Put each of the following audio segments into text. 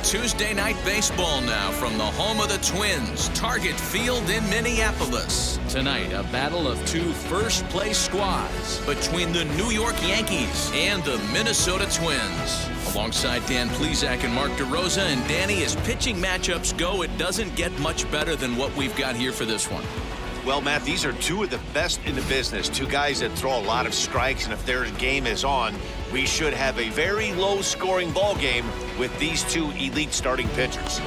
Tuesday Night Baseball now from the home of the Twins, Target Field in Minneapolis. Tonight, a battle of two first-place squads between the New York Yankees and the Minnesota Twins. Alongside Dan Plesac and Mark DeRosa, and Danny, as pitching matchups go, it doesn't get much better than what we've got here for this one. Well, Matt, these are two of the best in the business. Two guys that throw a lot of strikes, and if their game is on, we should have a very low-scoring ball game with these two elite starting pitchers.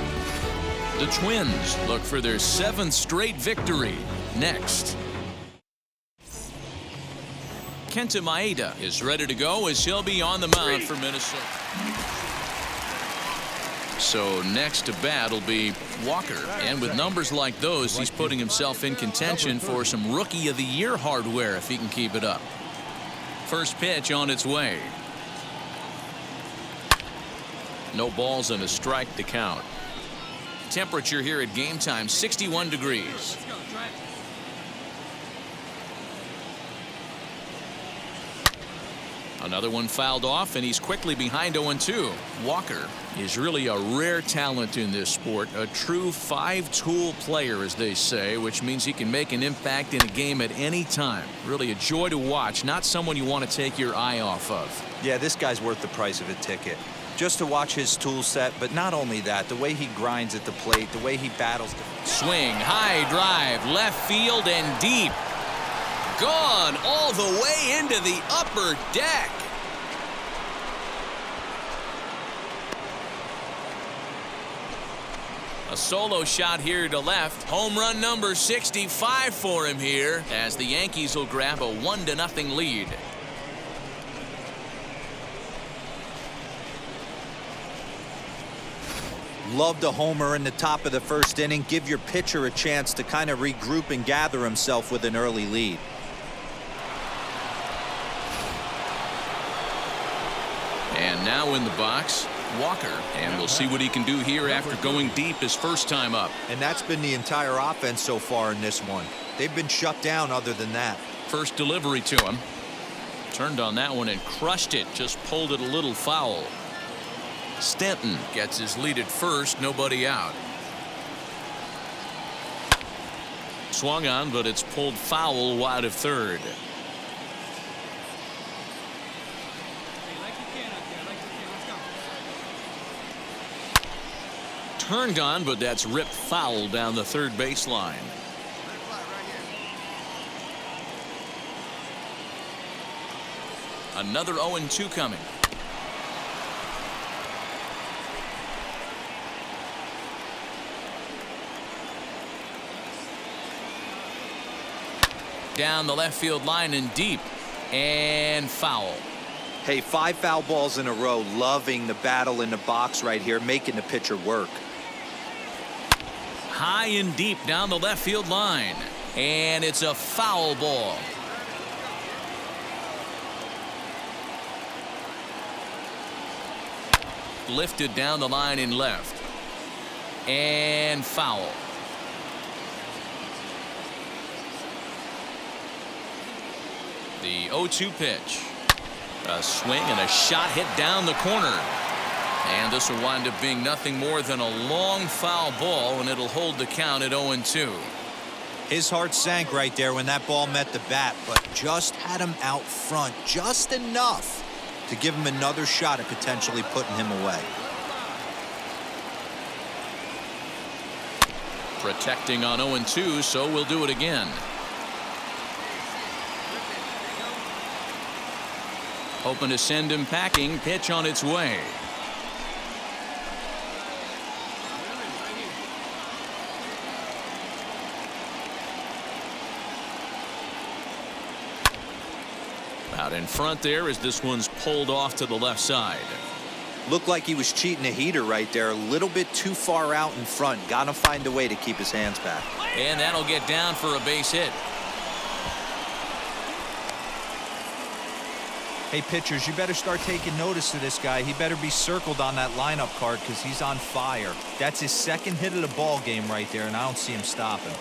The Twins look for their 7th straight victory next. Kenta Maeda is ready to go as he'll be on the mound for Minnesota. So next to bat will be Walker, and with numbers like those, he's putting himself in contention for some Rookie of the Year hardware if he can keep it up. First pitch on its way. No balls and a strike to count. Temperature here at game time, 61 degrees. Another one fouled off, and he's quickly behind 0-2. Walker is really a rare talent in this sport, a true five-tool player, as they say, which means he can make an impact in a game at any time. Really a joy to watch, not someone you want to take your eye off of. Yeah, this guy's worth the price of a ticket. Just to watch his tool set, but not only that, the way he grinds at the plate, the way he battles. Swing, high drive, left field and deep. Gone all the way into the upper deck. A solo shot here to left. Home run number 65 for him here, as the Yankees will grab a 1-0 lead. Loved a homer in the top of the first inning. Give your pitcher a chance to kind of regroup and gather himself with an early lead. And now in the box, Walker, and we'll see what he can do here after going deep his first time up. And that's been the entire offense so far in this one. They've been shut down other than that. First delivery to him. Turned on that one and crushed it, just pulled it a little foul. Stanton gets his lead at first, nobody out. Swung on, but it's pulled foul wide of third. Turned on, but that's ripped foul down the third baseline. Another 0-2 coming. Down the left field line and deep, and foul. Hey, 5 foul balls in a row. Loving the battle in the box right here, making the pitcher work. High and deep down the left field line, and it's a foul ball. Lifted down the line in left, and foul. The 0-2 pitch. A swing and a shot hit down the corner. And this will wind up being nothing more than a long foul ball, and it'll hold the count at 0-2. His heart sank right there when that ball met the bat, but just had him out front just enough to give him another shot at potentially putting him away. Protecting on 0-2, so we'll do it again. Hoping to send him packing. Pitch on its way. Out in front there as this one's pulled off to the left side. Looked like he was cheating a heater right there. A little bit too far out in front. Got to find a way to keep his hands back. And that'll get down for a base hit. Hey, pitchers, you better start taking notice of this guy. He better be circled on that lineup card because he's on fire. That's his second hit of the ball game right there, and I don't see him stopping.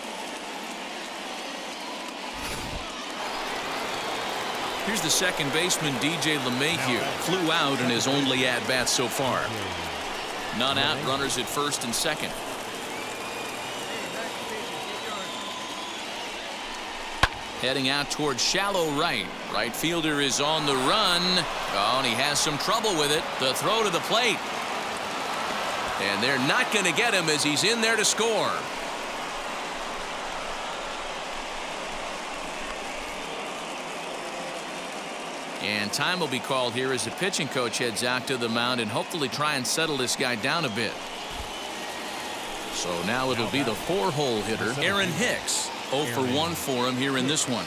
Here's the second baseman, DJ LeMahieu. Flew out in his only at-bat so far. None out, runners at first and second. Heading out towards shallow right. Right fielder is on the run. Oh, and he has some trouble with it. The throw to the plate. And they're not going to get him as he's in there to score. And time will be called here as the pitching coach heads out to the mound and hopefully try and settle this guy down a bit. So now it'll be the 4-hole hitter, Aaron Hicks. 0 for 1 for him here in this one.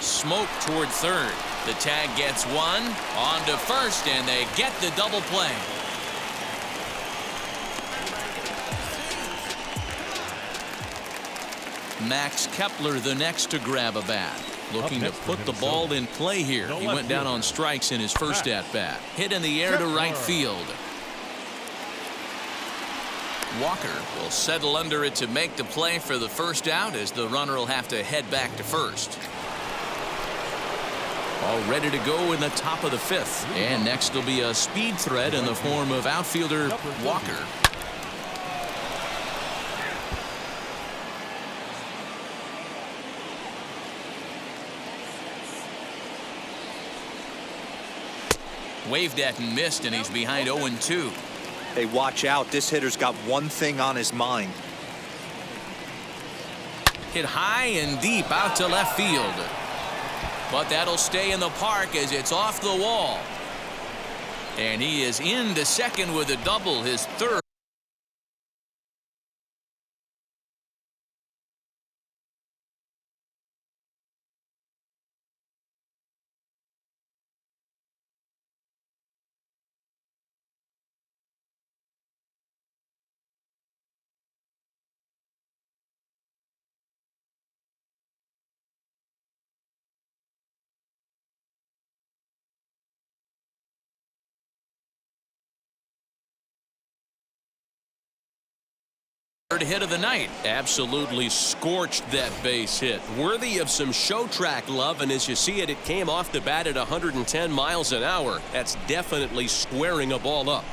Smoke toward third. The tag gets one. On to first, and they get the double play. Max Kepler the next to grab a bat. Looking to put the ball in play here. He went down on strikes in his first at-bat. Hit in the air to right field. Walker will settle under it to make the play for the first out as the runner will have to head back to first. All ready to go in the top of the 5th. And next will be a speed threat in the form of outfielder Walker. Waved at and missed, and he's behind 0-2. Hey, watch out. This hitter's got one thing on his mind. Hit high and deep out to left field. But that'll stay in the park as it's off the wall. And he is into second with a double, his third. Third hit of the night. Absolutely scorched that base hit. Worthy of some show track love, and as you see it, it came off the bat at 110 miles an hour. That's definitely squaring a ball up.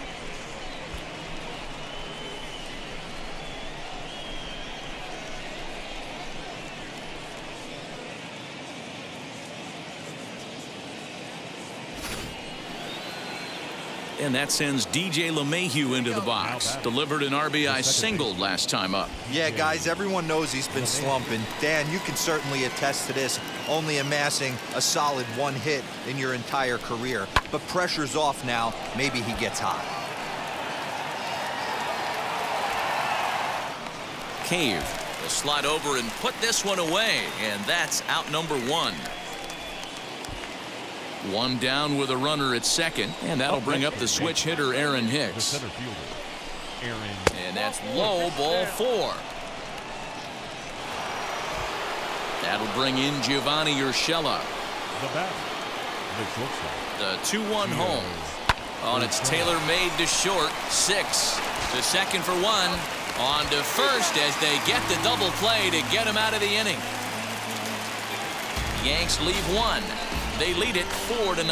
And that sends DJ LeMahieu into the box. Delivered an RBI single last time up. Yeah, guys, everyone knows he's been slumping. Dan, you can certainly attest to this, only amassing a solid 1 hit in your entire career. But pressure's off now. Maybe he gets hot. Cave will slide over and put this one away. And that's out number 1. One down with a runner at second, and that'll bring up the switch hitter Aaron Hicks. And that's low, ball 4. That'll bring in Giovanni Urshela. The 2-1 home. On its tailor-made to short. 6 to second for 1. On to first as they get the double play to get him out of the inning. Yanks leave 1. They lead it 4-0.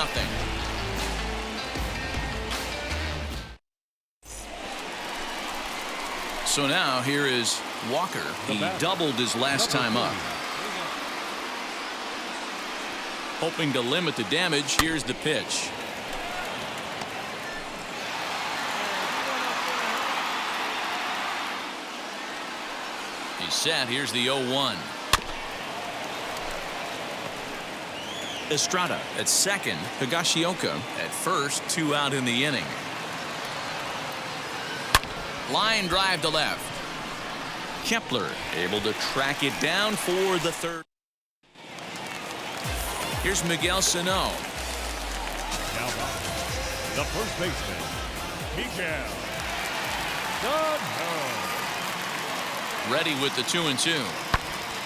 So now here is Walker. He doubled his last time up. Hoping to limit the damage, here's the pitch. He's set. Here's the 0-1. Estrada at second. Higashioka at first. 2 out in the inning. Line drive to left. Kepler able to track it down for the third. Here's Miguel Sano. Now the first baseman, Miguel Sano. Ready with the 2-2.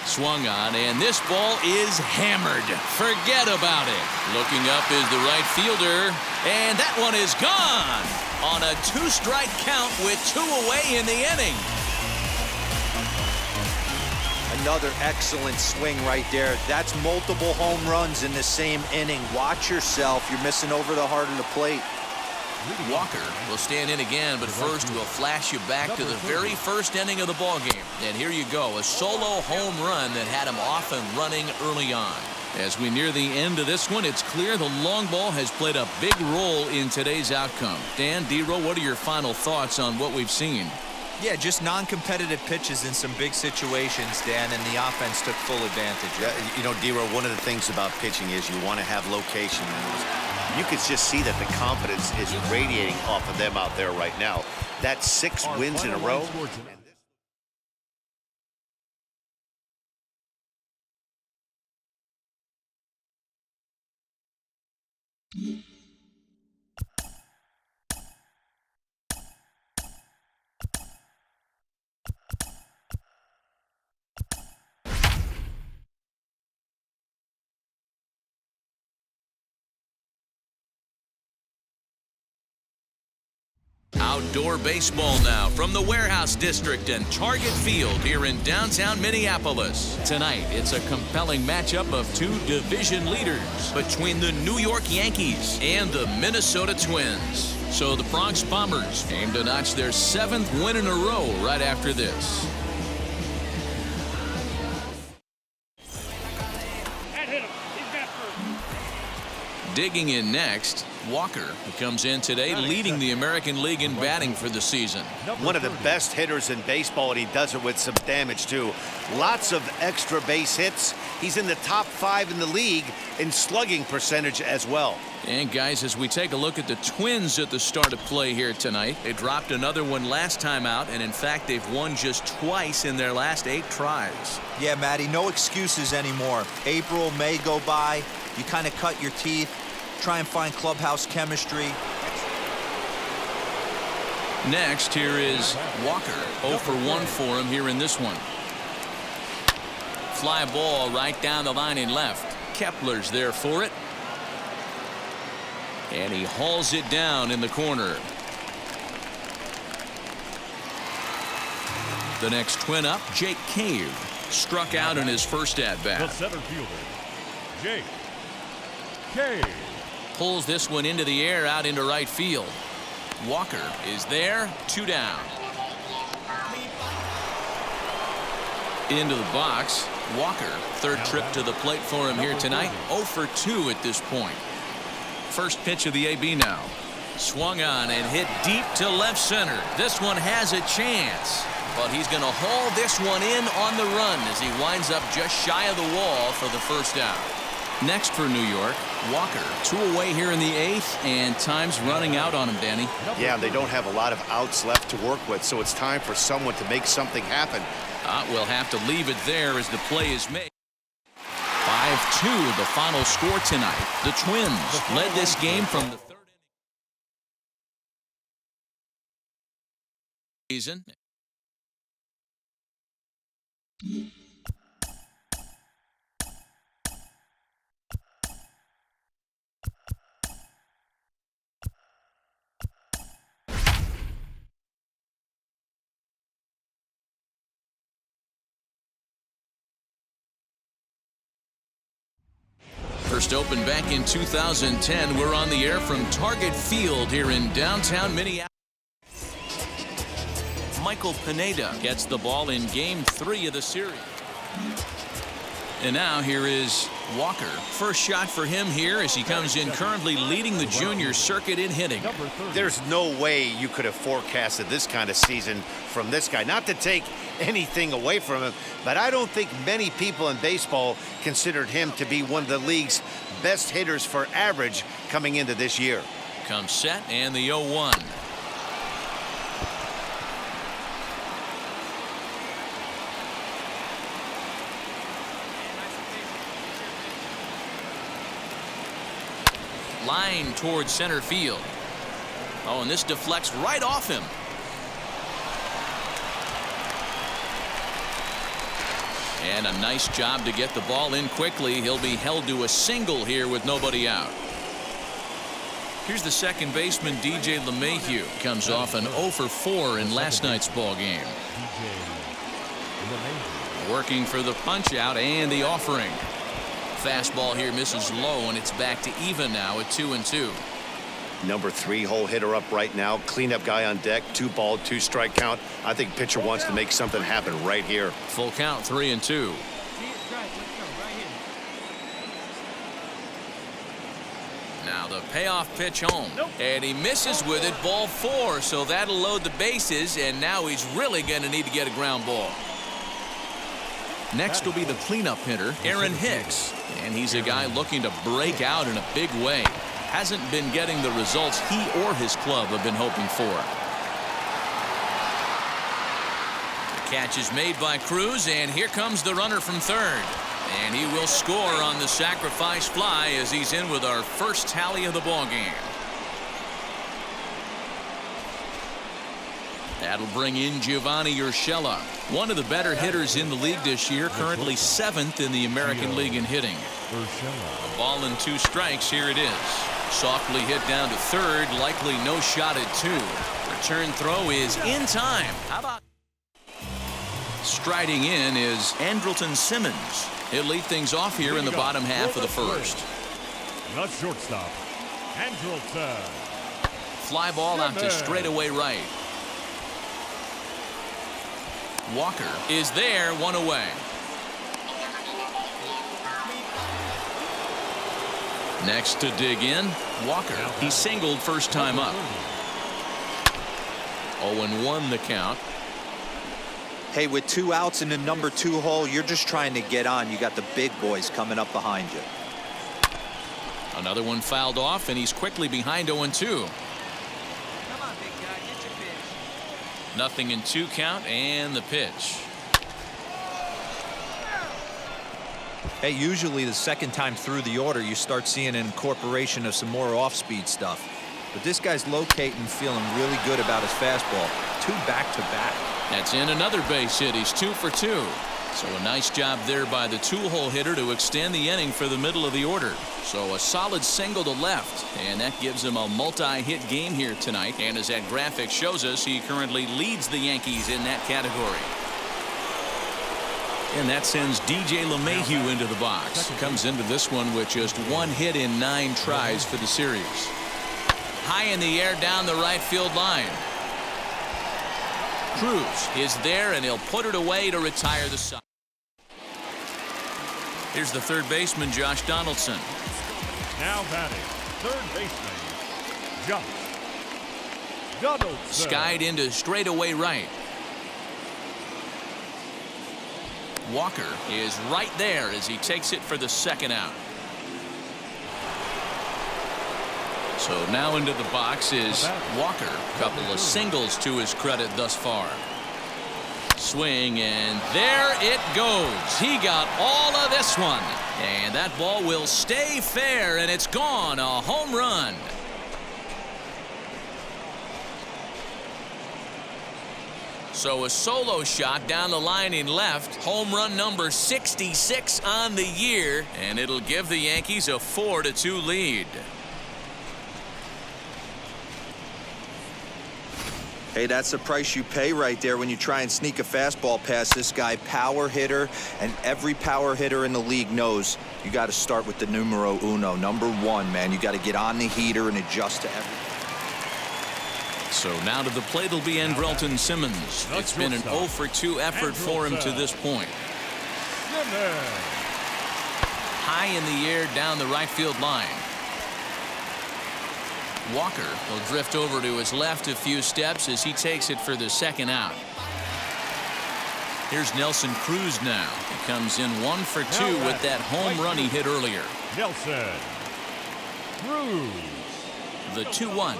Swung on, and this ball is hammered. Forget about it. Looking up is the right fielder, and that one is gone on a 2-strike count with 2 away in the inning. Another excellent swing right there. That's multiple home runs in the same inning. Watch yourself. You're missing over the heart of the plate. Walker will stand in again, but first we'll flash you back to the very first inning of the ball game. And here you go, a solo home run that had him off and running early on. As we near the end of this one, it's clear the long ball has played a big role in today's outcome. Dan, D-Row, what are your final thoughts on what we've seen? Yeah, just non-competitive pitches in some big situations, Dan, and the offense took full advantage. Yeah, you know, D-Row, one of the things about pitching is you want to have location. You can just see that the confidence is radiating off of them out there right now. That's 6 wins in a row. Outdoor baseball now from the Warehouse District and Target Field here in downtown Minneapolis. Tonight, it's a compelling matchup of two division leaders between the New York Yankees and the Minnesota Twins. So the Bronx Bombers aim to notch their 7th win in a row right after this. Digging in next, Walker, who comes in today leading the American League in batting for the season. One of the best hitters in baseball, and he does it with some damage too. Lots of extra base hits. He's in the top 5 in the league in slugging percentage as well. And guys, as we take a look at the Twins at the start of play here tonight, they dropped another one last time out, and in fact they've won just twice in their last 8 tries. Yeah, Matty, no excuses anymore. April, May go by. You kind of cut your teeth, try and find clubhouse chemistry. Next, here is Walker. 0 for 1 for him here in this one. Fly ball right down the line in left. Kepler's there for it. And he hauls it down in the corner. The next Twin up, Jake Cave, struck out in his first at-bat. The center fielder, Jake Cave. Pulls this one into the air out into right field. Walker is there, 2 down. Into the box, Walker, 3rd trip to the plate for him here tonight. 0 for 2 at this point. First pitch of the AB now. Swung on and hit deep to left center. This one has a chance, but he's going to haul this one in on the run as he winds up just shy of the wall for the first out. Next for New York, Walker, 2 away here in the 8th, and time's running out on him, Danny. Yeah, they don't have a lot of outs left to work with, so it's time for someone to make something happen. We'll have to leave it there as the play is made. 5-2 the final score tonight. The Twins led this game from the 3rd inning season. First opened back in 2010. We're on the air from Target Field here in downtown Minneapolis. Michael Pineda gets the ball in Game 3 of the series. And now here is Walker. First shot for him here as he comes in currently leading the junior circuit in hitting. There's no way you could have forecasted this kind of season from this guy. Not to take anything away from him, but I don't think many people in baseball considered him to be one of the league's best hitters for average coming into this year. Comes set and the 0-1. Line towards center field. Oh, and this deflects right off him. And a nice job to get the ball in quickly. He'll be held to a single here with nobody out. Here's the second baseman, DJ LeMahieu. Comes off an 0 for 4 in last night's ball game. Working for the punch out and the offering. Fastball here misses low, and it's back to even now at 2-2. Number 3 hole hitter up right now. Cleanup guy on deck. 2 ball, 2 strike count. I think pitcher wants to make something happen right here. Full count, 3-2. Now the payoff pitch home. And he misses with it, ball 4. So that'll load the bases, and now he's really going to need to get a ground ball. Next will be the cleanup hitter, Aaron Hicks. And he's a guy looking to break out in a big way. Hasn't been getting the results he or his club have been hoping for. The catch is made by Cruz, and here comes the runner from third. And he will score on the sacrifice fly as he's in with our first tally of the ball game. That'll bring in Giovanni Urshela, one of the better hitters in the league this year, currently 7th in the American League in hitting. A ball and 2 strikes. Here it is. Softly hit down to third, likely no shot at 2. Return throw is in time. How about striding in is Andrelton Simmons. He'll lead things off here in the bottom half of the first. Not shortstop, Andrelton. Fly ball out to straightaway right. Walker is there, 1 away. Next to dig in, Walker. He singled first time up. 0-1 the count. Hey, with 2 outs in the number 2 hole, you're just trying to get on. You got the big boys coming up behind you. Another one fouled off, and he's quickly behind 0-2. Nothing in 2 count, and the pitch. Hey, usually the second time through the order, you start seeing an incorporation of some more off-speed stuff. But this guy's locating, feeling really good about his fastball. 2 back-to-back. That's in another base hit. He's 2 for 2. So a nice job there by the 2-hole hitter to extend the inning for the middle of the order. So a solid single to left, and that gives him a multi-hit game here tonight. And as that graphic shows us, he currently leads the Yankees in that category. And that sends DJ LeMahieu into the box. Comes into this one with just 1 hit in 9 tries for the series. High in the air down the right field line. Cruz is there, and he'll put it away to retire the side. Here's the third baseman, Josh Donaldson. Now batting, third baseman, Josh Donaldson. Skied into straightaway right. Walker is right there as he takes it for the second out. So now into the box is Walker. Couple of singles to his credit thus far. Swing, and there it goes. He got all of this one. And that ball will stay fair, and it's gone. A home run. So a solo shot down the line in left. Home run number 66 on the year, and it'll give the Yankees a 4-2 lead. Hey, that's the price you pay right there when you try and sneak a fastball past this guy. Power hitter, and every power hitter in the league knows you got to start with the numero uno, number 1, man. You got to get on the heater and adjust to everything. So now to the plate will be Andrelton Simmons. It's been an 0 for 2 effort for him to this point. High in the air down the right field line. Walker will drift over to his left a few steps as he takes it for the second out. Here's Nelson Cruz now. He comes in 1 for 2 with that home run he hit earlier. Nelson Cruz. The 2-1.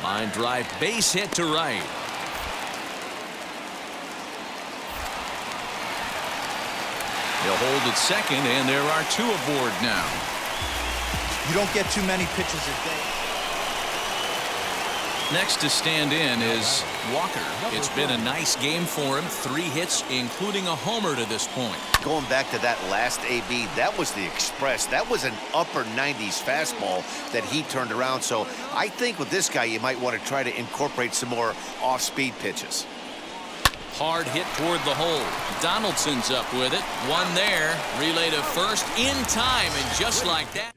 Line drive, base hit to right. He'll hold at second, and there are 2 aboard now. You don't get too many pitches a day. Next to stand in is Walker. It's been a nice game for him. 3 hits, including a homer to this point. Going back to that last AB, that was the express. That was an upper 90s fastball that he turned around. So I think with this guy, you might want to try to incorporate some more off-speed pitches. Hard hit toward the hole. Donaldson's up with it. 1 there. Relay to first in time, and just like that.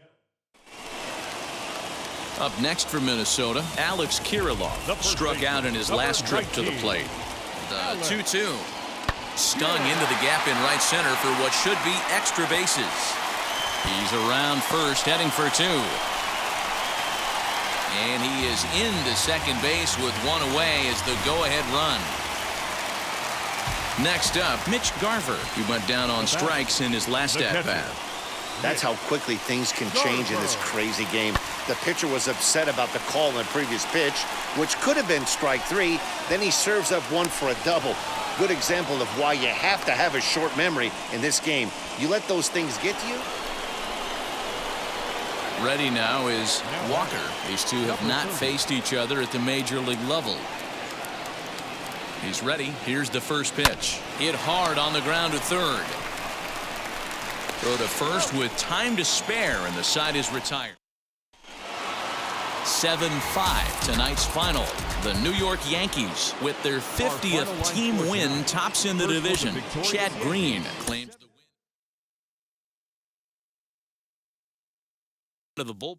Up next for Minnesota, Alex Kirilloff struck out in his last trip to the plate. The 2-2. Stung into the gap in right center for what should be extra bases. He's around first, heading for two. And he is into second base with one away as the go-ahead run. Next up, Mitch Garver. He went down on strikes in his last at-bat. That's how quickly things can change in this crazy game. The pitcher was upset about the call on the previous pitch, which could have been strike three. Then he serves up one for a double. Good example of why you have to have a short memory in this game. You let those things get to you. Ready now is Walker. These two have not faced each other at the major league level. He's ready. Here's the first pitch. Hit hard on the ground to third. Throw to first with time to spare, and the side is retired. 7-5 tonight's final. The New York Yankees, with their 50th team win, tops in the division. Chad Green claims the win to the bullpen.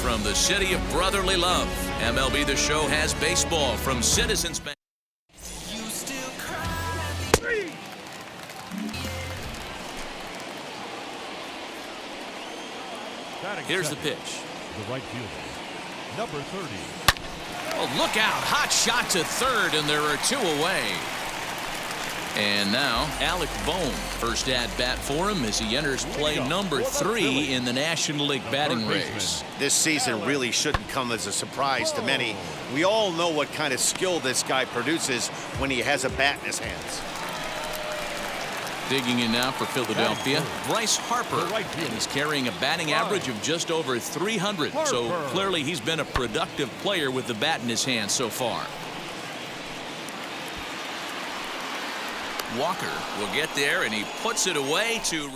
From the city of brotherly love, MLB The Show has baseball from Citizens Bank. Here's the pitch. The right fielder, number 30. Oh, look out. Hot shot to third, and there are two away. And now, Alec Bohm, first at-bat for him as he enters play number 3 in the National League batting race. This season really shouldn't come as a surprise to many. We all know what kind of skill this guy produces when he has a bat in his hands. Digging in now for Philadelphia, Bryce Harper. And he's carrying a batting average of just over 300. So clearly he's been a productive player with the bat in his hand so far. Walker will get there, and he puts it away to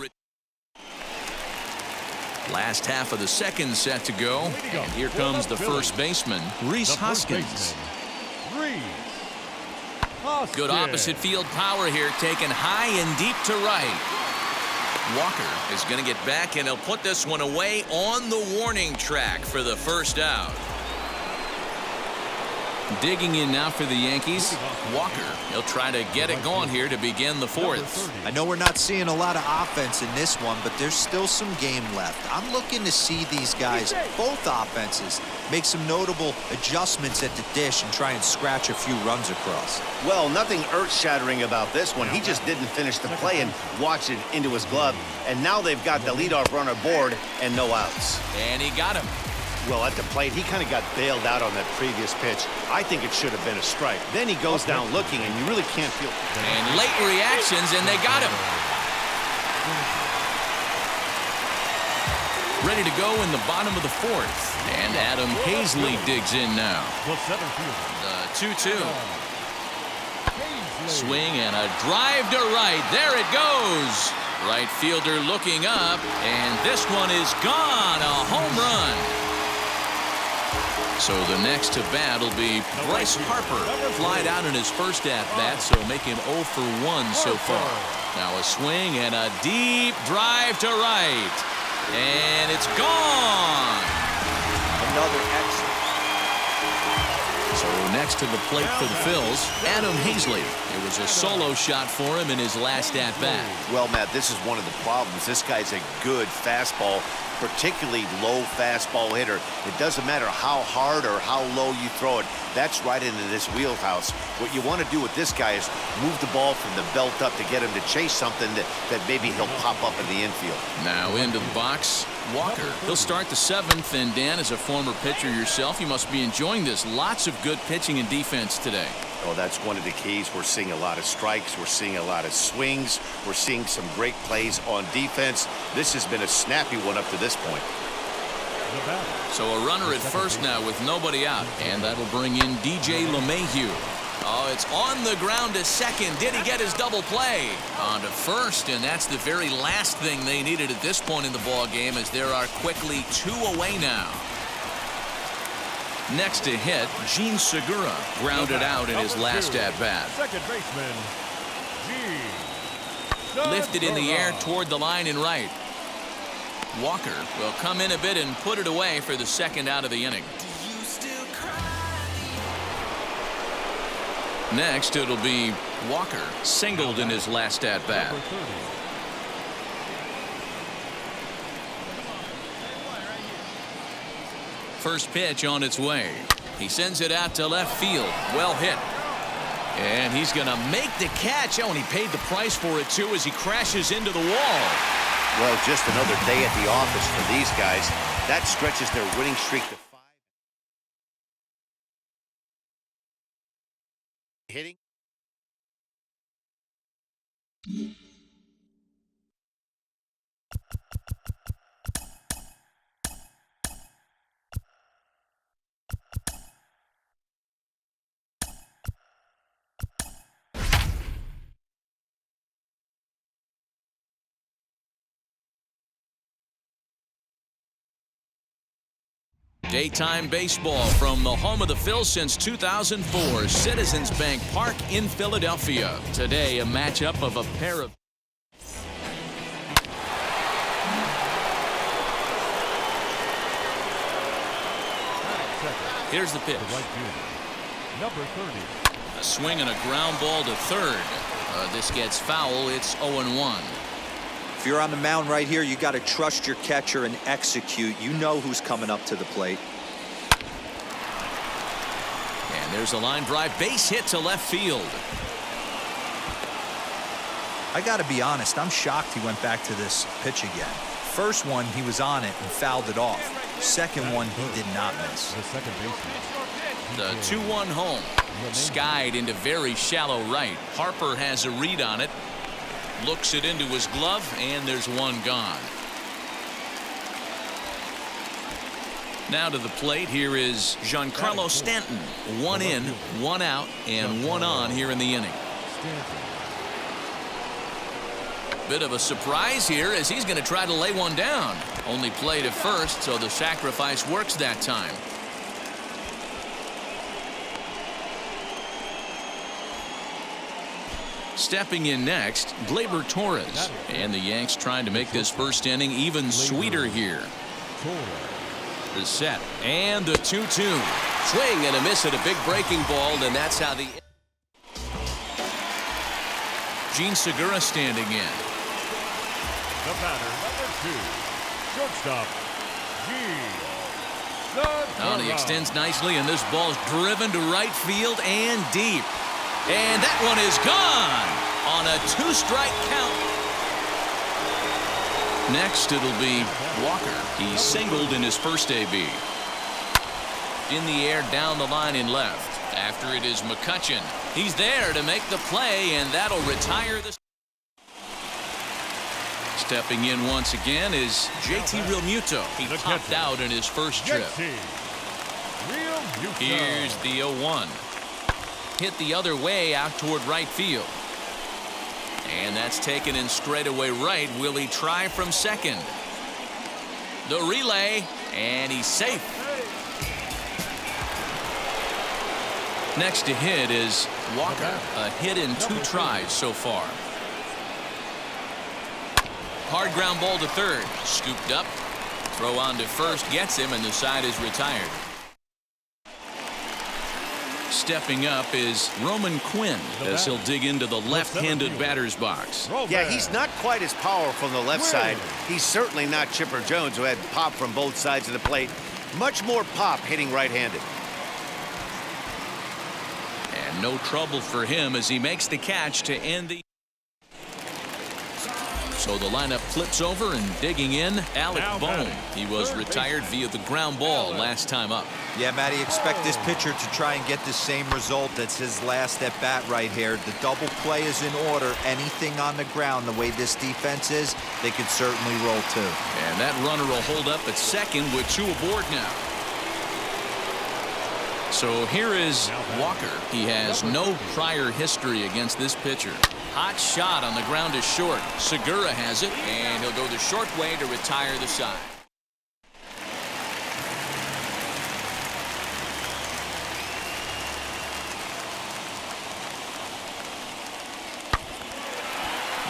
last half of the second set to go. And here comes the first baseman, Rhys Hoskins. Good opposite field power here, taken high and deep to right. Walker is going to get back, and he'll put this one away on the warning track for the first out. Digging in now for the Yankees, Walker. He'll try to get it going here to begin the fourth. I know we're not seeing a lot of offense in this one, but there's still some game left. I'm looking to see these guys, both offenses, make some notable adjustments at the dish and try and scratch a few runs across. Well, nothing earth-shattering about this one. He just didn't finish the play and watched it into his glove. And now they've got the leadoff runner aboard and no outs. And he got him. Well, at the plate, he kind of got bailed out on that previous pitch. I think it should have been a strike. Then he goes down looking, and you really can't feel. And late reactions, and they got him. Ready to go in the bottom of the fourth. And Adam Hazley digs in now. The 2-2. Swing and a drive to right. There it goes. Right fielder looking up, and this one is gone. A home run. So the next to bat will be Bryce Harper. Flied out in his first at-bat, so make him 0 for 1 so far. Now a swing and a deep drive to right. And it's gone. Another excellent So next to the plate for the Phils, Adam Hazley. It was a solo shot for him in his last at-bat. Well, Matt, this is one of the problems. This guy's a good fastball, particularly low fastball hitter. It doesn't matter how hard or how low you throw it. That's right into this wheelhouse. What you want to do with this guy is move the ball from the belt up to get him to chase something that maybe he'll pop up in the infield. Now into the box, Walker. He'll start the seventh, and Dan, as a former pitcher yourself, you must be enjoying this. Lots of good pitching and defense today. Oh, that's one of the keys. We're seeing a lot of strikes. We're seeing a lot of swings. We're seeing some great plays on defense. This has been a snappy one up to this point. So a runner at first now with nobody out, and that'll bring in DJ LeMahieu. Oh, it's on the ground to second. Did he get his double play? On to first, and that's the very last thing they needed at this point in the ball game, as there are quickly 2 away now. Next to hit, Gene Segura grounded out in his last at-bat. Second baseman, Gene. Lifted in the air toward the line and right. Walker will come in a bit and put it away for the second out of the inning. Next, it'll be Walker, singled in his last at-bat. First pitch on its way. He sends it out to left field. Well hit. And he's going to make the catch. Oh, and he paid the price for it, too, as he crashes into the wall. Well, just another day at the office for these guys. That stretches their winning streak to 5. Hitting. Daytime baseball from the home of the Phils since 2004, Citizens Bank Park in Philadelphia. Today, a matchup of a pair of... Here's the pitch. Number 30. A swing and a ground ball to third. This gets foul. It's 0-1. If you're on the mound right here, you got to trust your catcher and execute. You know who's coming up to the plate. And there's a line drive, base hit to left field. I got to be honest, I'm shocked he went back to this pitch again. First one, he was on it and fouled it off. Second one, he did not miss. The second baseman. The 2-1 home. Skied into very shallow right. Harper has a read on it. Looks it into his glove, and there's one gone. Now to the plate, here is Giancarlo Stanton. 1 in, 1 out, and 1 on here in the inning. Bit of a surprise here, as he's going to try to lay one down. Only played at first, so the sacrifice works that time. Stepping in next, Gleyber Torres. And the Yanks trying to make this first inning even sweeter here. The set, and the 2-2. Swing and a miss at a big breaking ball, and that's how the... Gene Segura standing in. The batter, number 2. Shortstop, Gene Segura. Now he extends nicely, and this ball's driven to right field and deep. And that one is gone on a 2-strike count. Next, it'll be Walker. He singled in his first AB. In the air down the line in left. After it is McCutchen. He's there to make the play, and that'll retire the... Stepping in once again is JT Realmuto. He popped out in his first trip. Here's the 0-1. Hit the other way out toward right field. And that's taken in straightaway right. Will he try from second? The relay, and he's safe. Next to hit is Walker. A hit in 2 tries so far. Hard ground ball to third. Scooped up. Throw on to first. Gets him, and the side is retired. stepping up is Roman Quinn as he'll dig into the left-handed batter's box. Yeah, he's not quite as powerful on the left side. He's certainly not Chipper Jones, who had pop from both sides of the plate. Much more pop hitting right-handed. And no trouble for him as he makes the catch to end the. So the lineup flips over and digging in, Alec Bohm. He was retired via the ground ball last time up. Yeah, Matty, expect this pitcher to try and get the same result. That's his last at bat right here. The double play is in order. Anything on the ground, the way this defense is, they could certainly roll too. And that runner will hold up at second with 2 aboard now. So here is Walker. He has no prior history against this pitcher. Hot shot on the ground is short. Segura has it, and he'll go the short way to retire the side.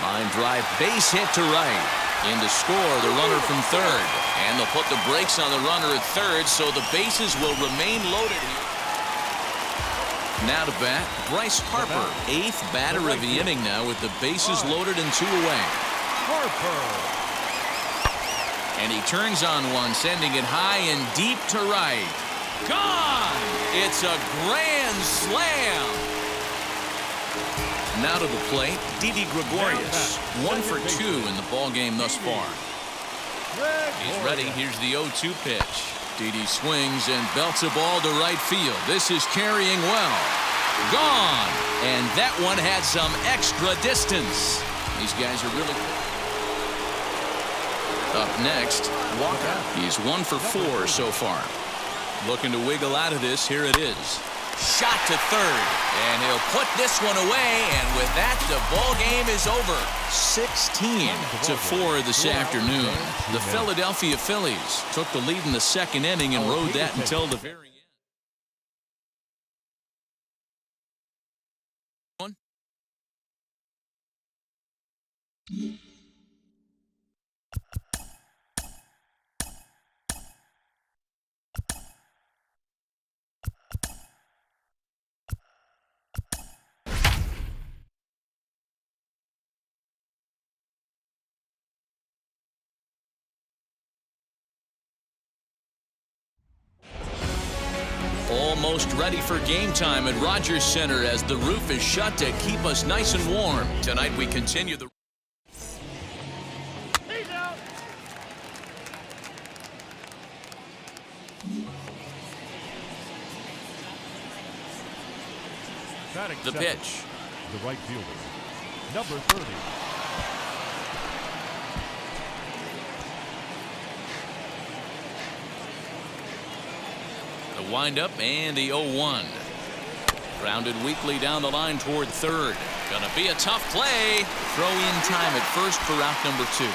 Line drive, base hit to right. In to score, the runner from third. And they'll put the brakes on the runner at third, so the bases will remain loaded here. Now to bat, Bryce Harper, 8th batter of the inning now with the bases loaded and 2 away. Harper. And he turns on one, sending it high and deep to right. Gone! It's a grand slam! Now to the plate, Didi Gregorius, 1 for 2 in the ballgame thus far. He's ready. Here's the 0-2 pitch. Didi swings and belts a ball to right field. This is carrying well. Gone! And that one had some extra distance. These guys are really good. Up next, Walker. He's 1 for 4 so far. Looking to wiggle out of this. Here it is. Shot to third. And he'll put this one away. And with that, the ball game is over. 16-4 this afternoon. The Philadelphia Phillies took the lead in the second inning and rode that until the very end. Almost ready for game time at Rogers Center as the roof is shut to keep us nice and warm. Tonight we continue the. The pitch. The right fielder, number 30. The windup and the 0-1. Grounded weakly down the line toward third. Gonna be a tough play. Throw in time at first for out number 2.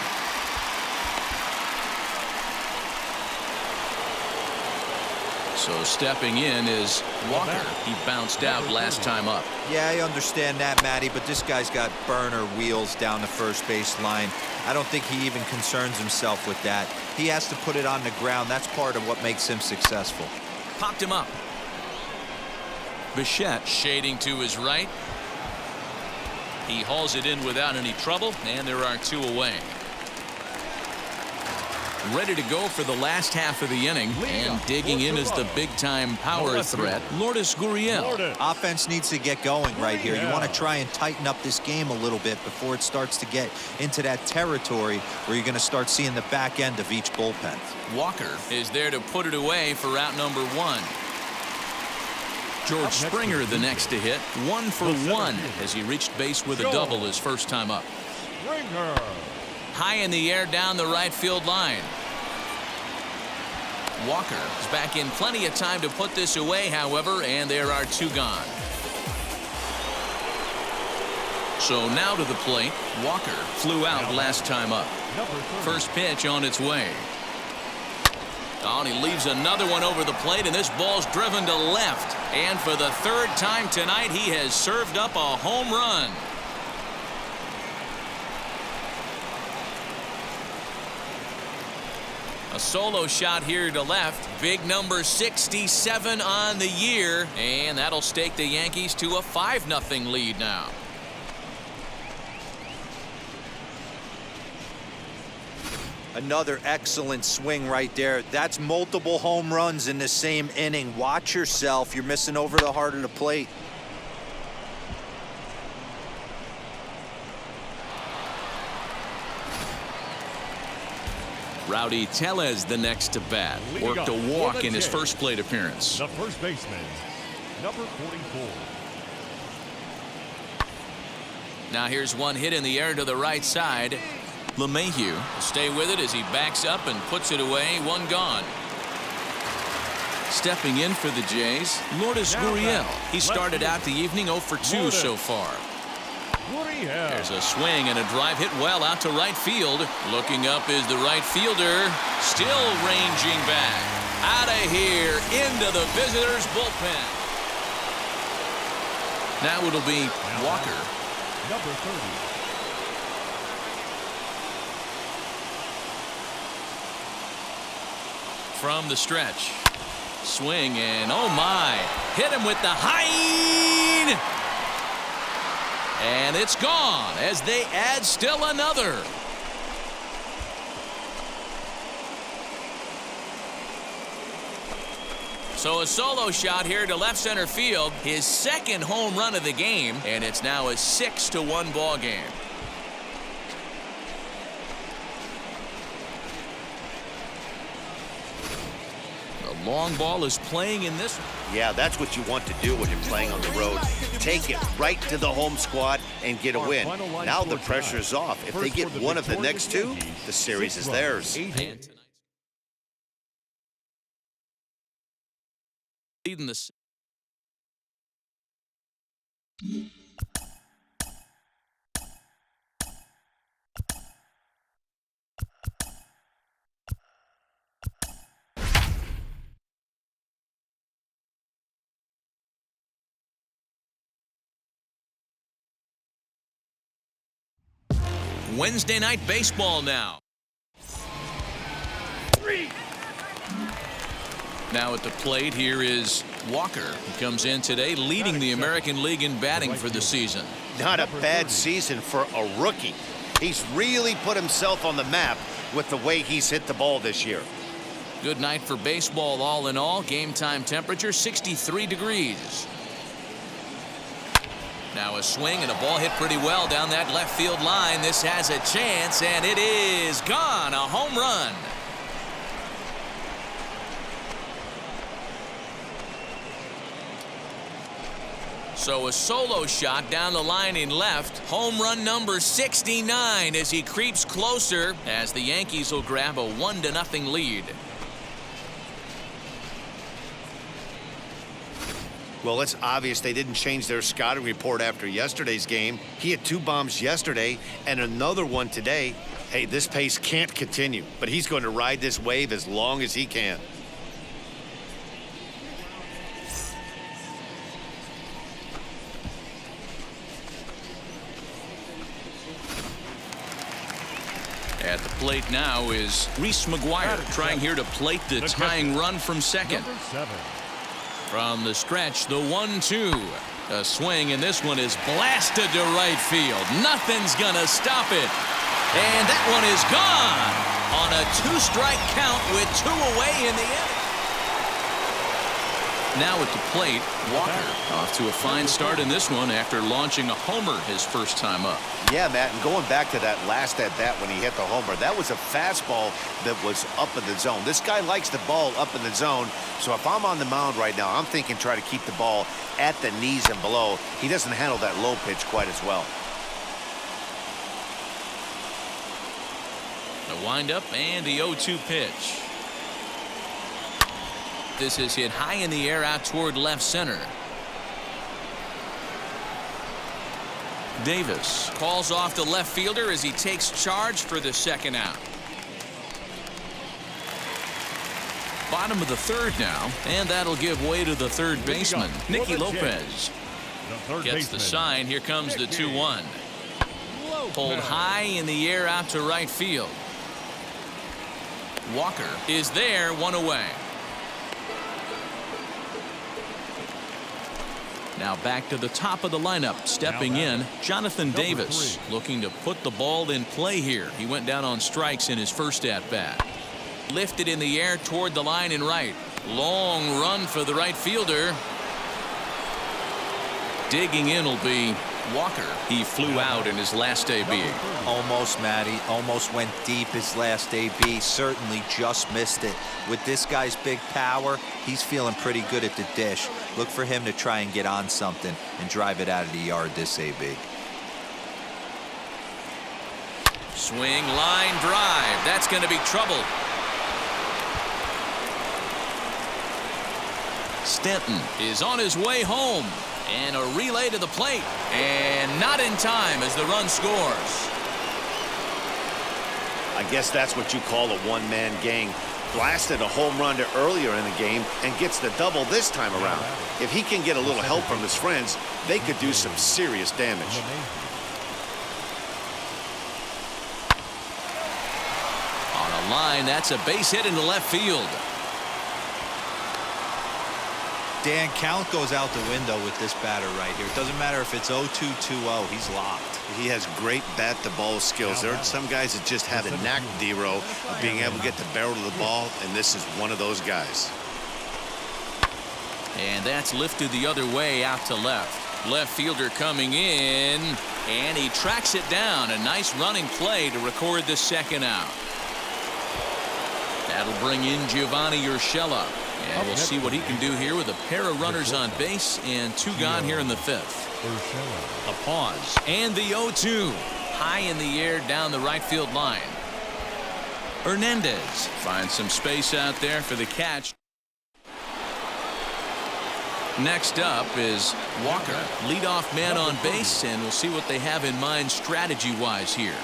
So stepping in is Walker. He bounced out last time up. Yeah, I understand that, Matty, but this guy's got burner wheels down the first base line. I don't think he even concerns himself with that. He has to put it on the ground. That's part of what makes him successful. Popped him up. Bichette shading to his right. He hauls it in without any trouble, and there are 2 away. Ready to go for the last half of the inning, and digging in is the big-time power threat, Lourdes Gurriel. Offense needs to get going right here. You want to try and tighten up this game a little bit before it starts to get into that territory where you're going to start seeing the back end of each bullpen. Walker is there to put it away for out number 1. George Springer the next to hit, 1 for 1 as he reached base with a double his first time up. Springer. High in the air down the right field line. Walker is back in plenty of time to put this away, however, and there are 2 gone. So now to the plate. Walker flew out last time up. First pitch on its way. Oh, and he leaves another one over the plate, and this ball's driven to left. And for the 3rd time tonight, he has served up a home run. A solo shot here to left. Big number 67 on the year. And that'll stake the Yankees to a 5-0 lead now. Another excellent swing right there. That's multiple home runs in the same inning. Watch yourself. You're missing over the heart of the plate. Rowdy Tellez the next to bat. Worked a walk in his first plate appearance. The first baseman, number 44. Now here's one hit in the air to the right side. LeMahieu will stay with it as he backs up and puts it away. One gone. Stepping in for the Jays, Lourdes Gurriel. He started out the evening 0 for 2 so far. There's a swing and a drive hit well out to right field. Looking up is the right fielder. Still ranging back. Out of here into the visitors' bullpen. Now it'll be Walker. Number 30. From the stretch. Swing and oh my. Hit him with the high. And it's gone as they add still another. So a solo shot here to left center field. His second home run of the game. And it's now a 6-1 ball game. The long ball is playing in this. Yeah, that's what you want to do when you're playing on the road. Take it right to the home squad and get a win. Now the pressure's off. If they get one of the next two, the series is theirs. Leading the Wednesday night baseball now. Now at the plate here is Walker. He comes in today leading the American League in batting for the season. Not a bad season for a rookie. He's really put himself on the map with the way he's hit the ball this year. Good night for baseball all in all. Game time temperature 63 degrees. Now a swing and a ball hit pretty well down that left field line. This has a chance and it is gone. A home run. So a solo shot down the line in left. Home run number 69 as he creeps closer as the Yankees will grab a 1-0 lead. Well, it's obvious they didn't change their scouting report after yesterday's game. He had 2 bombs yesterday and another one today. Hey, this pace can't continue, but he's going to ride this wave as long as he can. At the plate now is Reese McGuire trying here to plate the tying run from second. Number 7. From the stretch, the 1-2. A swing, and this one is blasted to right field. Nothing's gonna stop it. And that one is gone on a 2-strike count with 2 away in the inning. Now at the plate, Walker off to a fine start in this one after launching a homer his first time up. Yeah, Matt, and going back to that last at-bat when he hit the homer, that was a fastball that was up in the zone. This guy likes the ball up in the zone, so if I'm on the mound right now, I'm thinking try to keep the ball at the knees and below. He doesn't handle that low pitch quite as well. The windup and the 0-2 pitch. This is hit high in the air out toward left center. Davis calls off the left fielder as he takes charge for the second out. Bottom of the third now, and that'll give way to the third baseman, Nicky Lopez. Gets the sign. Here comes the 2-1. Pulled high in the air out to right field. Walker is there, one away. Now back to the top of the lineup. Stepping in, Jonathan Davis, looking to put the ball in play here. He went down on strikes in his first at-bat. Lifted in the air toward the line and right. Long run for the right fielder. Digging in will be Walker. He flew out in his last AB. Almost, Matty. Almost went deep his last AB. Certainly just missed it. With this guy's big power, he's feeling pretty good at the dish. Look for him to try and get on something and drive it out of the yard this AB. Swing, line drive. That's going to be trouble. Stanton is on his way home. And a relay to the plate. And not in time as the run scores. I guess that's what you call a one-man gang. Blasted a home run earlier in the game and gets the double this time around. If he can get a little help from his friends, they could do some serious damage. On a line, that's a base hit into left field. Dan, count goes out the window with this batter right here. It doesn't matter if it's 0-2-2-0. He's locked. He has great bat-to-ball skills. There are some guys that just have a knack, D-Row, of being able to get the barrel of the ball, and this is one of those guys. And that's lifted the other way out to left. Left fielder coming in, and he tracks it down. A nice running play to record the second out. That'll bring in Giovanni Urshela. And we'll see what he can do here with a pair of runners on base and two gone here in the fifth. A pause. And the 0-2. High in the air down the right field line. Hernandez finds some space out there for the catch. Next up is Walker. Leadoff man on base, and we'll see what they have in mind strategy-wise here.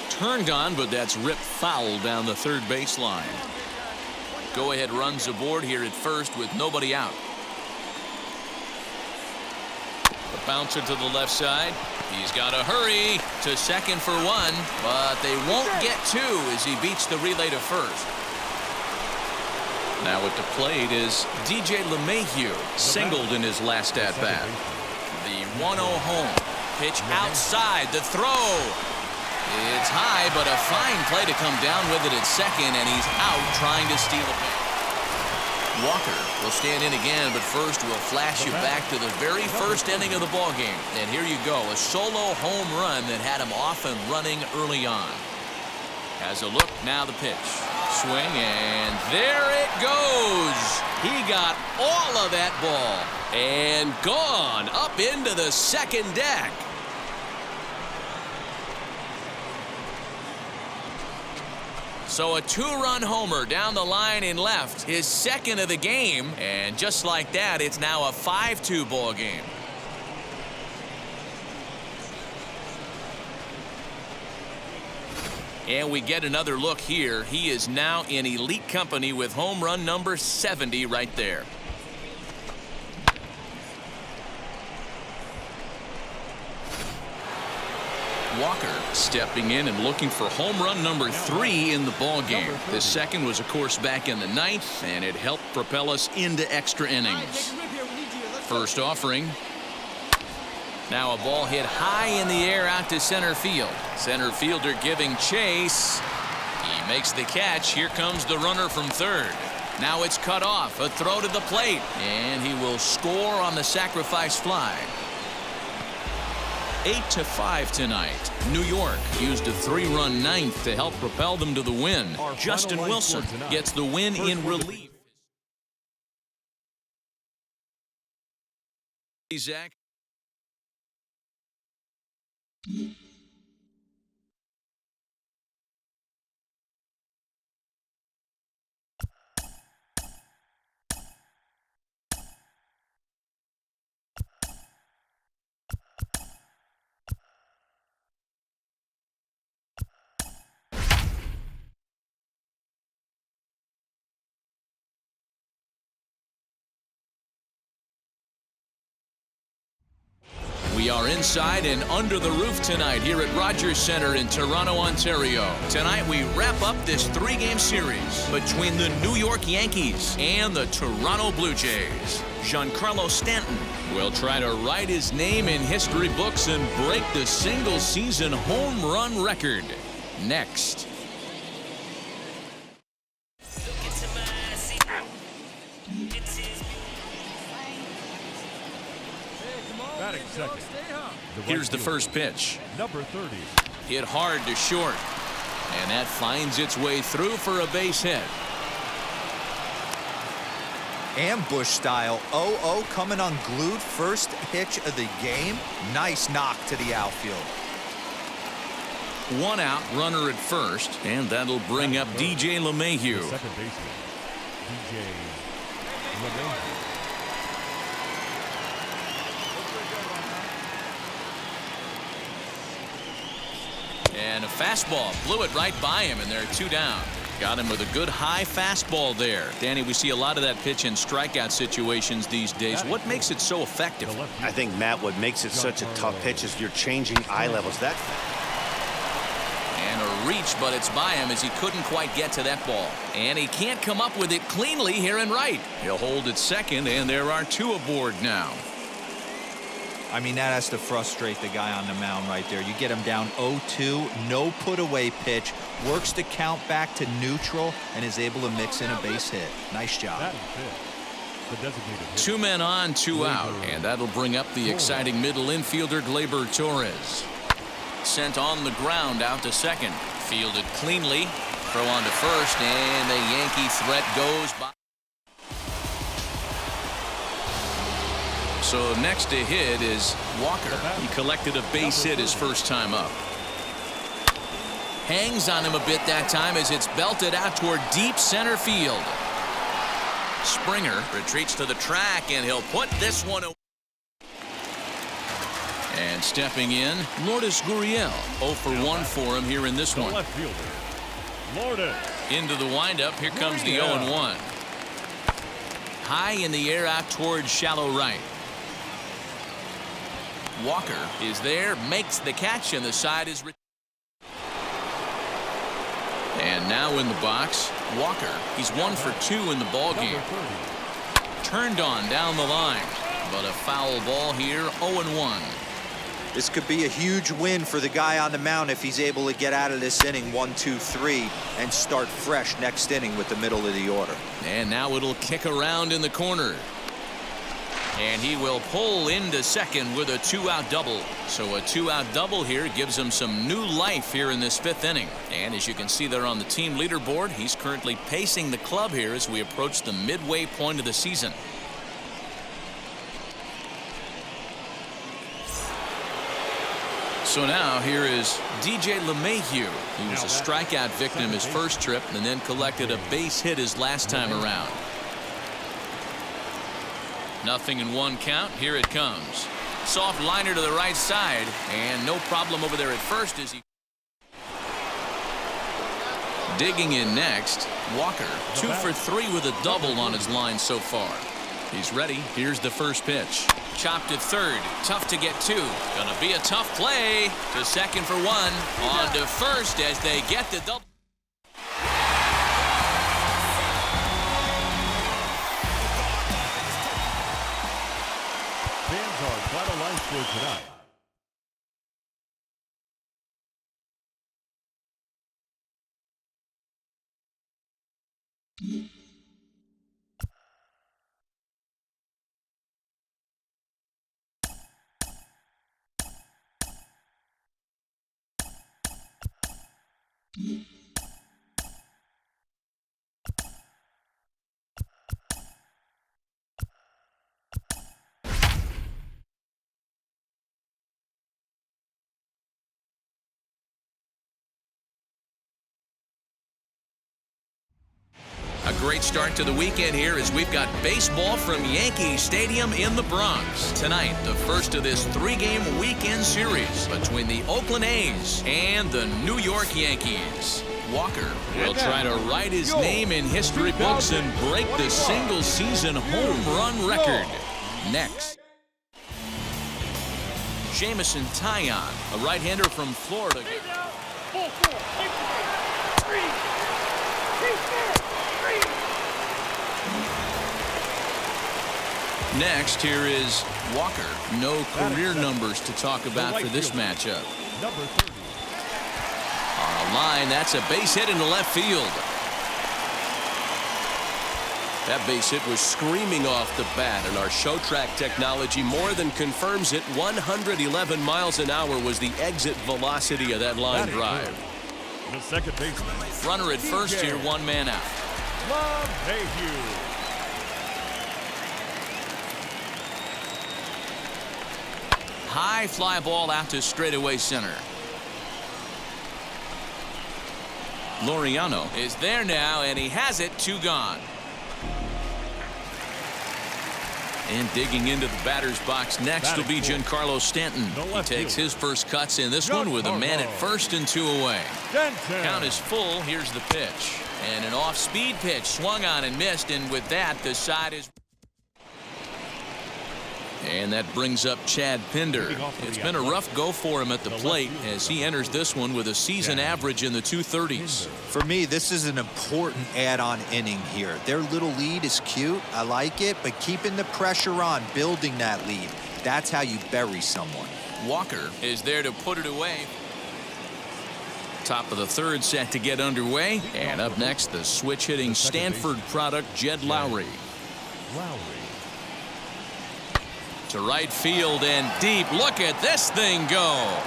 Turned on, but that's ripped foul down the third baseline. Go-ahead runs aboard here at first with nobody out. The bouncer to the left side. He's got to hurry to second for one, but they won't get two as he beats the relay to first. Now at the plate is DJ LeMahieu, singled in his last at-bat. The 1-0 home. Pitch outside, the throw. It's high, but a fine play to come down with it at second, and he's out trying to steal a base. Walker will stand in again, but first we'll flash you back to the very first inning of the ballgame. And here you go, a solo home run that had him off and running early on. Has a look, now the pitch. Swing, and there it goes. He got all of that ball and gone up into the second deck. So a two-run homer down the line in left, his second of the game, and just like that, it's now a 5-2 ball game. And we get another look here. He is now in elite company with home run number 70 right there. Walker stepping in and looking for home run number 3 in the ball game. The second was, of course, back in the 9th, and it helped propel us into extra innings. First offering. Now a ball hit high in the air out to center field. Center fielder giving chase. He makes the catch. Here comes the runner from third. Now it's cut off. A throw to the plate, and he will score on the sacrifice fly. 8-5 tonight. New York used a 3-run ninth to help propel them to the win. Justin Wilson gets the win in relief. Zach. We We are inside and under the roof tonight here at Rogers Centre in Toronto, Ontario. Tonight we wrap up this three-game series between the New York Yankees and the Toronto Blue Jays. Giancarlo Stanton will try to write his name in history books and break the single-season home run record. Next. Batting second. Here's the first pitch. Number 30. Hit hard to short. And that finds its way through for a base hit. Ambush style. 0-0 coming unglued. First pitch of the game. Nice knock to the outfield. One out, runner at first, and that'll bring up DJ LeMahieu. Second baseman, DJ LeMahieu. And a fastball blew it right by him, and there are two down. Got him with a good high fastball there. Danny, we see a lot of that pitch in strikeout situations these days. What makes it so effective? I think, Matt, what makes it such a tough pitch is you're changing eye levels. That and a reach, but it's by him as he couldn't quite get to that ball. And he can't come up with it cleanly here in right. He'll hold it second, and there are two aboard now. I mean, that has to frustrate the guy on the mound right there. You get him down 0-2, no put-away pitch, works the count back to neutral, and is able to mix in a base hit. Nice job. Batting fifth, the designated hitter. Two men on, two out, and that'll bring up the exciting middle infielder Gleyber Torres. Sent on the ground out to second. Fielded cleanly. Throw on to first, and the Yankee threat goes by. So next to hit is Walker. He collected a base hit his first time up. Hangs on him a bit that time as it's belted out toward deep center field. Springer retreats to the track, and he'll put this one away. And stepping in, Lourdes Gurriel. 0 for 1 for him here in this one. Left fielder, Lourdes. Into the windup. Here comes the 0-1. High in the air out towards shallow right. Walker is there, makes the catch, and the side is. And now in the box, Walker. He's 1 for 2 in the ball game. Turned on down the line, but a foul ball here. 0-1. This could be a huge win for the guy on the mound if he's able to get out of this inning 1-2-3 and start fresh next inning with the middle of the order. And now it'll kick around in the corner. And he will pull into second with a 2-out double. So a 2-out double here gives him some new life here in this 5th inning. And as you can see there on the team leaderboard, he's currently pacing the club here as we approach the midway point of the season. So now here is DJ LeMahieu. He was a strikeout victim his first trip and then collected a base hit his last time around. 0-1 count. Here it comes. Soft liner to the right side, and no problem over there at first as he. Digging in next, Walker. 2 for 3 with a double on his line so far. He's ready. Here's the first pitch. Chopped at third. Tough to get to. Gonna be a tough play. To second for 1. On to first as they get the double. Fans are vitalized for tonight. A great start to the weekend here as we've got baseball from Yankee Stadium in the Bronx. Tonight, the first of this 3-game weekend series between the Oakland A's and the New York Yankees. Walker will try to write his name in history books and break the single-season home run record. Next. Jamison Tyon, a right-hander from Florida. Next, here is Walker. No career numbers to talk about for this matchup. Number 30. On a line, that's a base hit into left field. That base hit was screaming off the bat, and our show track technology more than confirms it. 111 miles an hour was the exit velocity of that line drive. The second baseman. Runner at first here, one man out. LeMahieu. High fly ball out to straightaway center. Laureano is there now, and he has it. 2 gone. And digging into the batter's box next will be Giancarlo Stanton. He takes his first cuts in this one with a man at first and 2 away. Count is full. Here's the pitch. And an off-speed pitch swung on and missed, and with that, the side is... And that brings up Chad Pinder. It's been a rough go for him at the plate as he enters this one with a season average in the 230s. For me, this is an important add-on inning here. Their little lead is cute. I like it, but keeping the pressure on, building that lead, that's how you bury someone. Walker is there to put it away. Top of the third set to get underway. And up next, the switch-hitting Stanford product, Jed Lowry. To right field and deep. Look at this thing go.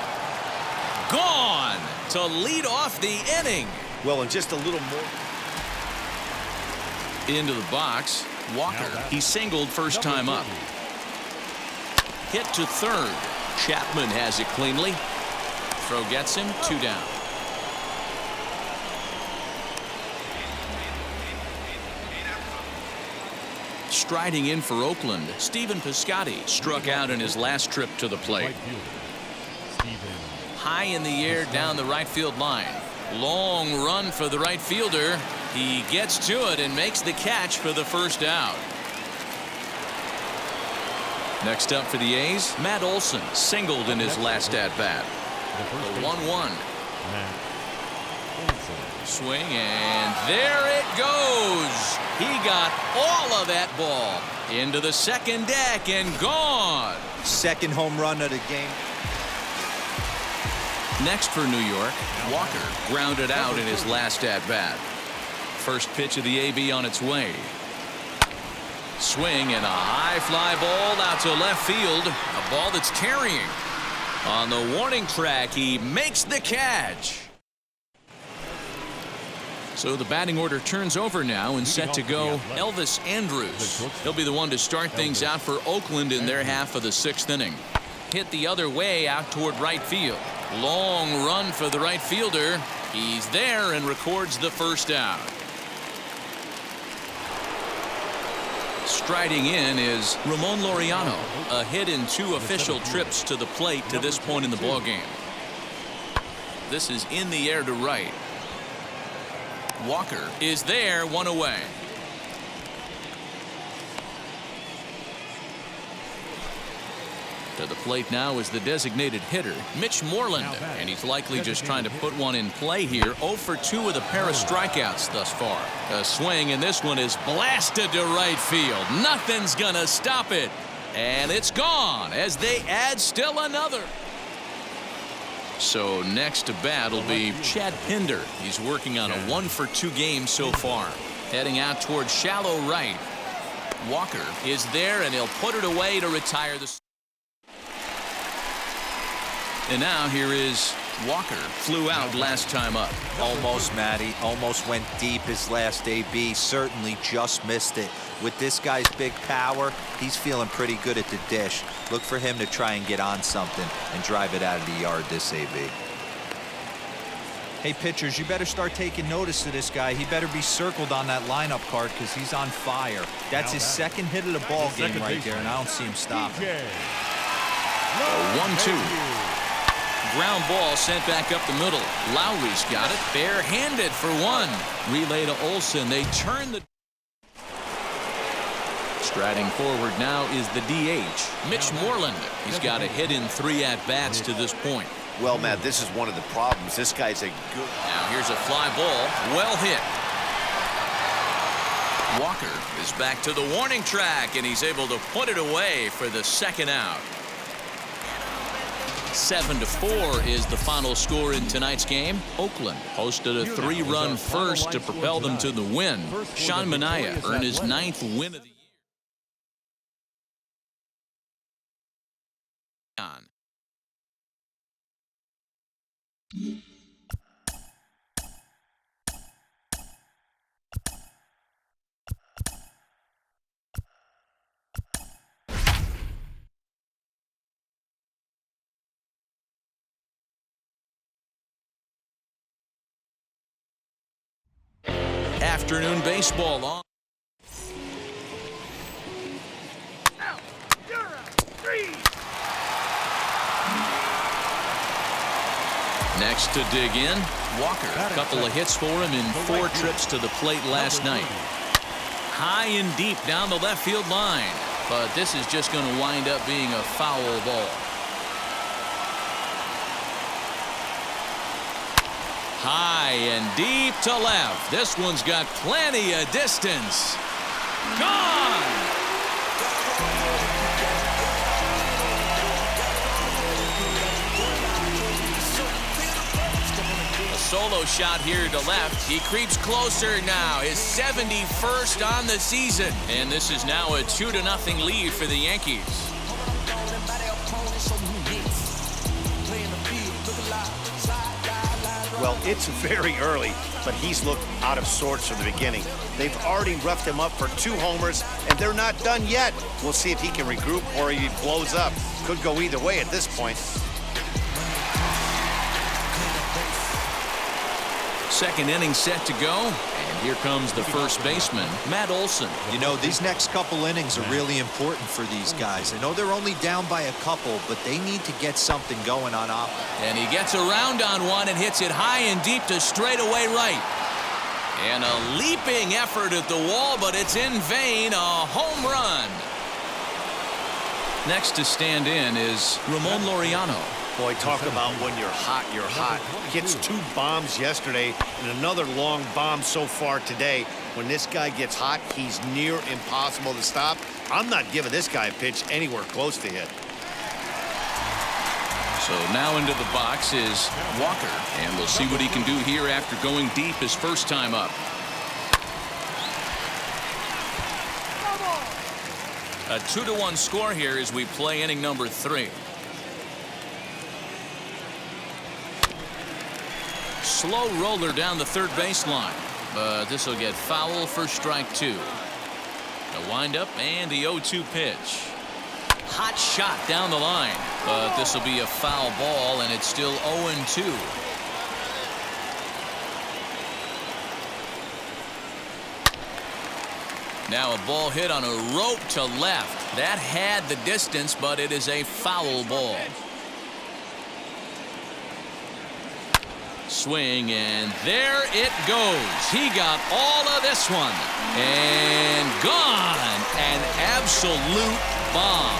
Gone to lead off the inning. Well, and just a little more. Into the box. Walker. He singled first time up. Hit to third. Chapman has it cleanly. Throw gets him. 2 down. Striding in for Oakland, Stephen Piscotty struck out in his last trip to the plate. High in the air down the right field line. Long run for the right fielder. He gets to it and makes the catch for the first out. Next up for the A's, Matt Olson singled in his last at-bat. The 1-1. Swing, and there it goes. He got all of that ball into the second deck and gone. Second home run of the game. Next for New York, Walker grounded out in his last at-bat. First pitch of the AB on its way. Swing and a high fly ball out to left field. A ball that's carrying. On the warning track, he makes the catch. So the batting order turns over now and set to go Elvis Andrus. He'll be the one to start things out for Oakland in their half of the 6th inning. Hit the other way out toward right field. Long run for the right fielder. He's there and records the first out. Striding in is Ramon Laureano. A hit in 2 official trips to the plate to this point in the ballgame. This is in the air to right. Walker is there, 1 away. To the plate now is the designated hitter, Mitch Moreland, and he's likely just trying to put one in play here. 0 for 2 with a pair of strikeouts thus far. A swing, and this one is blasted to right field. Nothing's gonna stop it, and it's gone as they add still another. So next to bat will be Chad Pinder. He's working on a 1 for 2 game so far. Heading out toward shallow right. Walker is there, and he'll put it away to retire the. And now here is Walker. Flew out last time up. Almost, Matty. Almost went deep his last AB. Certainly just missed it. With this guy's big power, he's feeling pretty good at the dish. Look for him to try and get on something and drive it out of the yard this AB. Hey, pitchers, you better start taking notice of this guy. He better be circled on that lineup card because he's on fire. That's his second hit of the ball game right there, and I don't see him stopping. 1-2. Ground ball sent back up the middle. Lowry's got it. Barehanded for 1. Relay to Olson. They turn the. Striding forward now is the DH, Mitch Moreland. He's got a hit in 3 at-bats to this point. Well, Matt, this is one of the problems. This guy's a good... Now here's a fly ball, well hit. Walker is back to the warning track, and he's able to put it away for the second out. 7-4 is the final score in tonight's game. Oakland posted a 3-run first to propel them to the win. Sean Manaea earned his 9th win of the year. Afternoon baseball on. Next to dig in, Walker. A couple of hits for him in 4 trips to the plate last night. High and deep down the left field line, but this is just going to wind up being a foul ball. High and deep to left. This one's got plenty of distance. Gone! A solo shot here to left. He creeps closer now. His 71st on the season. And this is now a 2-0 lead for the Yankees. Well, it's very early, but he's looked out of sorts from the beginning. They've already roughed him up for 2 homers, and they're not done yet. We'll see if he can regroup or he blows up. Could go either way at this point. Second inning set to go, and here comes the first baseman, Matt Olson. You know, these next couple innings are really important for these guys. I know they're only down by a couple, but they need to get something going on offense. And he gets around on one and hits it high and deep to straightaway right. And a leaping effort at the wall, but it's in vain. A home run. Next to stand in is Ramon Laureano. Boy, talk about when you're hot, you're hot. Gets 2 bombs yesterday and another long bomb so far today. When this guy gets hot, he's near impossible to stop. I'm not giving this guy a pitch anywhere close to hit. So now into the box is Walker, and we'll see what he can do here after going deep his first time up. A 2-1 score here as we play inning number 3. Slow roller down the third baseline, but this will get foul for strike 2. The windup and the 0-2 pitch. Hot shot down the line, but this will be a foul ball, and it's still 0-2. Now a ball hit on a rope to left. That had the distance, but it is a foul ball. Swing, and there it goes. He got all of this one. And gone. An absolute bomb.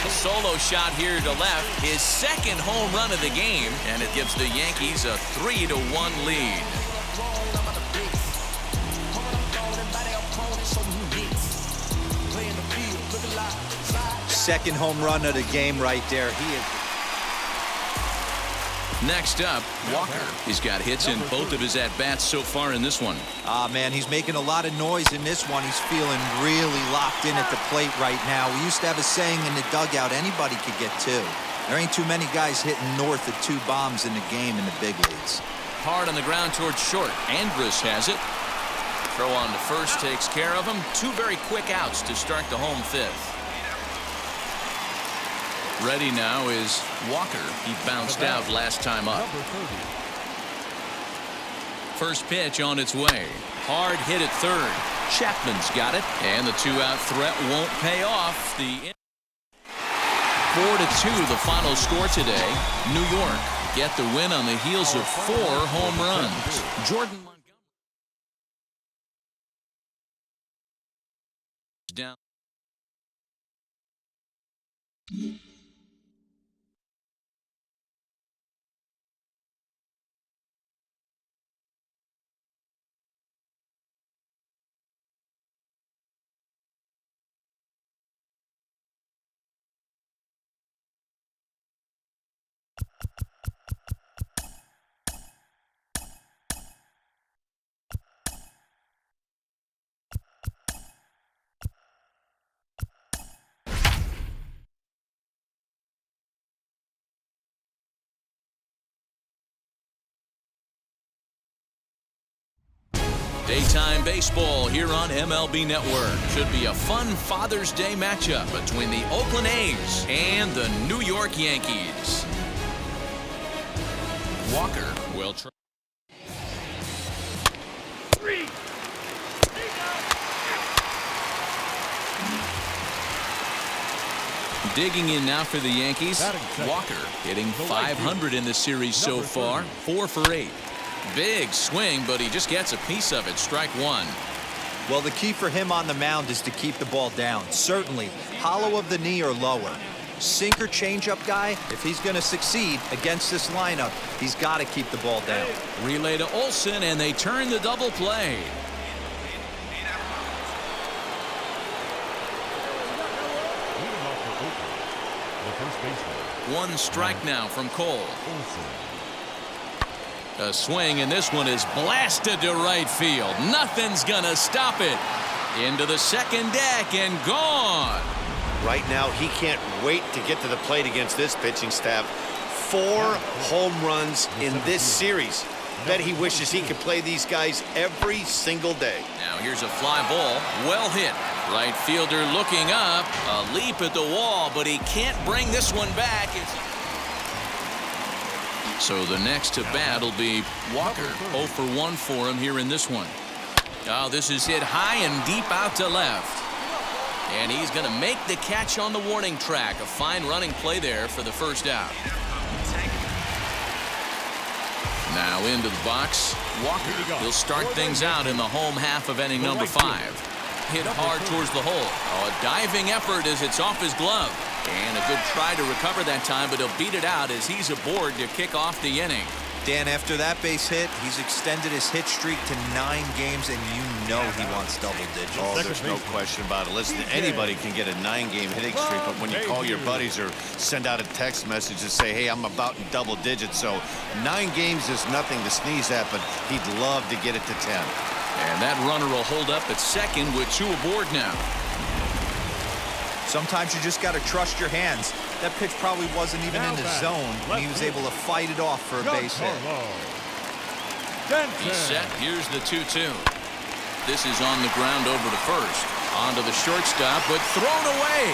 A solo shot here to left. His second home run of the game. And it gives the Yankees a 3-1 lead. Second home run of the game right there. Next up, Walker. He's got hits in both of his at-bats so far in this one. Man, he's making a lot of noise in this one. He's feeling really locked in at the plate right now. We used to have a saying in the dugout, anybody could get 2. There ain't too many guys hitting north of 2 bombs in the game in the big leagues. Hard on the ground towards short. Andrus has it. Throw on to first takes care of him. 2 very quick outs to start the home 5th. Ready now is Walker. He bounced out last time up. First pitch on its way. Hard hit at third. Chapman's got it, and the 2-out threat won't pay off. The 4-2 the final score today. New York get the win on the heels of 4 home runs. Jordan down. Daytime baseball here on MLB Network. Should be a fun Father's Day matchup between the Oakland A's and the New York Yankees. Walker will try. Digging in now for the Yankees. Walker hitting .500 in the series so far. 4 for 8. Big swing, but he just gets a piece of it. Strike one. Well, the key for him on the mound is to keep the ball down. Certainly, hollow of the knee or lower. Sinker changeup guy, if he's going to succeed against this lineup, he's got to keep the ball down. Relay to Olsen, and they turn the double play. Leading off for Oakland, the first baseman. One strike now from Cole. A swing, and this one is blasted to right field. Nothing's gonna stop it. Into the second deck and gone. Right now, he can't wait to get to the plate against this pitching staff. 4 home runs in this series. Bet he wishes he could play these guys every single day. Now here's a fly ball. Well hit. Right fielder looking up. A leap at the wall, but he can't bring this one back. So the next to bat will be Walker. 0 for 1 for him here in this one. Oh, this is hit high and deep out to left. And he's going to make the catch on the warning track. A fine running play there for the first out. Now into the box. Walker. He'll start things out in the home half of inning number 5. Hit hard towards the hole. Oh, a diving effort as it's off his glove. And a good try to recover that time, but he'll beat it out as he's aboard to kick off the inning. Dan, after that base hit, he's extended his hit streak to 9 games, and you know he wants double digits. Oh, there's no question about it. Listen, anybody can get a 9-game hitting streak, but when you call your buddies or send out a text message and say, hey, I'm about in double digits, so 9 games is nothing to sneeze at, but he'd love to get it to 10. And that runner will hold up at second with 2 aboard now. Sometimes you just got to trust your hands. That pitch probably wasn't even in the zone, and he was able to fight it off for a base hit. He's set. Here's the 2-2. This is on the ground over to first. Onto the shortstop, but thrown away.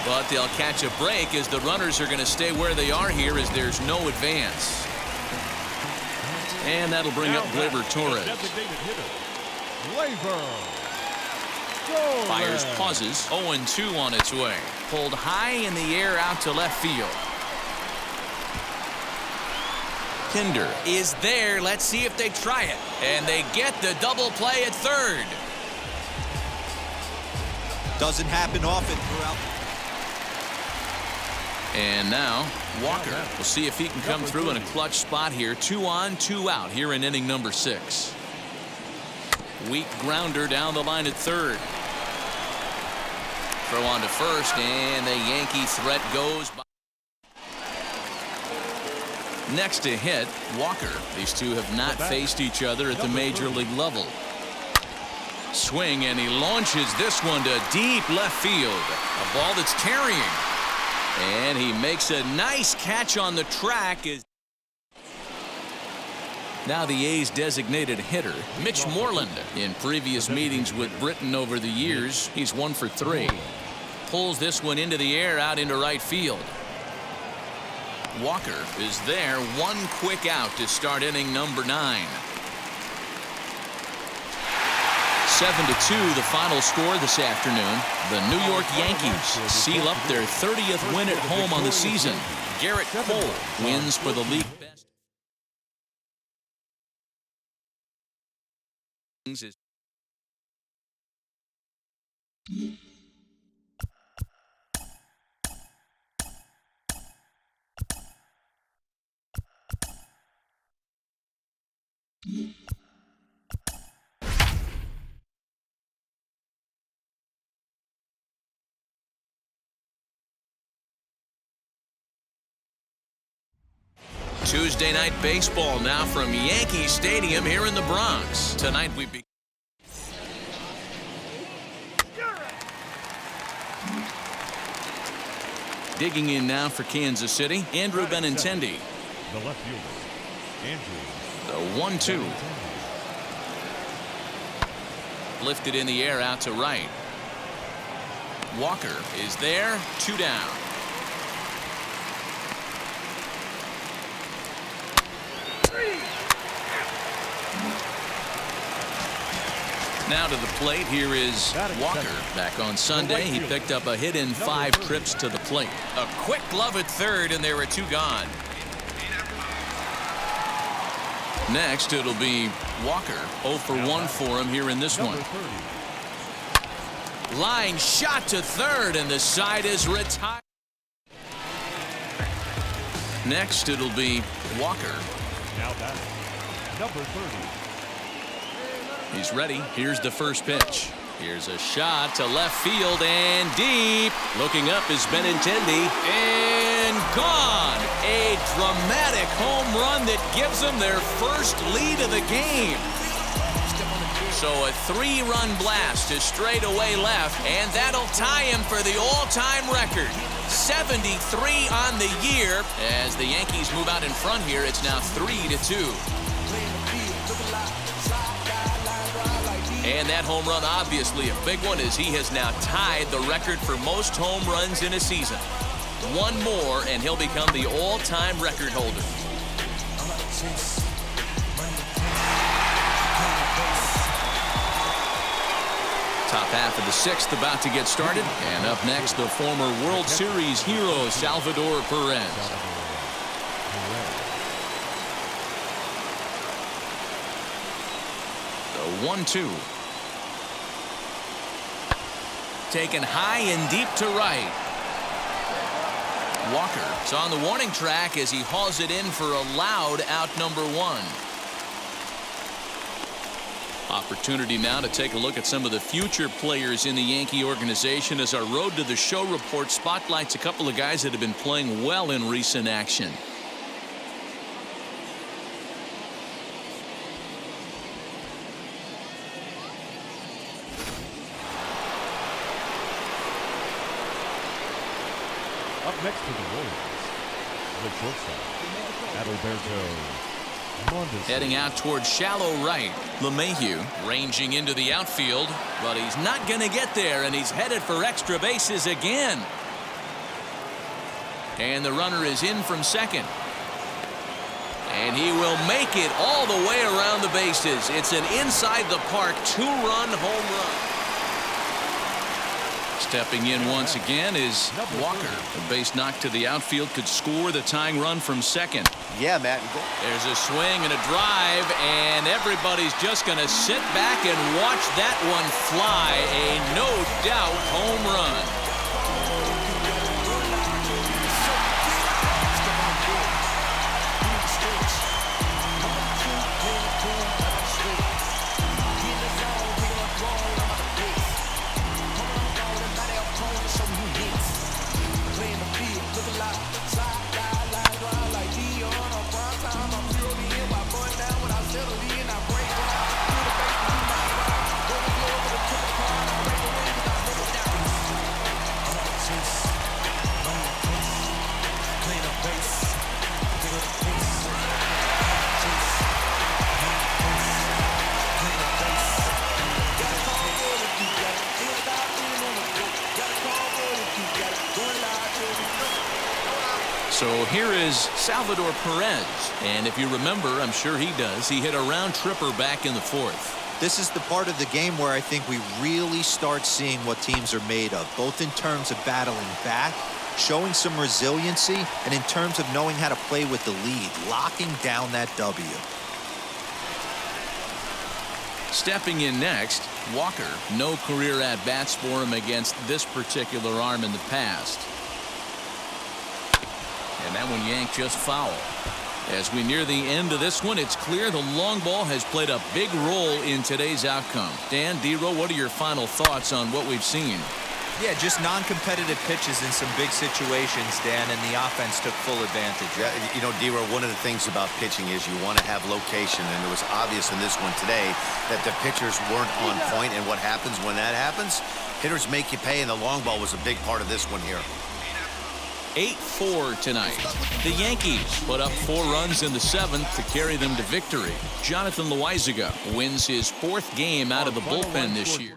But they'll catch a break as the runners are going to stay where they are here as there's no advance. And that'll bring up Gleyber Torres. Fires, pauses, 0-2 on its way. Pulled high in the air out to left field. Pinder is there. Let's see if they try it. And they get the double play at third. Doesn't happen often throughout. And now Walker. We'll see if he can come through in a clutch spot here. 2 on, 2 out here in inning number 6. Weak grounder down the line at third. Throw on to first, and the Yankee threat goes by. Next to hit, Walker. These two have not faced each other at the major league level. Swing, and he launches this one to deep left field. A ball that's carrying. And he makes a nice catch on the track. Now the A's designated hitter, Mitch Moreland. In previous meetings with Britain over the years, he's 1 for 3. Pulls this one into the air out into right field. Walker is there. 1 quick out to start inning number 9. 7-2 the final score this afternoon. The New York Yankees seal up their 30th win at home on the season. Garrett Cole wins for the league best. Tuesday night baseball now from Yankee Stadium here in the Bronx. Tonight we begin. Digging in now for Kansas City, Andrew Benintendi. The left fielder, Andrew. The 1-2. Lifted in the air out to right. Walker is there, 2 down. Now to the plate, here is Walker. Back on Sunday, he picked up a hit in 5 trips to the plate. A quick glove at third, and there were 2 gone. Next, it'll be Walker. 0 for 1 for him here in this one. Line shot to third, and the side is retired. Next, it'll be Walker. Now batting, number 30. He's ready. Here's the first pitch. Here's a shot to left field and deep. Looking up is Benintendi. And gone. A dramatic home run that gives them their first lead of the game. So a 3-run blast to straightaway left, and that'll tie him for the all-time record. 73 on the year. As the Yankees move out in front here, it's now 3-2. And that home run, obviously a big one, as he has now tied the record for most home runs in a season. 1 more, and he'll become the all-time record holder. Top half of the 6th about to get started. And up next, the former World Series hero, Salvador Perez. The 1-2. Taken high and deep to right. Walker is on the warning track as he hauls it in for a loud out number 1. Opportunity now to take a look at some of the future players in the Yankee organization as our Road to the Show report spotlights a couple of guys that have been playing well in recent action. Up next to the Royals, the shortstop, Adalberto. Heading out towards shallow right. LeMahieu ranging into the outfield, but he's not going to get there, and he's headed for extra bases again. And the runner is in from second. And he will make it all the way around the bases. It's an inside the park 2-run home run. Stepping in once again is Walker. A base knock to the outfield could score the tying run from second. Yeah, Matt. There's a swing and a drive, and everybody's just going to sit back and watch that one fly. A no-doubt home run. So here is Salvador Perez. And if you remember, I'm sure he does, he hit a round tripper back in the 4th. This is the part of the game where I think we really start seeing what teams are made of, both in terms of battling back, showing some resiliency, and in terms of knowing how to play with the lead, locking down that W. Stepping in next, Walker. No career at-bats for him against this particular arm in the past. And that one yanked just foul. As we near the end of this one, it's clear the long ball has played a big role in today's outcome. Dan, D-Row, what are your final thoughts on what we've seen? Yeah, just non-competitive pitches in some big situations, Dan, and the offense took full advantage. Yeah, you know, D-Row, one of the things about pitching is you want to have location, and it was obvious in this one today that the pitchers weren't on point, and what happens when that happens? Hitters make you pay, and the long ball was a big part of this one here. 8-4 tonight. The Yankees put up 4 runs in the 7th to carry them to victory. Jonathan Loaizaga wins his 4th game out of the bullpen this year.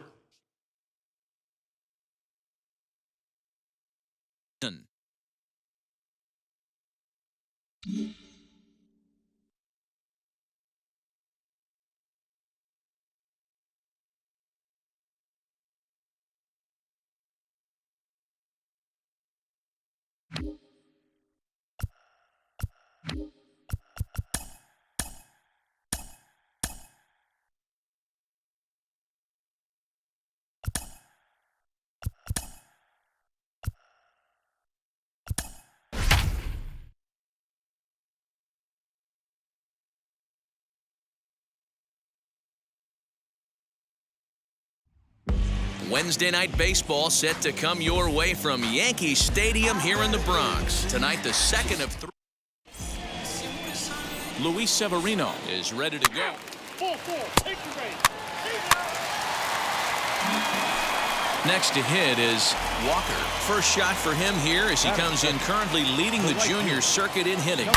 Wednesday night baseball set to come your way from Yankee Stadium here in the Bronx. Tonight, the second of 3. Luis Severino is ready to go. Next to hit is Walker. First shot for him here as he comes in currently leading the junior circuit in hitting.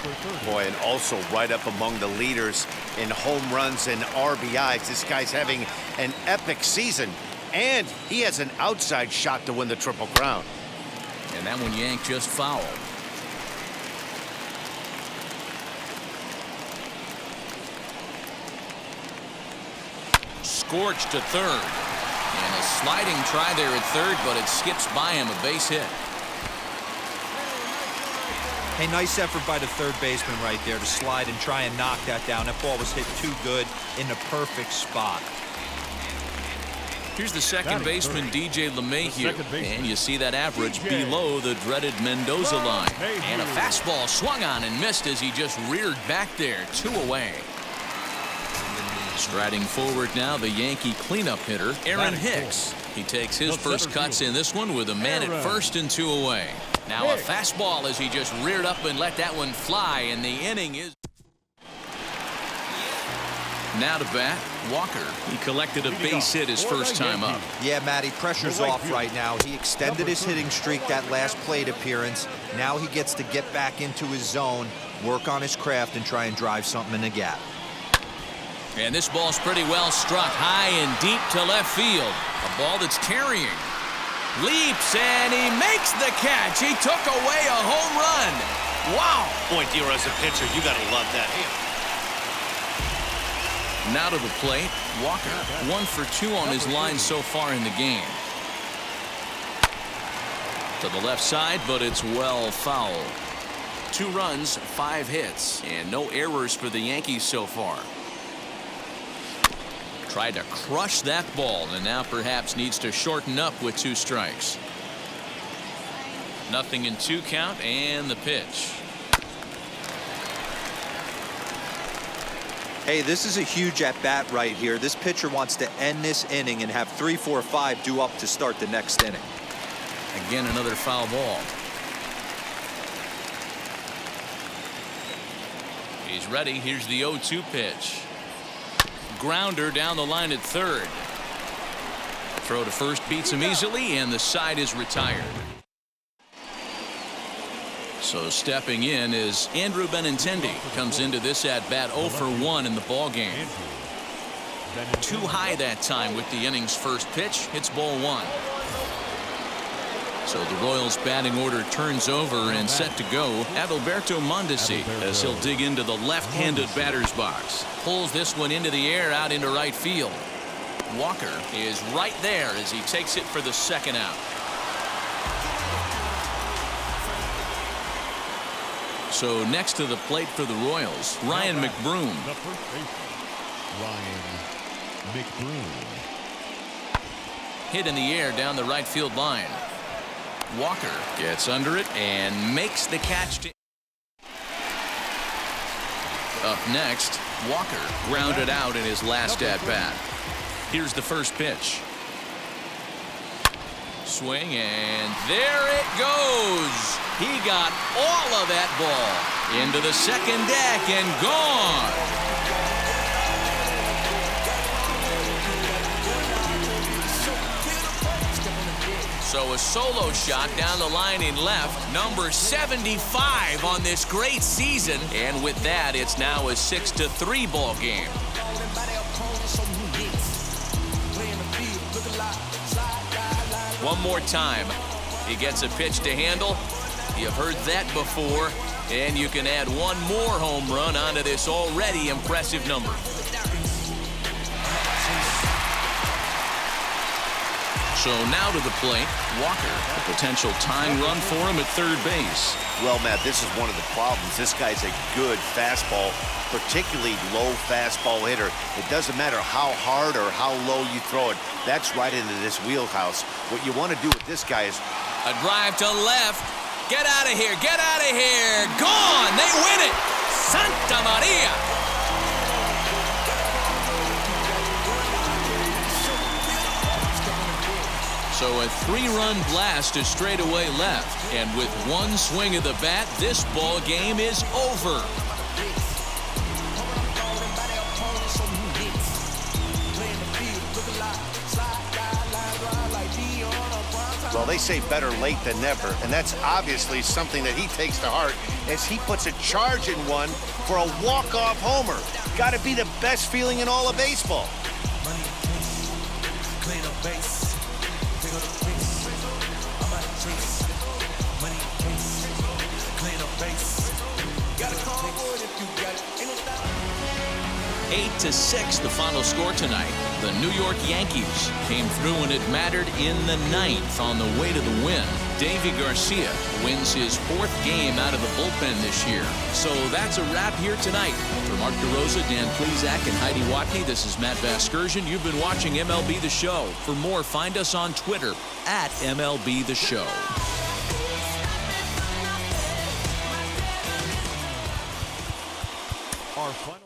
Boy, and also right up among the leaders in home runs and RBIs. This guy's having an epic season. And he has an outside shot to win the Triple Crown. And that one yanked just foul. Scorched to third. And a sliding try there at third, but it skips by him, a base hit. Hey, nice effort by the third baseman right there to slide and try and knock that down. That ball was hit too good in the perfect spot. Here's the second baseman, DJ LeMahieu, and you see that average below the dreaded Mendoza line. And a fastball swung on and missed as he just reared back there, 2 away. Striding forward now, the Yankee cleanup hitter, Aaron Hicks. He takes his first cuts in this one with a man at first and 2 away. Now a fastball as he just reared up and let that one fly, and the inning is... Now to bat, Walker. He collected a base hit his first time up. Yeah, Matty, pressure's off right now. He extended his hitting streak that last plate appearance. Now he gets to get back into his zone, work on his craft, and try and drive something in the gap. And this ball's pretty well struck high and deep to left field. A ball that's carrying. Leaps, and he makes the catch. He took away a home run. Wow. Boy, D-Row, as a pitcher, you got to love that. Now to the plate, Walker. 1 for 2 on his line so far in the game. To the left side, but it's well foul. 2 runs, 5 hits, and no errors for the Yankees so far. Tried to crush that ball, and now perhaps needs to shorten up with 2 strikes. 0-2 count, and the pitch. Hey, this is a huge at-bat right here. This pitcher wants to end this inning and have 3, 4, 5 due up to start the next inning. Again, another foul ball. He's ready. Here's the 0-2 pitch. Grounder down the line at third. Throw to first beats him easily, and the side is retired. So stepping in is Andrew Benintendi. Comes into this at-bat 0 for 1 in the ballgame. Too high that time with the inning's first pitch. Hits ball 1. So the Royals batting order turns over and set to go. Adalberto Mondesi as he'll dig into the left-handed batter's box. Pulls this one into the air out into right field. Walker is right there as he takes it for the second out. So next to the plate for the Royals, Ryan McBroom. The first baseman, Ryan McBroom. Hit in the air down the right field line. Walker gets under it and makes the catch. Up next, Walker grounded out in his last at-bat. Here's the first pitch. Swing, and there it goes. He got all of that ball into the second deck and gone. So a solo shot down the line in left, number 75 on this great season. And with that, it's now a 6-3 ball game. One more time. He gets a pitch to handle. You've heard that before. And you can add one more home run onto this already impressive number. So now to the plate, Walker, a potential tying run for him at third base. Well, Matt, this is one of the problems. This guy's a good fastball, particularly low fastball hitter. It doesn't matter how hard or how low you throw it. That's right into this wheelhouse. What you want to do with this guy is a drive to left. Get out of here. Get out of here. Gone. They win it. Santa Maria. So a three-run blast to straightaway left. And with one swing of the bat, this ball game is over. Well, they say better late than never, and that's obviously something that he takes to heart as he puts a charge in one for a walk-off homer. Got to be the best feeling in all of baseball. Eight to 6, the final score tonight. The New York Yankees came through when it mattered in the ninth on the way to the win. Davy Garcia wins his 4th game out of the bullpen this year. So that's a wrap here tonight. For Mark DeRosa, Dan Plezak, and Heidi Watney, this is Matt Vasgersian. You've been watching MLB The Show. For more, find us on Twitter at MLB The Show. Our final.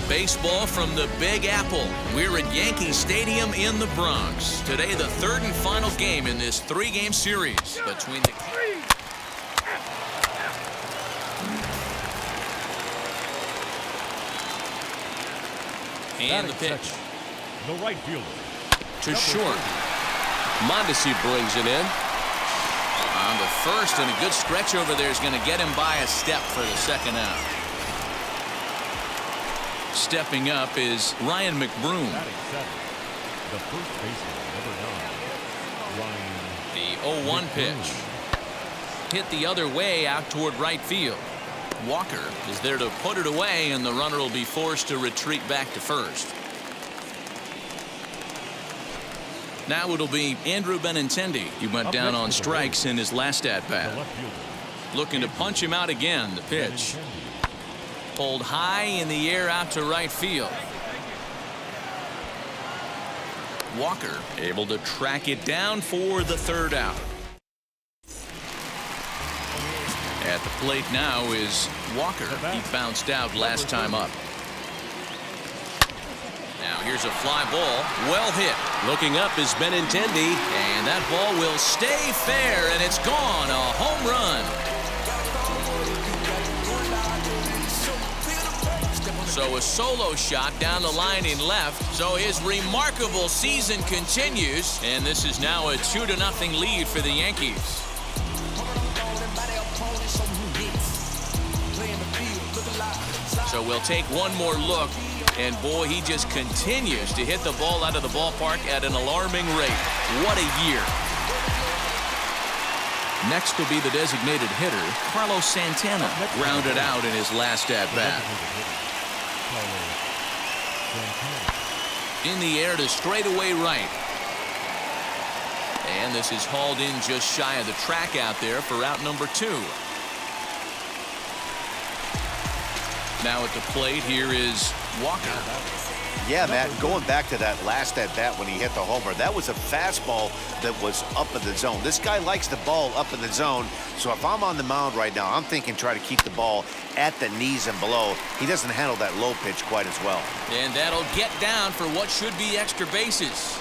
Baseball from the Big Apple. We're at Yankee Stadium in the Bronx. Today, the 3rd and final game in this 3-game series between the... And the pitch. The right fielder. To short. Mondesi brings it in. On the first, and a good stretch over there is going to get him by a step for the second out. Stepping up is Ryan McBroom. The first baseman, number 9, Ryan. The 0-1 pitch. Hit the other way out toward right field. Walker is there to put it away, and the runner will be forced to retreat back to first. Now it'll be Andrew Benintendi. He went down on strikes in his last at-bat. Looking to punch him out again. The pitch. Pulled high in the air out to right field. Walker able to track it down for the 3rd out. At the plate now is Walker. He bounced out last time up. Now here's a fly ball. Well hit. Looking up is Benintendi. And that ball will stay fair, and it's gone. A home run. So a solo shot down the line in left. So his remarkable season continues, and this is now a 2-0 lead for the Yankees. So So we'll take one more look. And boy, he just continues to hit the ball out of the ballpark at an alarming rate. What a year. Next will be the designated hitter, Carlos Santana, grounded out in his last at-bat. In the air to straightaway right. And this is hauled in just shy of the track out there for out number 2. Now at the plate, here is Walker. Yeah, Matt, going back to that last at-bat when he hit the homer, that was a fastball that was up in the zone. This guy likes the ball up in the zone, so if I'm on the mound right now, I'm thinking try to keep the ball at the knees and below. He doesn't handle that low pitch quite as well. And that'll get down for what should be extra bases.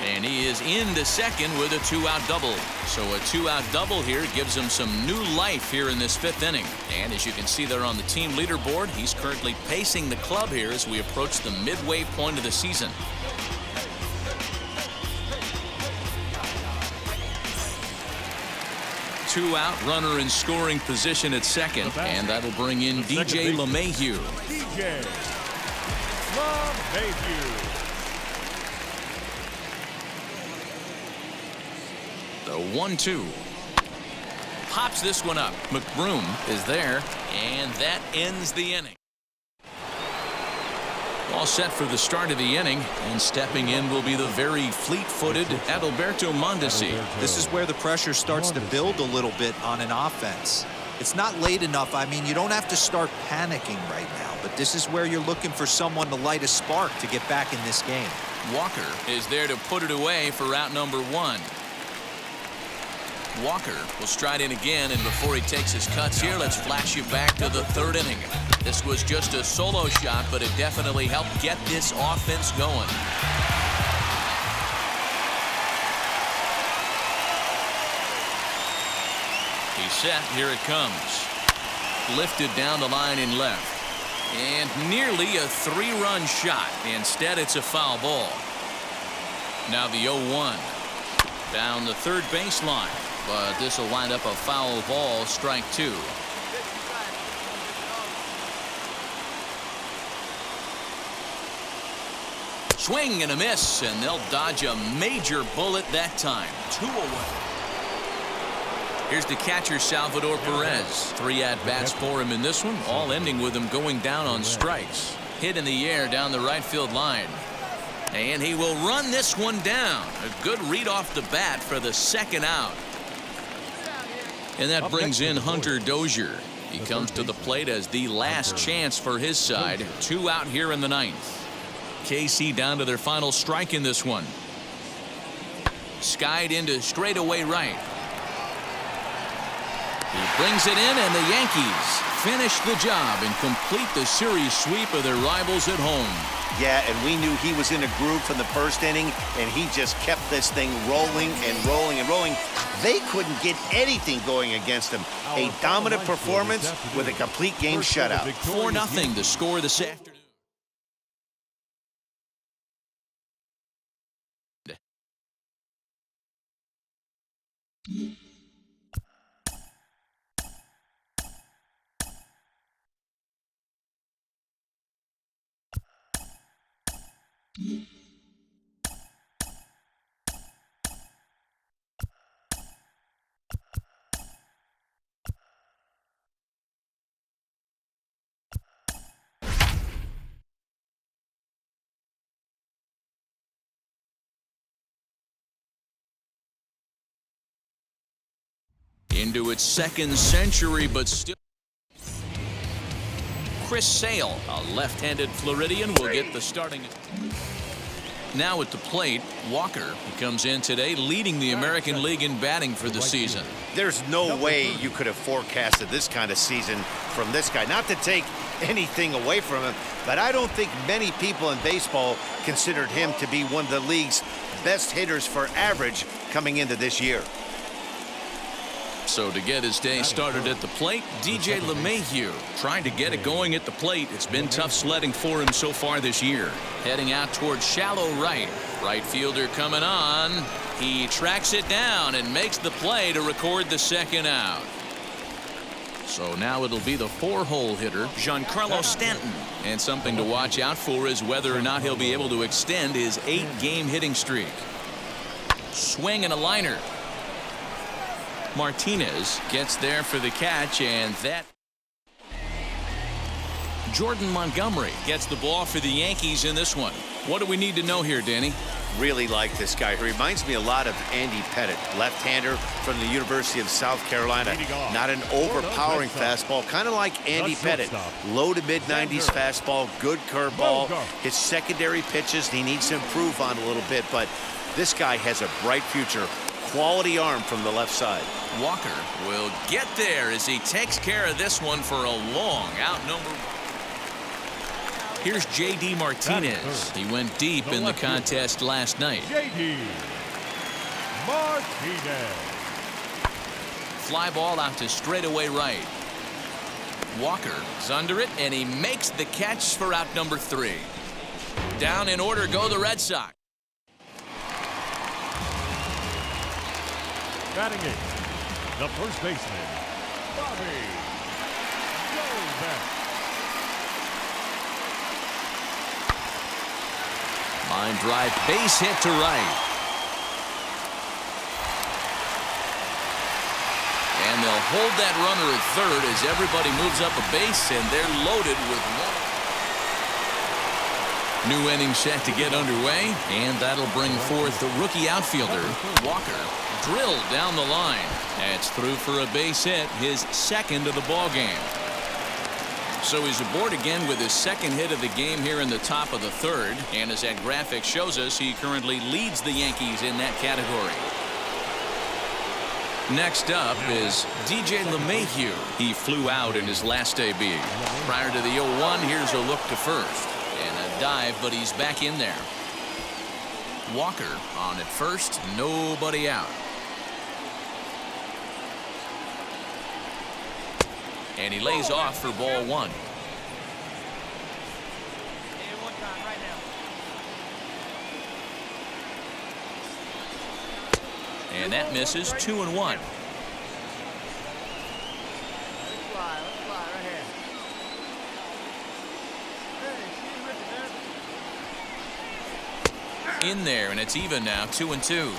And he is into second with a 2-out double. So a 2-out double here gives him some new life here in this 5th inning. And as you can see there on the team leaderboard, he's currently pacing the club here as we approach the midway point of the season. Two-out, runner in scoring position at second, and that'll bring in DJ LeMahieu. DJ LeMahieu. The 1-2. Pops this one up. McBroom is there, and that ends the inning. All set for the start of the inning, and stepping in will be the very fleet-footed Adalberto Mondesi. This is where the pressure starts to build a little bit on an offense. It's not late enough. I mean, you don't have to start panicking right now, but this is where you're looking for someone to light a spark to get back in this game. Walker is there to put it away for out number 1. Walker will stride in again, and before he takes his cuts here, let's flash you back to the 3rd inning. This was just a solo shot, but it definitely helped get this offense going. He's set. Here it comes. Lifted down the line in left. And nearly a 3-run shot. Instead, it's a foul ball. Now the 0-1. Down the third baseline. But this will wind up a foul ball, strike 2. Swing and a miss, and they'll dodge a major bullet that time. 2 away. Here's the catcher, Salvador Perez. 3 at-bats for him in this one, all ending with him going down on strikes. Hit in the air down the right field line. And he will run this one down. A good read off the bat for the 2nd out. And that brings in Hunter Dozier. He comes to the plate as the last chance for his side. 2 out here in the 9th. KC down to their final strike in this one. Skied into straightaway right. He brings it in, and the Yankees finish the job and complete the series sweep of their rivals at home. Yeah, and we knew he was in a groove from the 1st inning, and he just kept this thing rolling and rolling and rolling. They couldn't get anything going against him. A dominant performance with a complete game shutout. 4-0 the score this afternoon. Into its 2nd century, but still. Chris Sale, a left-handed Floridian, will get the starting. Now at the plate, Walker, who comes in today leading the American League in batting for the season. There's no way you could have forecasted this kind of season from this guy. Not to take anything away from him, but I don't think many people in baseball considered him to be one of the league's best hitters for average coming into this year. So to get his day started at the plate, DJ LeMahieu trying to get it going at the plate. It's been tough sledding for him so far this year. Heading out towards shallow right. Right fielder coming on. He tracks it down and makes the play to record the 2nd out. So now it'll be the 4-hole hitter, Giancarlo Stanton. And something to watch out for is whether or not he'll be able to extend his 8-game hitting streak. Swing and a liner. Martinez gets there for the catch, and that. Jordan Montgomery gets the ball for the Yankees in this one. What do we need to know here, Danny? Really like this guy. He reminds me a lot of Andy Pettit, left-hander from the University of South Carolina. Not an overpowering fastball, kind of like Andy Pettit. Low to mid-90s fastball, good curveball. His secondary pitches he needs to improve on a little bit, but this guy has a bright future. Quality arm from the left side. Walker will get there as he takes care of this one for a long out number. Here's J.D. Martinez. He went deep in the contest last night. J.D. Martinez. Fly ball out to straightaway right. Walker is under it, and he makes the catch for out number 3. Down in order go the Red Sox. Batting it, the first baseman, Bobby Jones. Line drive, base hit to right. And they'll hold that runner at third as everybody moves up a base, and they're loaded with one. New inning set to get underway, and that'll bring forth the rookie outfielder, Walker. Drilled down the line. That's through for a base hit, his second of the ball game. So he's aboard again with his second hit of the game here in the top of the third. And as that graphic shows us, he currently leads the Yankees in that category. Next up is DJ LeMahieu. He flew out in his last debut. Prior to the 0-1, here's a look to first. And a dive, but he's back in there. Walker on at first, nobody out. And he lays off for ball 1. And that misses. 2-1. In there, and it's even now. 2-2.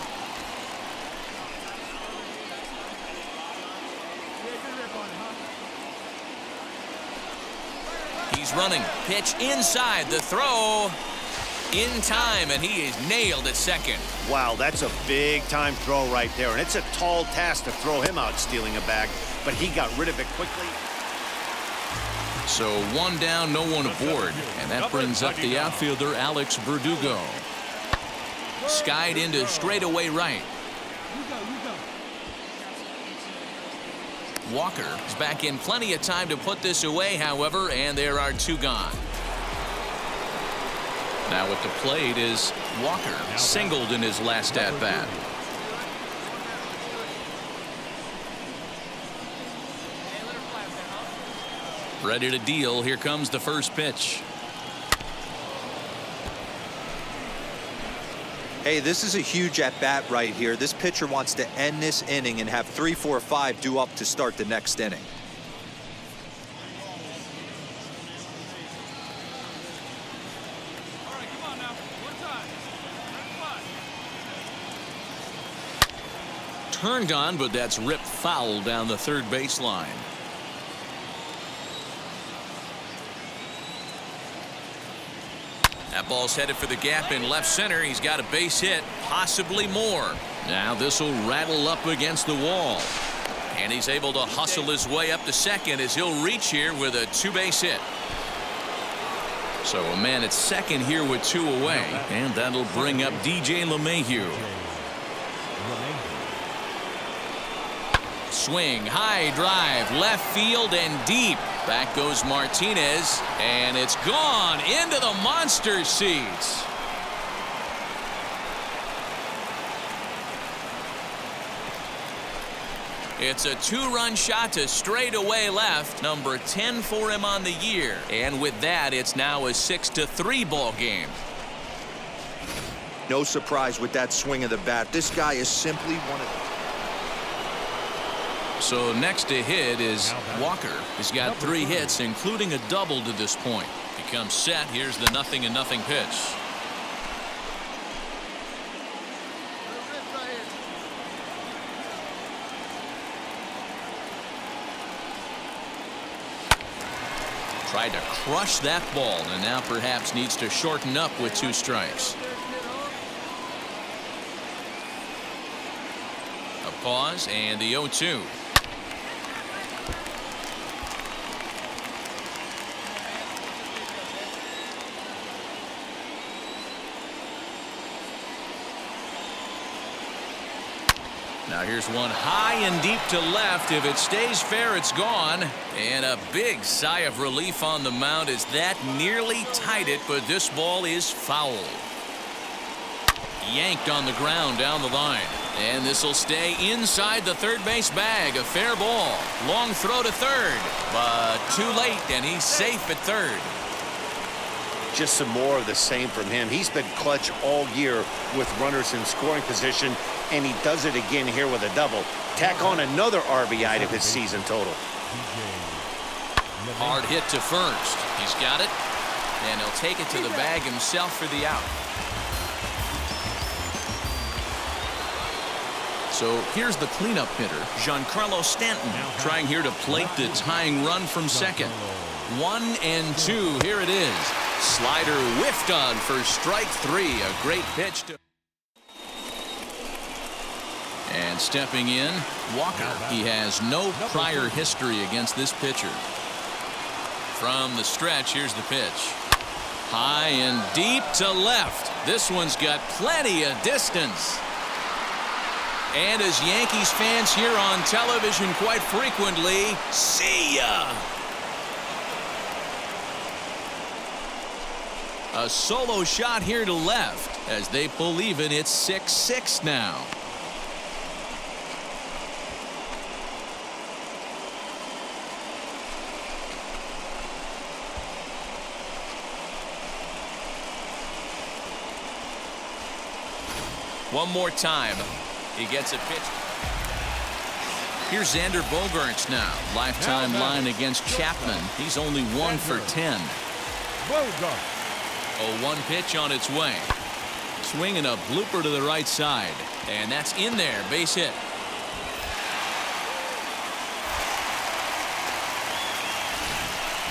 He's running. Pitch inside. The throw in time, and he is nailed at second. Wow, that's a big-time throw right there, and it's a tall task to throw him out stealing a bag, but he got rid of it quickly. So 1 down, no one aboard, and that brings up the outfielder, Alex Verdugo. Skied into straightaway right. Walker is back in plenty of time to put this away, however, and there are 2 gone. Now at the plate is Walker, singled in his last at-bat. Ready to deal. Here comes the first pitch. Hey, this is a huge at-bat right here. This pitcher wants to end this inning and have 3, 4, 5 due up to start the next inning. All right, come on now. One time. Turned on, but that's ripped foul down the third baseline. That ball's headed for the gap in left center. He's got a base hit, possibly more. Now this will rattle up against the wall. And he's able to hustle his way up to second as he'll reach here with a 2-base hit. So a man at second here with 2 away. And that'll bring up DJ LeMahieu. Swing, high drive, left field and deep. Back goes Martinez, and it's gone into the monster seats. It's a 2-run shot to straightaway left, number 10 for him on the year. And with that, it's now a 6-3 ball game. No surprise with that swing of the bat. This guy is simply one of So next to hit is Walker. He's got 3 hits, including a double to this point. He comes set. Here's the 0-0 pitch. Tried to crush that ball, and now perhaps needs to shorten up with 2 strikes. A pause and the 0-2. Now here's one high and deep to left. If it stays fair, it's gone. And a big sigh of relief on the mound as that nearly tied it, but this ball is foul. Yanked on the ground down the line. And this will stay inside the third base bag. A fair ball. Long throw to third, but too late, and he's safe at third. Just some more of the same from him. He's been clutch all year with runners in scoring position, and he does it again here with a double. Tack on another RBI to his season total. Hard hit to first. He's got it, and he'll take it to the bag himself for the out. So here's the cleanup hitter, Giancarlo Stanton, trying here to plate the tying run from second. 1-2. Here it is. Slider whiffed on for strike 3. A great pitch to. And stepping in, Walker. He has no prior history against this pitcher. From the stretch, here's the pitch. High and deep to left. This one's got plenty of distance. And as Yankees fans hear on television quite frequently, see ya! A solo shot here to left as they pull even. It's 6-6 now. One more time. He gets a pitch. Here's Xander Bogaerts now. Lifetime line against Chapman. He's only 1 for 10. Bogart. 0-1 pitch on its way. Swinging a blooper to the right side. And that's in there. Base hit.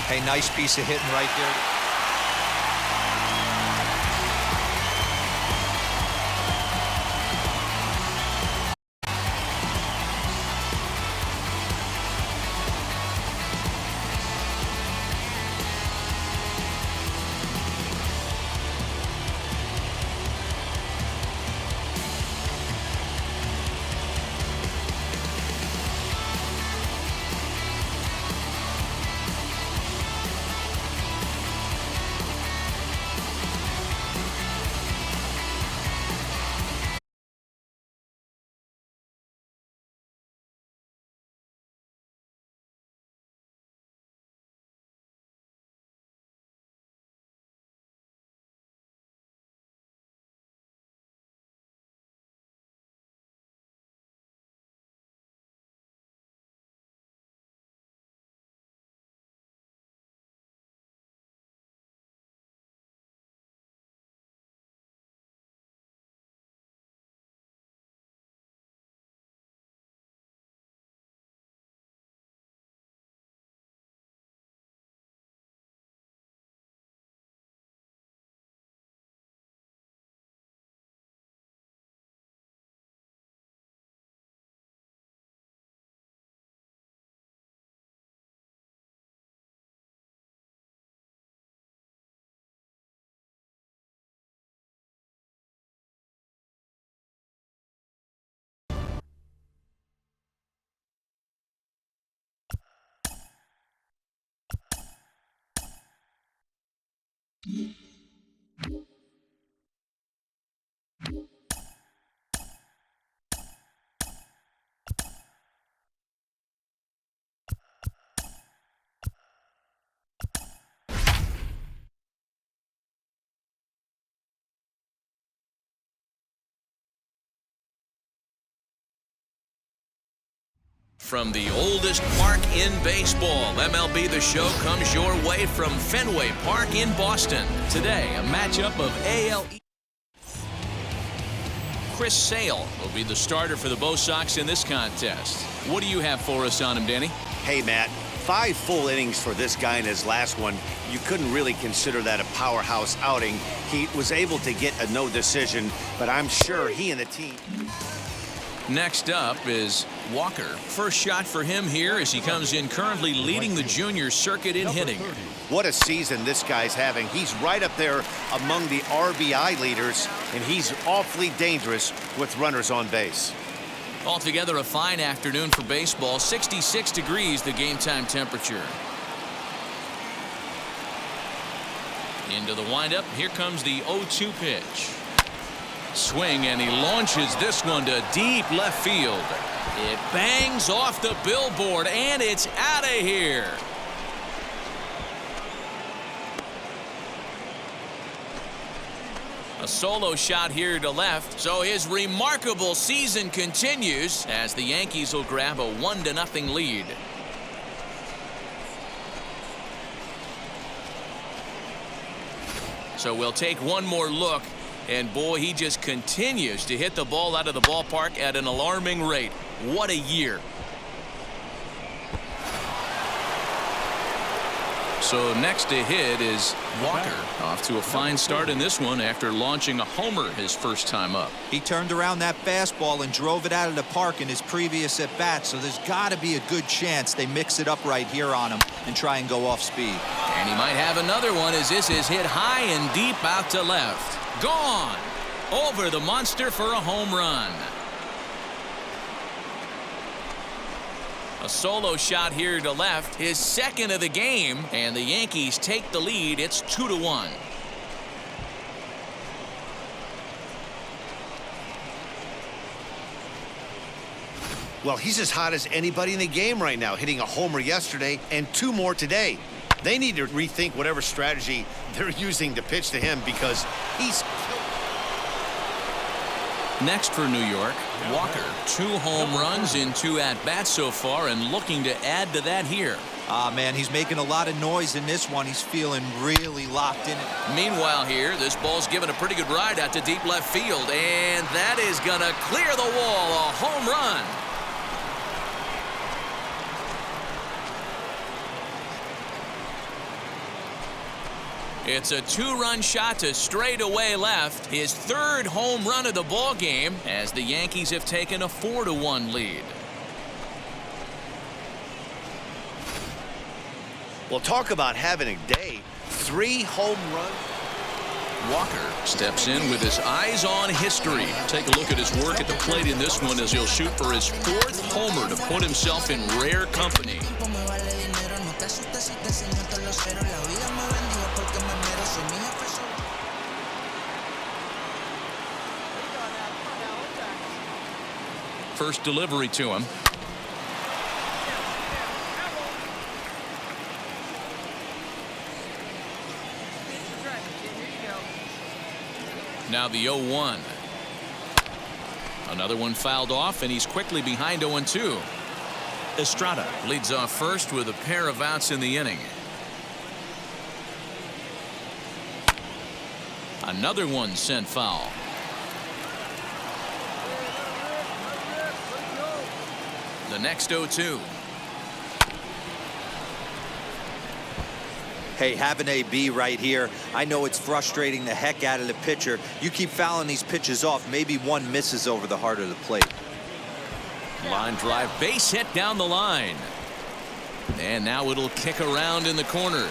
Hey, nice piece of hitting right there. From the oldest park in baseball, MLB The Show comes your way from Fenway Park in Boston. Today, a matchup of AL East. Chris Sale will be the starter for the Bo Sox in this contest. What do you have for us on him, Danny? Hey, Matt, 5 full innings for this guy in his last one. You couldn't really consider that a powerhouse outing. He was able to get a no decision, but I'm sure he and the team. Next up is Walker. First shot for him here as he comes in currently leading the junior circuit in hitting. What a season this guy's having. He's right up there among the RBI leaders, and he's awfully dangerous with runners on base. Altogether, a fine afternoon for baseball. 66 degrees, the game time temperature. Into the windup. Here comes the 0-2 pitch. Swing, and he launches this one to deep left field. It bangs off the billboard, and it's out of here. A solo shot here to left, so his remarkable season continues as the Yankees will grab a 1-0 lead. So we'll take one more look. And boy, he just continues to hit the ball out of the ballpark at an alarming rate. What a year. So next to hit is Walker. Off to a fine start in this one after launching a homer his first time up. He turned around that fastball and drove it out of the park in his previous at-bat, so there's got to be a good chance they mix it up right here on him and try and go off speed. And he might have another one as this is hit high and deep out to left. Gone over the monster for a home run. A solo shot here to left, his second of the game, and the Yankees take the lead. It's 2-1. Well, he's as hot as anybody in the game right now, hitting a homer yesterday and 2 more today. They need to rethink whatever strategy they're using to pitch to him because he's. Next for New York, Walker. 2 home runs in 2 at-bats so far and looking to add to that here. Man, he's making a lot of noise in this one. He's feeling really locked in. Meanwhile here, this ball's given a pretty good ride out to deep left field, and that is going to clear the wall. A home run. It's a 2-run shot to straightaway left. His 3rd home run of the ball game as the Yankees have taken a 4-1 lead. Well, talk about having a day. 3 home runs. Walker steps in with his eyes on history. Take a look at his work at the plate in this one as he'll shoot for his 4th homer to put himself in rare company. First delivery to him. Now the 0-1. Another one fouled off, and he's quickly behind 0-2. Estrada leads off first with a pair of outs in the inning. Another one sent foul. The next 0-2. Hey, have an AB right here. I know it's frustrating the heck out of the pitcher. You keep fouling these pitches off, maybe one misses over the heart of the plate. Line drive, base hit down the line. And now it'll kick around in the corner.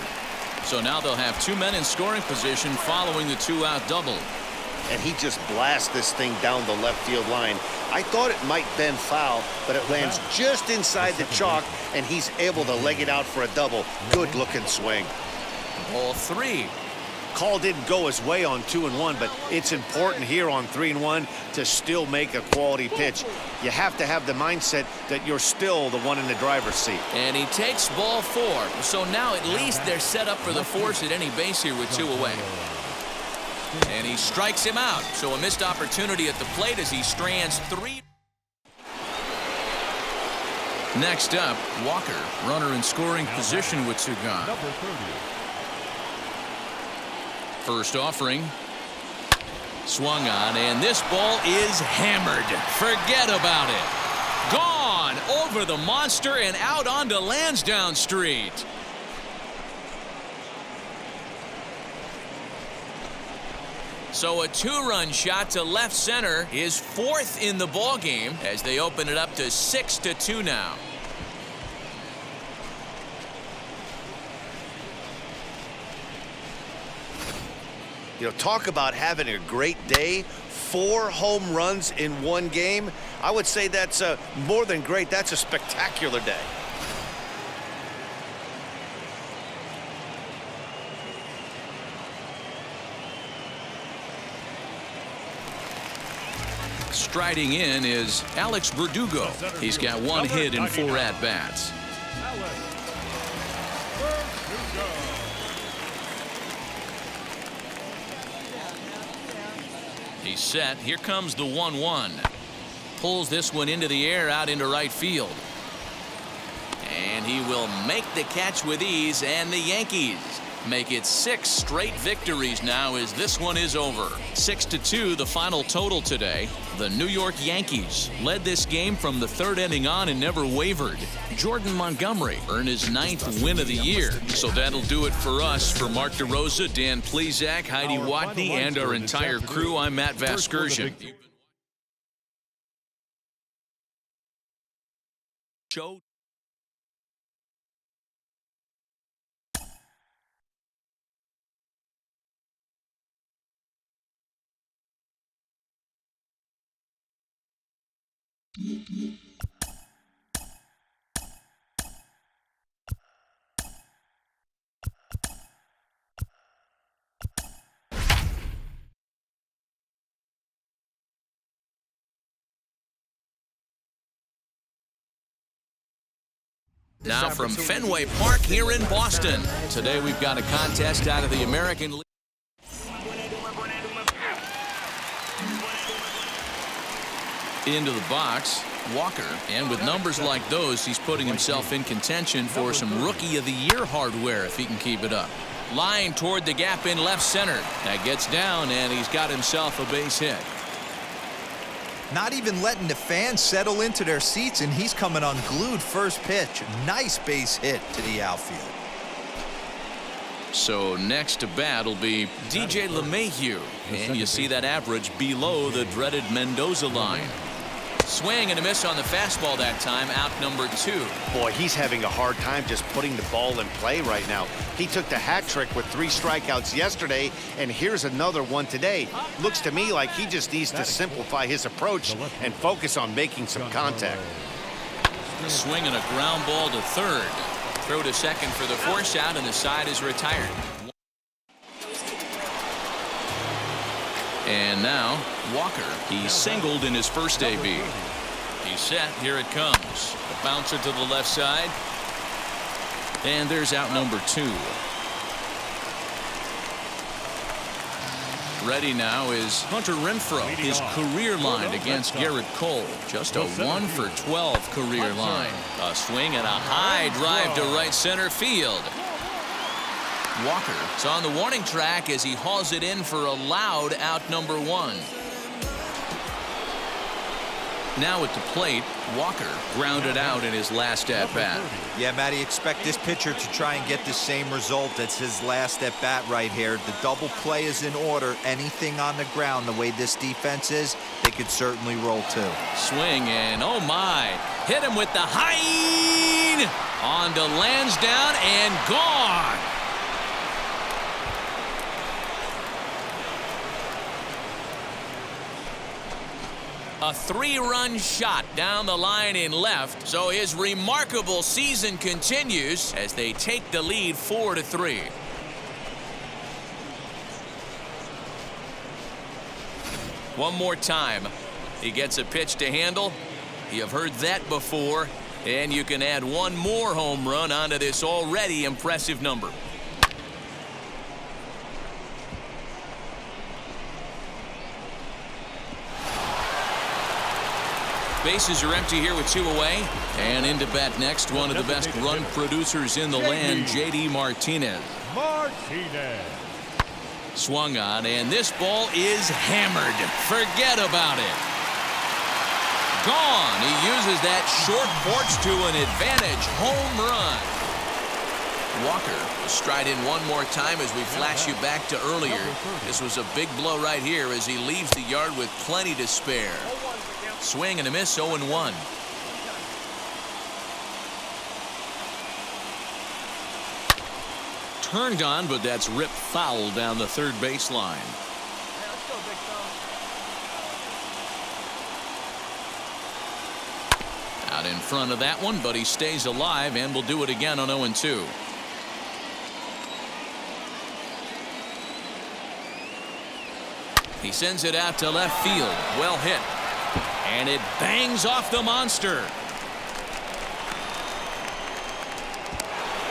So now they'll have 2 men in scoring position following the 2-out double. And he just blasts this thing down the left field line. I thought it might bend foul, but it lands just inside the chalk, and he's able to leg it out for a double. Good looking swing. Ball 3. Call didn't go his way on 2-1, but it's important here on 3-1 to still make a quality pitch. You have to have the mindset that you're still the one in the driver's seat. And he takes ball 4. So now at least they're set up for the force at any base here with 2 away. And he strikes him out. So a missed opportunity at the plate as he strands 3. Next up, Walker, runner in scoring position with two gone. Number 30. First offering. Swung on, and this ball is hammered. Forget about it. Gone over the monster and out onto Lansdowne Street. So a two-run shot to left center is fourth in the ball game as they open it up to 6-2 now. You know, talk about having a great day. 4 home runs in one game. I would say that's more than great. That's a spectacular day. Striding in is Alex Verdugo. He's got 1 hit in 4 at-bats. He's set. Here comes the 1-1. Pulls this one into the air out into right field. And he will make the catch with ease, and the Yankees make it 6 straight victories now as this one is over. 6-2 the final total today. The New York Yankees led this game from the 3rd inning on and never wavered. Jordan Montgomery earned his 9th win of the year. So that'll do it for us. For Mark DeRosa, Dan Plesac, Heidi Watney, and our entire crew, I'm Matt Vasgersian. Show. Now from Fenway Park here in Boston. Today we've got a contest out of the American League. Into the box, Walker, and with numbers like those, he's putting himself in contention for some Rookie of the Year hardware if he can keep it up. Line toward the gap in left center. That gets down, and he's got himself a base hit. Not even letting the fans settle into their seats, and he's coming unglued first pitch. Nice base hit to the outfield. So next to bat will be DJ LeMahieu, and you see that average below the dreaded Mendoza line. Swing and a miss on the fastball that time, out number 2. Boy, he's having a hard time just putting the ball in play right now. He took the hat trick with 3 strikeouts yesterday, and here's another one today. Looks to me like he just needs to simplify his approach and focus on making some contact. A swing and a ground ball to third. Throw to second for the force out, and the side is retired. And now, Walker. He singled in his first AB. He's set. Here it comes. A bouncer to the left side. And there's out number 2. Ready now is Hunter Renfroe. His career line against Garrett Cole. Just a 1 for 12 career line. A swing and a high drive to right center field. Walker is on the warning track as he hauls it in for a loud out number 1. Now at the plate, Walker grounded out in his last at-bat. Yeah, Matty, expect this pitcher to try and get the same result as his last at-bat right here. The double play is in order. Anything on the ground, the way this defense is, they could certainly roll too. Swing and oh my, hit him with the high on to Lansdowne and gone. A 3-run shot down the line in left, so his remarkable season continues as they take the lead 4-3. One more time. He gets a pitch to handle. You have heard that before, and you can add one more home run onto this already impressive number. Bases are empty here with 2 away. And into bat next, one of the best run producers in the land, J.D. Martinez. Swung on, and this ball is hammered. Forget about it. Gone. He uses that short porch to an advantage home run. Walker will stride in one more time as we flash you back to earlier. This was a big blow right here as he leaves the yard with plenty to spare. Swing and a miss, 0-1. Turned on, but that's ripped foul down the third baseline. Out in front of that one, but he stays alive and will do it again on 0-2. He sends it out to left field. Well hit. And it bangs off the monster.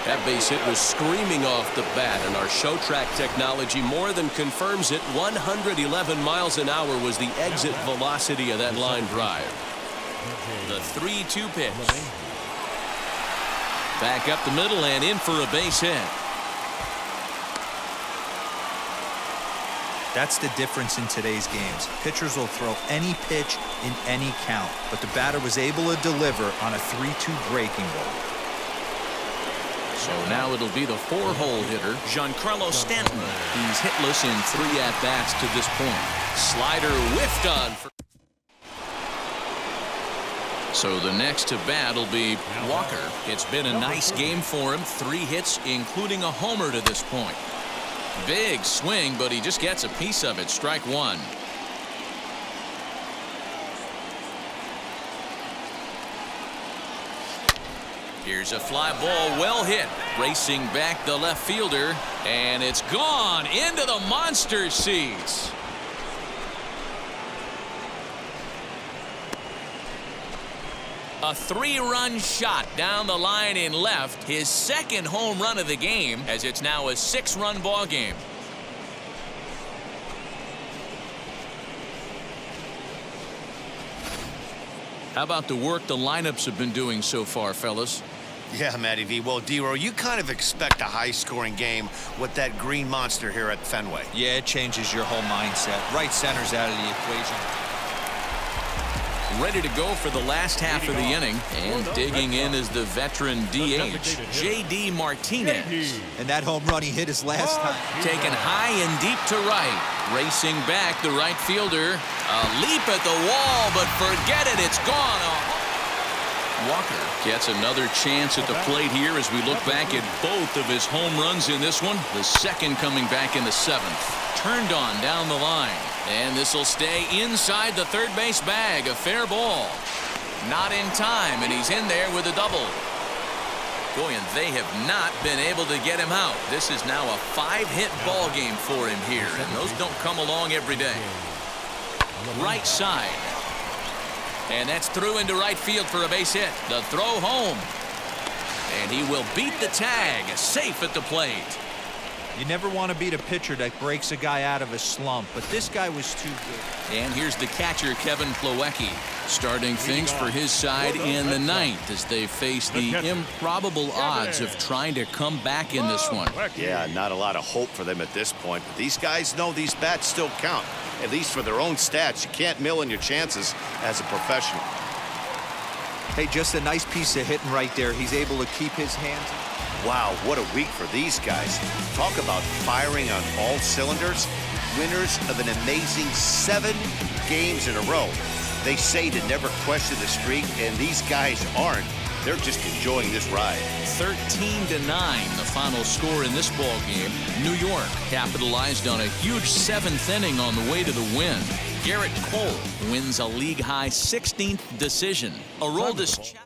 That base hit was screaming off the bat, and our show track technology more than confirms it. 111 miles an hour was the exit velocity of that line drive. The 3-2 pitch. Back up the middle and in for a base hit. That's the difference in today's games. Pitchers will throw any pitch in any count, but the batter was able to deliver on a 3-2 breaking ball. So now it'll be the 4-hole hitter, Giancarlo Stanton. He's hitless in 3 at-bats to this point. Slider whiffed on. So the next to bat will be Walker. It's been a nice game for him. 3 hits, including a homer to this point. Big swing, but he just gets a piece of it. Strike 1. Here's a fly ball, well hit. Racing back the left fielder, and it's gone into the monster seats. A 3-run shot down the line in left. His second home run of the game, as it's now a 6-run ball game. How about the work the lineups have been doing so far, fellas? Yeah, Matty V. Well, D-Row, you kind of expect a high-scoring game with that green monster here at Fenway. Yeah, it changes your whole mindset. Right center's out of the equation. Ready to go for the last half of the inning, and digging in is the veteran DH, J.D. Martinez. And that home run he hit his last time. Taken high and deep to right. Racing back the right fielder. A leap at the wall, but forget it, it's gone. Walker gets another chance at the plate here as we look back at both of his home runs in this one. The second coming back in the 7th. Turned on down the line. And this will stay inside the third base bag. A fair ball. Not in time, and he's in there with a double. Boy, and they have not been able to get him out. This is now a 5-hit ball game for him here, and those don't come along every day. Right side. And that's through into right field for a base hit. The throw home. And he will beat the tag. Safe at the plate. You never want to beat a pitcher that breaks a guy out of a slump, but this guy was too good. And here's the catcher, Kevin Plawecki, starting things for his side in the 9th as they face the improbable odds of trying to come back in this one. Yeah, not a lot of hope for them at this point, but these guys know these bats still count, at least for their own stats. You can't mill in your chances as a professional. Hey, just a nice piece of hitting right there. He's able to keep his hands. Wow, what a week for these guys. Talk about firing on all cylinders. Winners of an amazing 7 games in a row. They say to never question the streak, and these guys aren't. They're just enjoying this ride. 13-9, the final score in this ball game. New York capitalized on a huge 7th inning on the way to the win. Garrett Cole wins a league-high 16th decision. Aroldis Chapman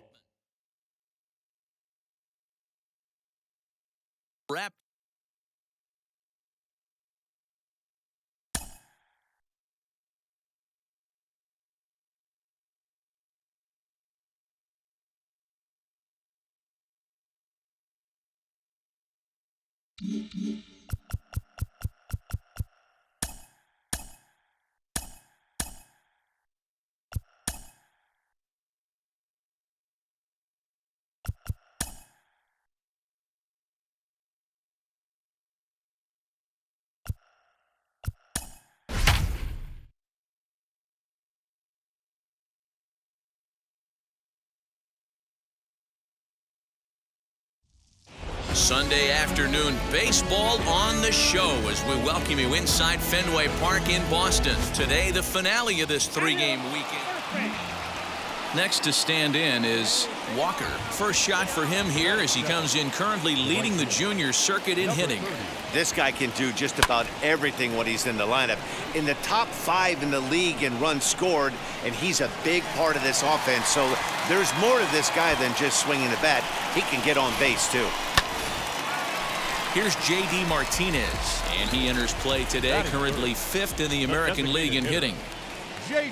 wrapped Sunday afternoon baseball on the show as we welcome you inside Fenway Park in Boston. Today, the finale of this three-game weekend. Next to stand in is Walker. First shot for him here as he comes in currently leading the junior circuit in hitting. This guy can do just about everything when he's in the lineup. In the top 5 in the league in runs scored, and he's a big part of this offense. So there's more to this guy than just swinging the bat. He can get on base, too. Here's J.D. Martinez, and he enters play today, currently 5th in the American League in hitting.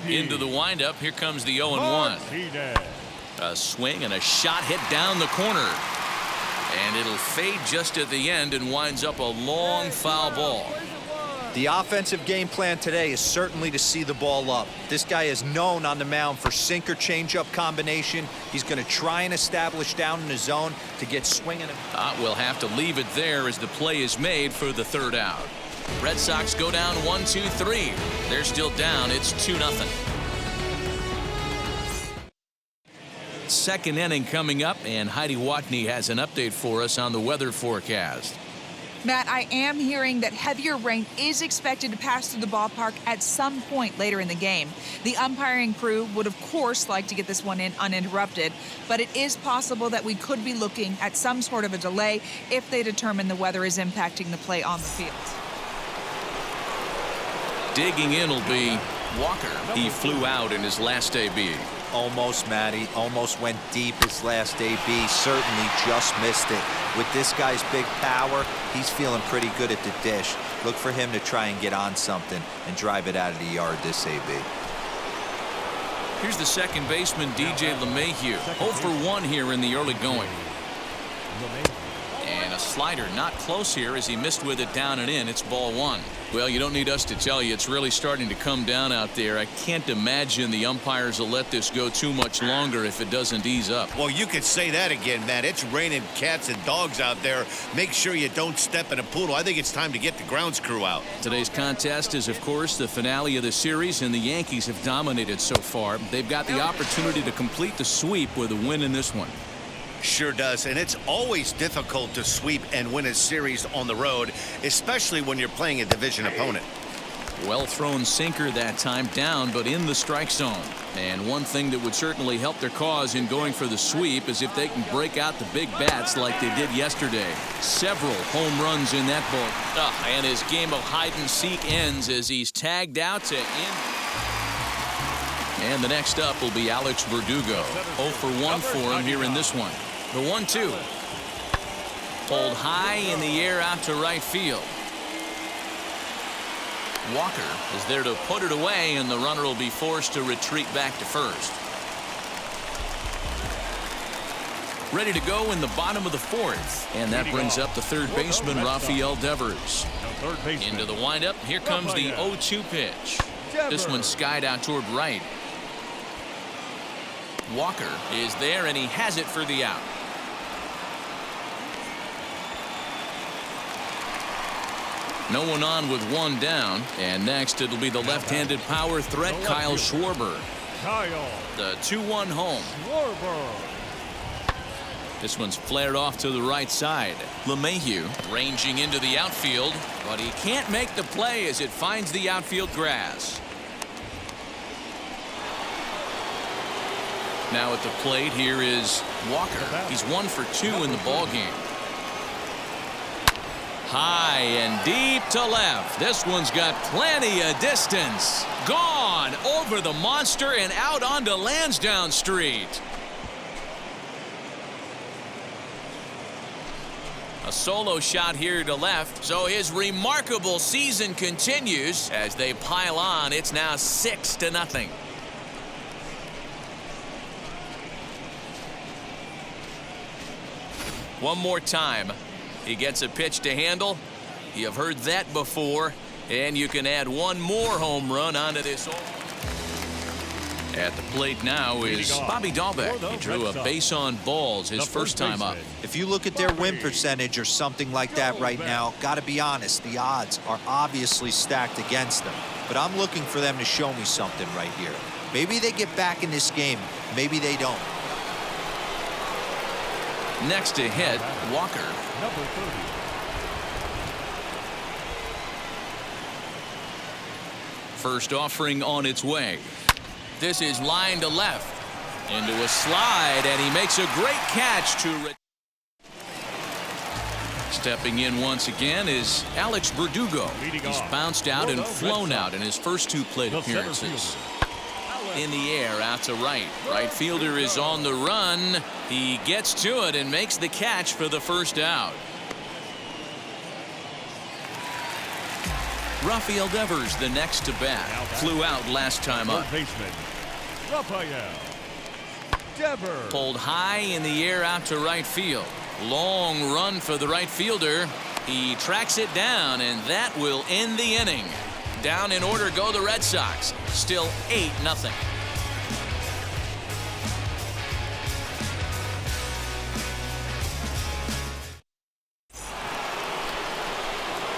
Into the windup, here comes the 0-1. A swing and a shot hit down the corner. And it'll fade just at the end and winds up a long foul ball. The offensive game plan today is certainly to see the ball up. This guy is known on the mound for sinker changeup combination. He's going to try and establish down in the zone to get swinging. We'll have to leave it there as the play is made for the third out. Red Sox go down 1-2-3. They're still down. It's 2-0. Second inning coming up, and Heidi Watney has an update for us on the weather forecast. Matt, I am hearing that heavier rain is expected to pass through the ballpark at some point later in the game. The umpiring crew would, of course, like to get this one in uninterrupted, but it is possible that we could be looking at some sort of a delay if they determine the weather is impacting the play on the field. Digging in will be Walker. He flew out in his last AB. Almost, Matty. Almost went deep his last AB. Certainly just missed it. With this guy's big power, he's feeling pretty good at the dish. Look for him to try and get on something and drive it out of the yard this AB. Here's the second baseman, DJ LeMahieu. 0 for 1 here in the early going. And a slider not close here as he missed with it down and in. It's ball 1. Well, you don't need us to tell you it's really starting to come down out there. I can't imagine the umpires will let this go too much longer if it doesn't ease up. Well, you could say that again, Matt. It's raining cats and dogs out there. Make sure you don't step in a poodle. I think it's time to get the grounds crew out. Today's contest is, of course, the finale of the series, and the Yankees have dominated so far. They've got the opportunity to complete the sweep with a win in this one. Sure does, and it's always difficult to sweep and win a series on the road, especially when you're playing a division opponent. Well thrown sinker that time, down but in the strike zone. And one thing that would certainly help their cause in going for the sweep is if they can break out the big bats like they did yesterday. Several home runs in that ball. And his game of hide and seek ends as he's tagged out to end. And the next up will be Alex Verdugo. 0 for 1 for him here in this one. The 1-2. Pulled high in the air out to right field. Walker is there to put it away, and the runner will be forced to retreat back to first. Ready to go in the bottom of the 4th. And that brings up the third baseman, Rafael Devers. Into the windup. Here comes the 0-2 pitch. This one skied out toward right. Walker is there, and he has it for the out. No one on with one down, and next it'll be the left-handed power threat, Kyle Schwarber. The 2-1 home. This one's flared off to the right side. LeMahieu ranging into the outfield, but he can't make the play as it finds the outfield grass. Now at the plate here is Walker. He's 1 for 2 in the ball game. High and deep to left. This one's got plenty of distance. Gone over the monster and out onto Lansdowne Street. A solo shot here to left. So his remarkable season continues as they pile on. It's now 6-0. One more time. He gets a pitch to handle. You've heard that before. And you can add one more home run onto this. At the plate now is Bobby Dahlbeck. He drew a base on balls his first time up. If you look at their win percentage or something like that right now, got to be honest, the odds are obviously stacked against them. But I'm looking for them to show me something right here. Maybe they get back in this game. Maybe they don't. Next to hit, Walker. Number 30. First offering on its way. This is line to left. Into a slide, and he makes a great catch to... Stepping in once again is Alex Verdugo. He's bounced out and flown out in his first two plate appearances. In the air, out to right. Right fielder is on the run. He gets to it and makes the catch for the first out. Rafael Devers, the next to bat, flew out last time up. Baseman, Rafael Devers. Pulled high in the air out to right field. Long run for the right fielder. He tracks it down, and that will end the inning. Down in order go the Red Sox. Still 8-0.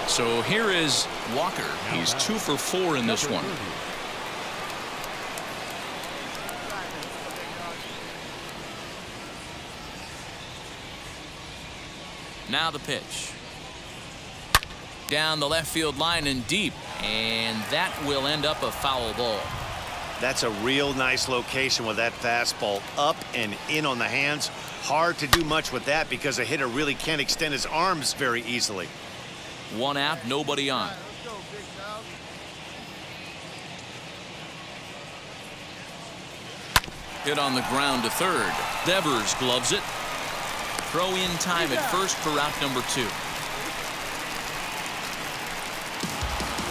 So here is Walker. He's 2 for 4 in this one. Now the pitch. Down the left field line and deep, and that will end up a foul ball. That's a real nice location with that fastball up and in on the hands. Hard to do much with that because a hitter really can't extend his arms very easily. 1 out, nobody on. Hit on the ground to third. Devers gloves it. Throw in time at first for out number 2.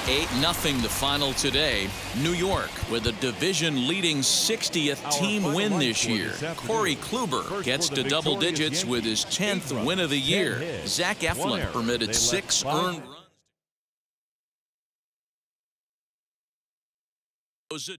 8-0 the final today. New York with a division-leading 60th team win this year. Corey Kluber gets to double digits with his 10th win of the year. Zach Eflin permitted 6 earned runs.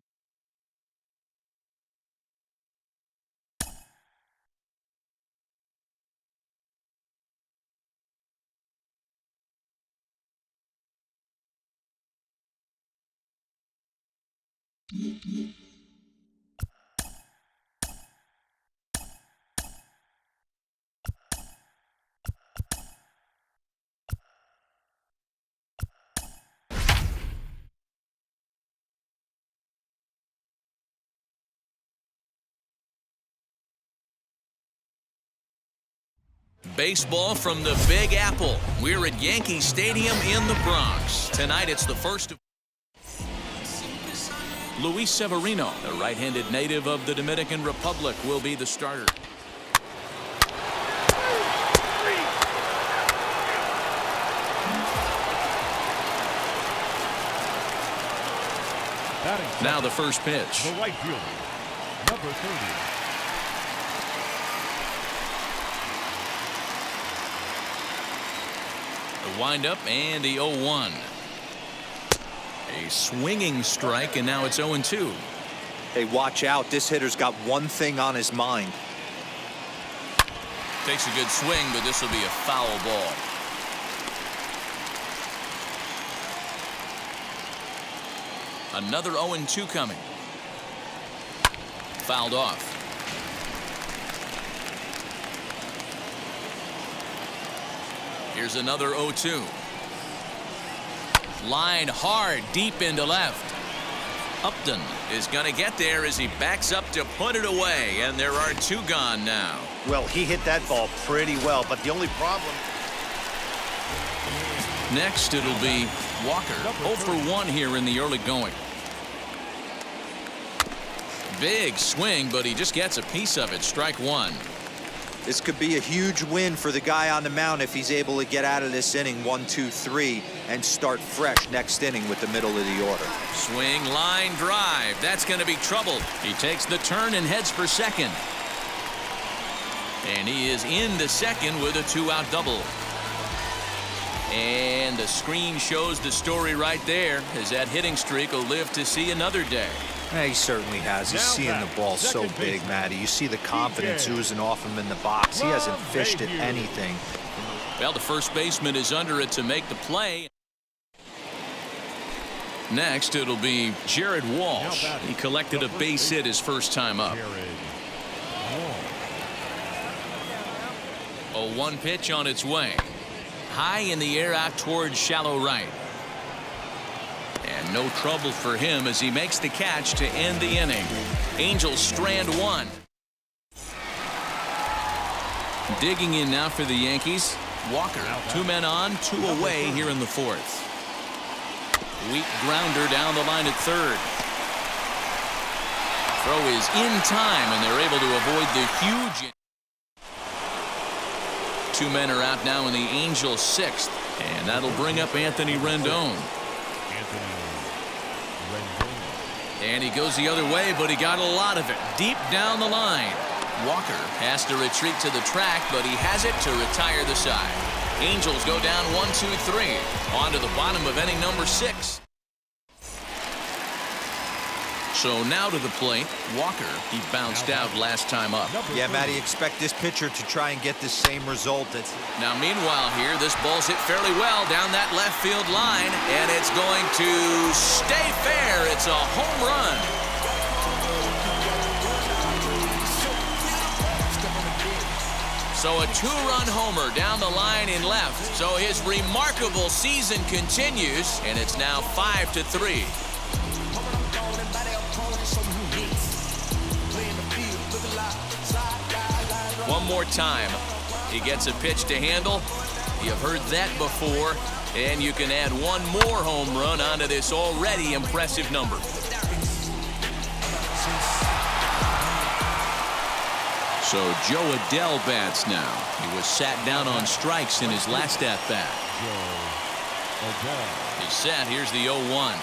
Baseball from the Big Apple. We're at Yankee Stadium in the Bronx. Tonight it's the first of Luis Severino, the right-handed native of the Dominican Republic, will be the starter. Now the first pitch. The right fielder, number 30. The windup and the 0-1. A swinging strike, and now it's 0-2. Hey, watch out. This hitter's got one thing on his mind. Takes a good swing, but this will be a foul ball. Another 0-2 coming. Fouled off. Here's another 0-2. Line hard deep into left. Upton is going to get there as he backs up to put it away, and there are 2 gone now. Well, he hit that ball pretty well, but the only problem... Next, it'll be Walker. 0 for 1 here in the early going. Big swing, but he just gets a piece of it. Strike 1. This could be a huge win for the guy on the mound if he's able to get out of this inning 1, 2, 3 and start fresh next inning with the middle of the order. Swing, line drive. That's going to be trouble. He takes the turn and heads for second. And he is into second with a 2-out double. And the screen shows the story right there, as that hitting streak will live to see another day. Yeah, he certainly has. He's seeing the ball so big, Matty. You see the confidence oozing off him in the box. He hasn't fished at anything. Well, the first baseman is under it to make the play. Next, it'll be Jared Walsh. He collected a base hit his first time up. A 1 pitch on its way. High in the air out towards shallow right. And no trouble for him as he makes the catch to end the inning. Angels strand one. Digging in now for the Yankees. Walker, 2 men on, 2 away here in the 4th. Weak grounder down the line at third. Throw is in time, and they're able to avoid the huge. 2 men are out now in the Angels' 6th, and that'll bring up Anthony Rendon. And he goes the other way, but he got a lot of it deep down the line. Walker has to retreat to the track, but he has it to retire the side. Angels go down 1-2-3. On to the bottom of inning number 6. So now to the plate, Walker. He bounced out last time up. Yeah, Matty, expect this pitcher to try and get the same result. Now, meanwhile here, this ball's hit fairly well down that left field line, and it's going to stay fair. It's a home run. So a 2-run homer down the line in left. So his remarkable season continues, and it's now 5-3. One more time. He gets a pitch to handle. You've heard that before, and you can add 1 more home run onto this already impressive number. So Joe Adell bats now. He was sat down on strikes in his last at-bat. He's set. Here's the 0-1.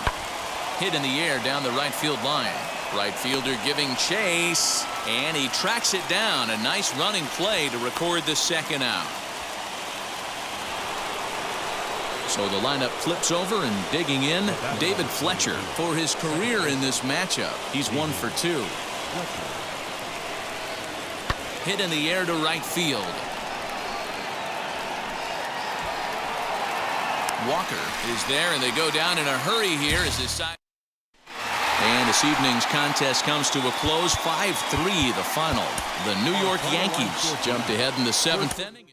Hit in the air down the right field line. Right fielder giving chase, and he tracks it down. A nice running play to record the second out. So the lineup flips over, and digging in, David Fletcher for his career in this matchup. He's 1 for 2. Hit in the air to right field. Walker is there, and they go down in a hurry here as this side. And this evening's contest comes to a close. 5-3 the final. The New York Yankees jumped ahead in the 7th inning.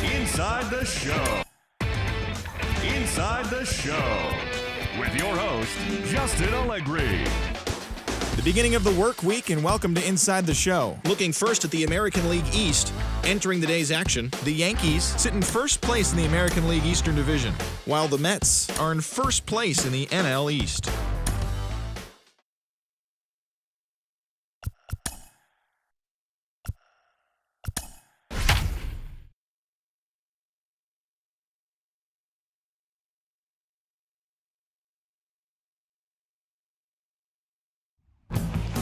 Inside the Show. Inside the Show. With your host, Justin Allegri. The beginning of the work week, and welcome to Inside the Show. Looking first at the American League East. Entering the day's action, the Yankees sit in first place in the American League Eastern Division, while the Mets are in first place in the NL East.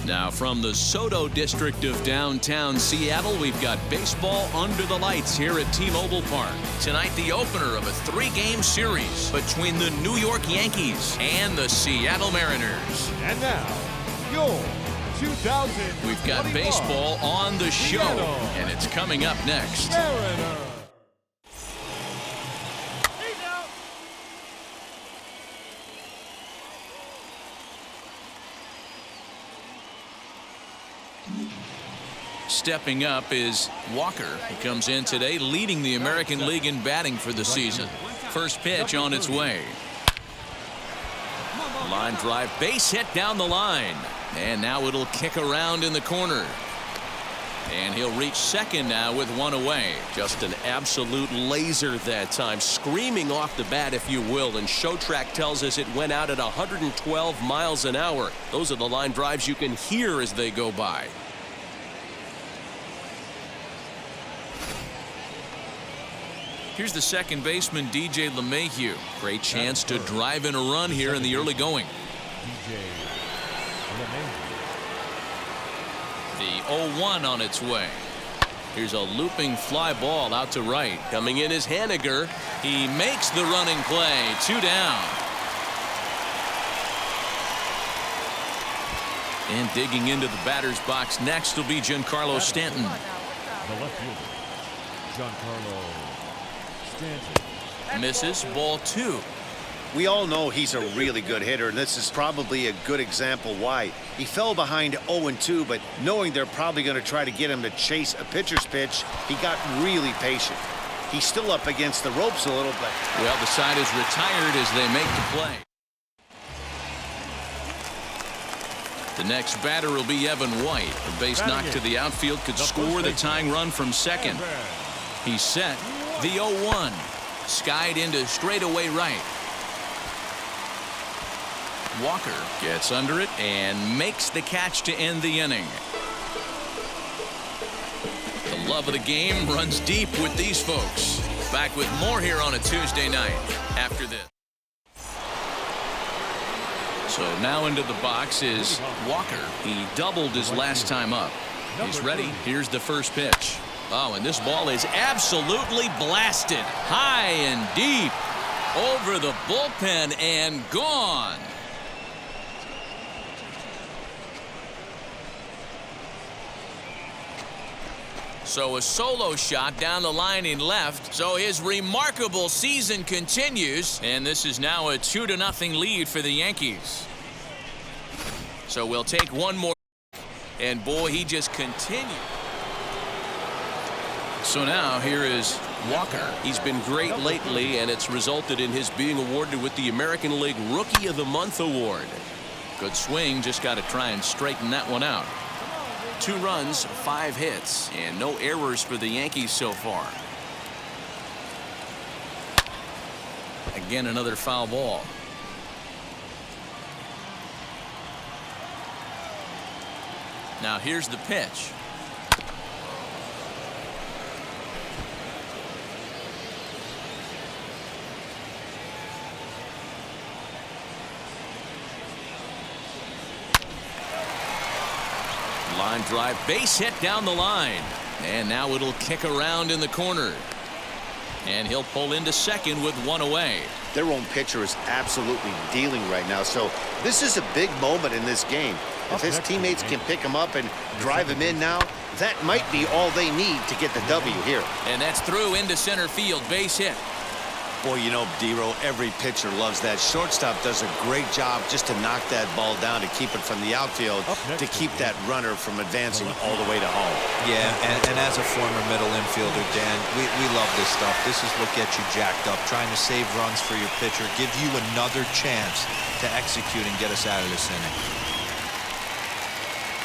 Now from the Soto district of downtown Seattle, we've got baseball under the lights here at T-Mobile Park. Tonight, the opener of a 3-game series between the New York Yankees and the Seattle Mariners. And now, your 2000. We've got baseball on the show, and it's coming up next. Mariners. Stepping up is Walker. He comes in today leading the American League in batting for the season. First pitch on its way. Line drive, base hit down the line. And now it'll kick around in the corner. And he'll reach second now with one away. Just an absolute laser that time, screaming off the bat, if you will. And ShowTrack tells us it went out at 112 miles an hour. Those are the line drives you can hear as they go by. Here's the second baseman, DJ LeMahieu. Great chance to drive in a run here in the early going. The 0-1 on its way. Here's a looping fly ball out to right. Coming in is Haniger. He makes the running play. 2 down. And digging into the batter's box next will be Giancarlo Stanton. The left fielder, Giancarlo Stanton. Misses, ball 2. We all know he's a really good hitter, and this is probably a good example why. He fell behind 0-2, but knowing they're probably going to try to get him to chase a pitcher's pitch, he got really patient. He's still up against the ropes a little bit. Well, the side is retired as they make the play. The next batter will be Evan White. A base knock to the outfield could score the tying run from second. He's set. The 0-1. Skied into straightaway right. Walker gets under it and makes the catch to end the inning. The love of the game runs deep with these folks. Back with more here on a Tuesday night after this. So now into the box is Walker. He doubled his last time up. He's ready. Here's the first pitch. Oh, and this ball is absolutely blasted. High and deep. Over the bullpen and gone. So a solo shot down the line in left. So his remarkable season continues. And this is now a 2-0 lead for the Yankees. So we'll take one more. And boy, he just continued. So now here is Walker. He's been great lately, and it's resulted in his being awarded with the American League Rookie of the Month award. Good swing, just got to try and straighten that one out. 2 runs, 5 hits, and no errors for the Yankees so far. Again, another foul ball. Now here's the pitch. Line drive, base hit down the line. And now it'll kick around in the corner. And he'll pull into second with one away. Their own pitcher is absolutely dealing right now, so this is a big moment in this game. If his teammates can pick him up and drive him in now, that might be all they need to get the W here. And that's through into center field, base hit. Boy, you know, D-Row, every pitcher loves that. Shortstop does a great job just to knock that ball down, to keep it from the outfield, to keep that runner from advancing all the way to home. Yeah, and as a former middle infielder, Dan, we love this stuff. This is what gets you jacked up, trying to save runs for your pitcher, give you another chance to execute and get us out of this inning.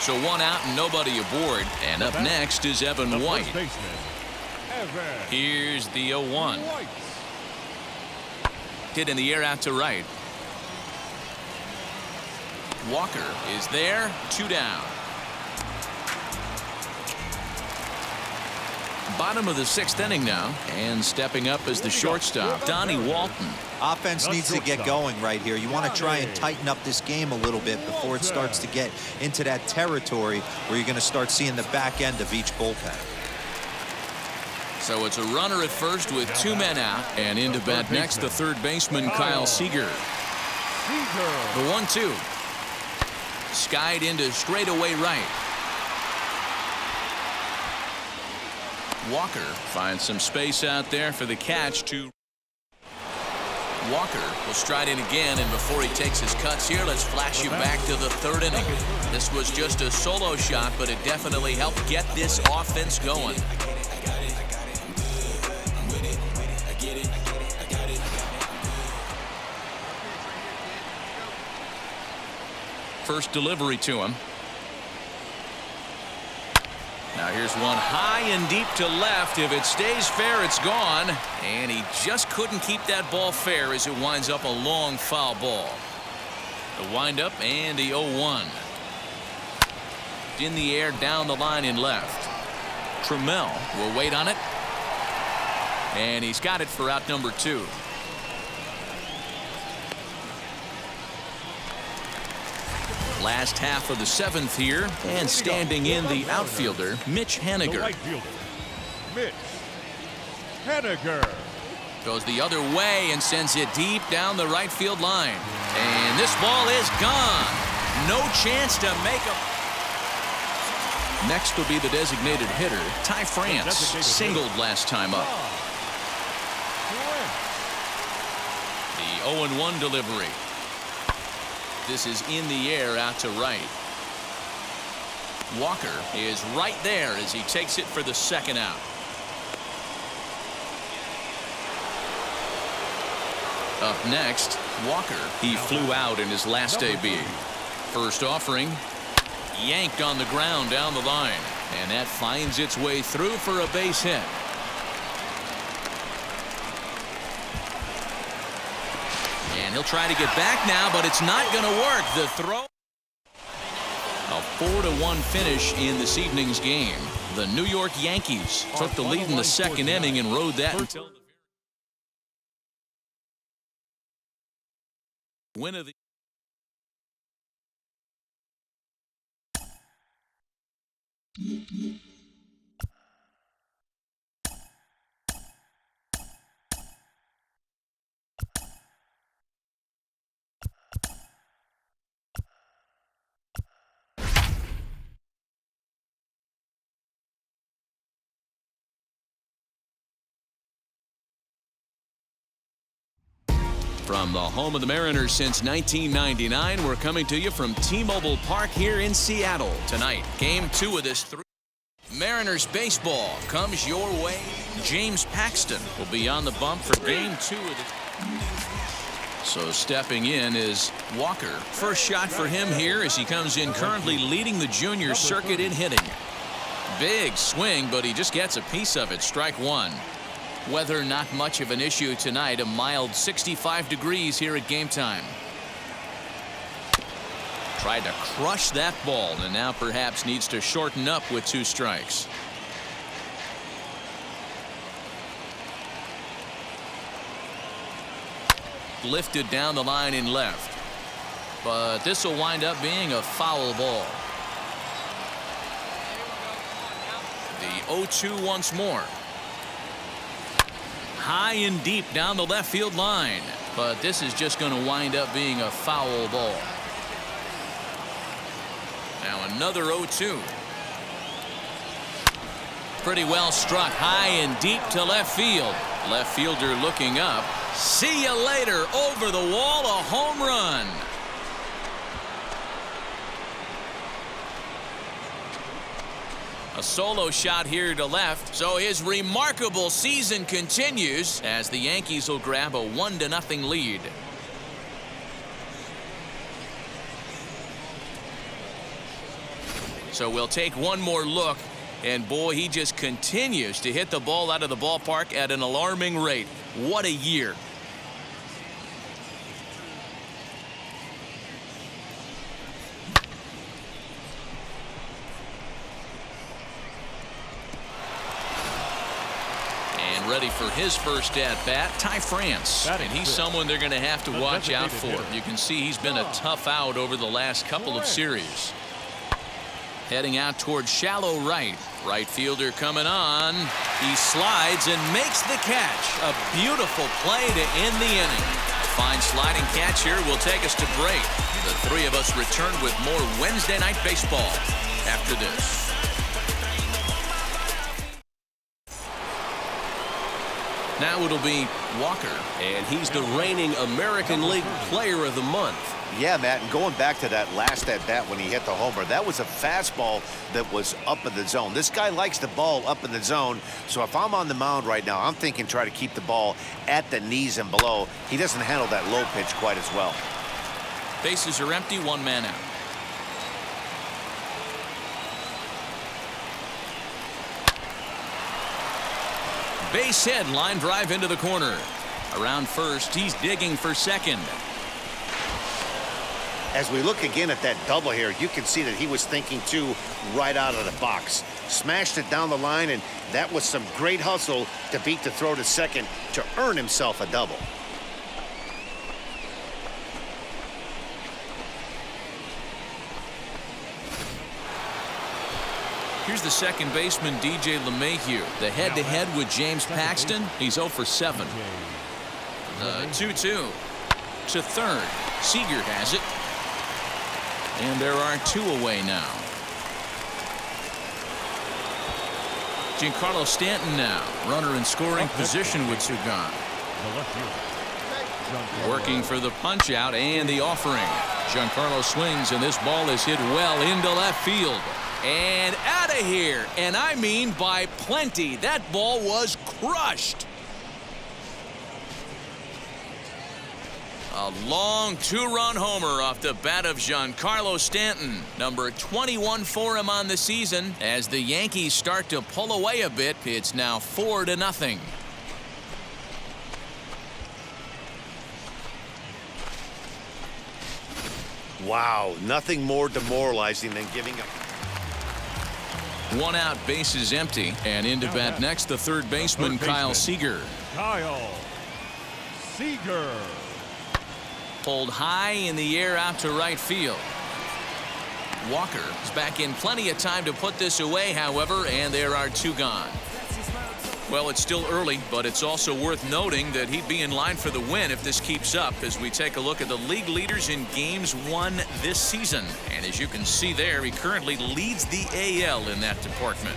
So 1 out and nobody aboard. And up next is Evan White. Here's the 0-1. Hit in the air out to right. Walker is there. 2 down. Bottom of the 6th inning now, and stepping up as the shortstop, Donnie Walton. Offense needs to get going right here. You want to try and tighten up this game a little bit before it starts to get into that territory where you're going to start seeing the back end of each bullpen. So it's a runner at first with 2 men out, and into bat next the third baseman Kyle Seager. The 1-2. Skied into straightaway right. Walker finds some space out there for the catch to. Walker will stride in again, and before he takes his cuts here, let's flash you back to the 3rd inning. This was just a solo shot, but it definitely helped get this offense going. first delivery to him. Now here's one high and deep to left. If it stays fair, it's gone. And he just couldn't keep that ball fair as it winds up a long foul ball. The windup and the 0-1. In the air down the line in left. Trammell will wait on it. And he's got it for out number 2. Last half of the 7th here, and standing in the outfielder, Mitch Haniger. The right fielder, Mitch Haniger. Goes the other way and sends it deep down the right field line. And this ball is gone. No chance to make a... Next will be the designated hitter, Ty France. Singled last time up. The 0-1 delivery. This is in the air out to right. Walker is right there as he takes it for the second out. Up next, Walker. He flew out in his last AB. First offering, yanked on the ground down the line, and that finds its way through for a base hit. And he'll try to get back now, but it's not going to work. The throw. A 4-1 finish in this evening's game. The New York Yankees took the lead in the second inning and rode that until the win of the From the home of the Mariners since 1999, we're coming to you from T-Mobile Park here in Seattle. Tonight, Game 2 of this Mariners baseball comes your way. James Paxton will be on the bump for Game 2 of the... So stepping in is Walker. First shot for him here as he comes in currently leading the junior circuit in hitting. Big swing, but he just gets a piece of it. Strike 1. Weather not much of an issue tonight. A mild 65 degrees here at game time. Tried to crush that ball and now perhaps needs to shorten up with 2 strikes. Lifted down the line in left. But this will wind up being a foul ball. The 0-2 once more. High and deep down the left field line. But this is just going to wind up being a foul ball. Now another 0-2. Pretty well struck high and deep to left field. Left fielder looking up. See you later. Over the wall, a home run. A solo shot here to left, so his remarkable season continues as the Yankees will grab a 1-0 lead. So we'll take one more look, and boy, he just continues to hit the ball out of the ballpark at an alarming rate. What a year. Ready for his first at-bat, Ty France. And he's someone they're going to have to watch out for. You can see he's been a tough out over the last couple of series. Heading out towards shallow right. Right fielder coming on. He slides and makes the catch. A beautiful play to end the inning. A fine sliding catch here will take us to break. The three of us return with more Wednesday Night Baseball after this. Now it'll be Walker, and he's the reigning American League Player of the Month. Yeah, Matt, and going back to that last at-bat when he hit the homer, that was a fastball that was up in the zone. This guy likes the ball up in the zone, so if I'm on the mound right now, I'm thinking try to keep the ball at the knees and below. He doesn't handle that low pitch quite as well. Bases are empty, 1 man out. Base hit, line drive into the corner. Around first, he's digging for second. As we look again at that double here, you can see that he was thinking too right out of the box. Smashed it down the line, and that was some great hustle to beat the throw to second to earn himself a double. Here's the second baseman, DJ LeMahieu. The head-to-head with James Paxton. He's 0 for 7. 2-2 to third. Seager has it. And there are 2 away now. Giancarlo Stanton now. Runner in scoring position with 2 gone. Working for the punch out and the offering. Giancarlo swings, and this ball is hit well into left field. And out of here. And I mean by plenty. That ball was crushed. A long 2-run homer off the bat of Giancarlo Stanton. Number 21 for him on the season. As the Yankees start to pull away a bit, it's now 4-0. Wow, nothing more demoralizing than giving up. 1 out, bases empty, and into bat next, the third baseman, Kyle Seager. Kyle Seager. Pulled high in the air out to right field. Walker is back in plenty of time to put this away, however, and there are 2 gone. Well, it's still early, but it's also worth noting that he'd be in line for the win if this keeps up as we take a look at the league leaders in games won this season. And as you can see there, he currently leads the AL in that department.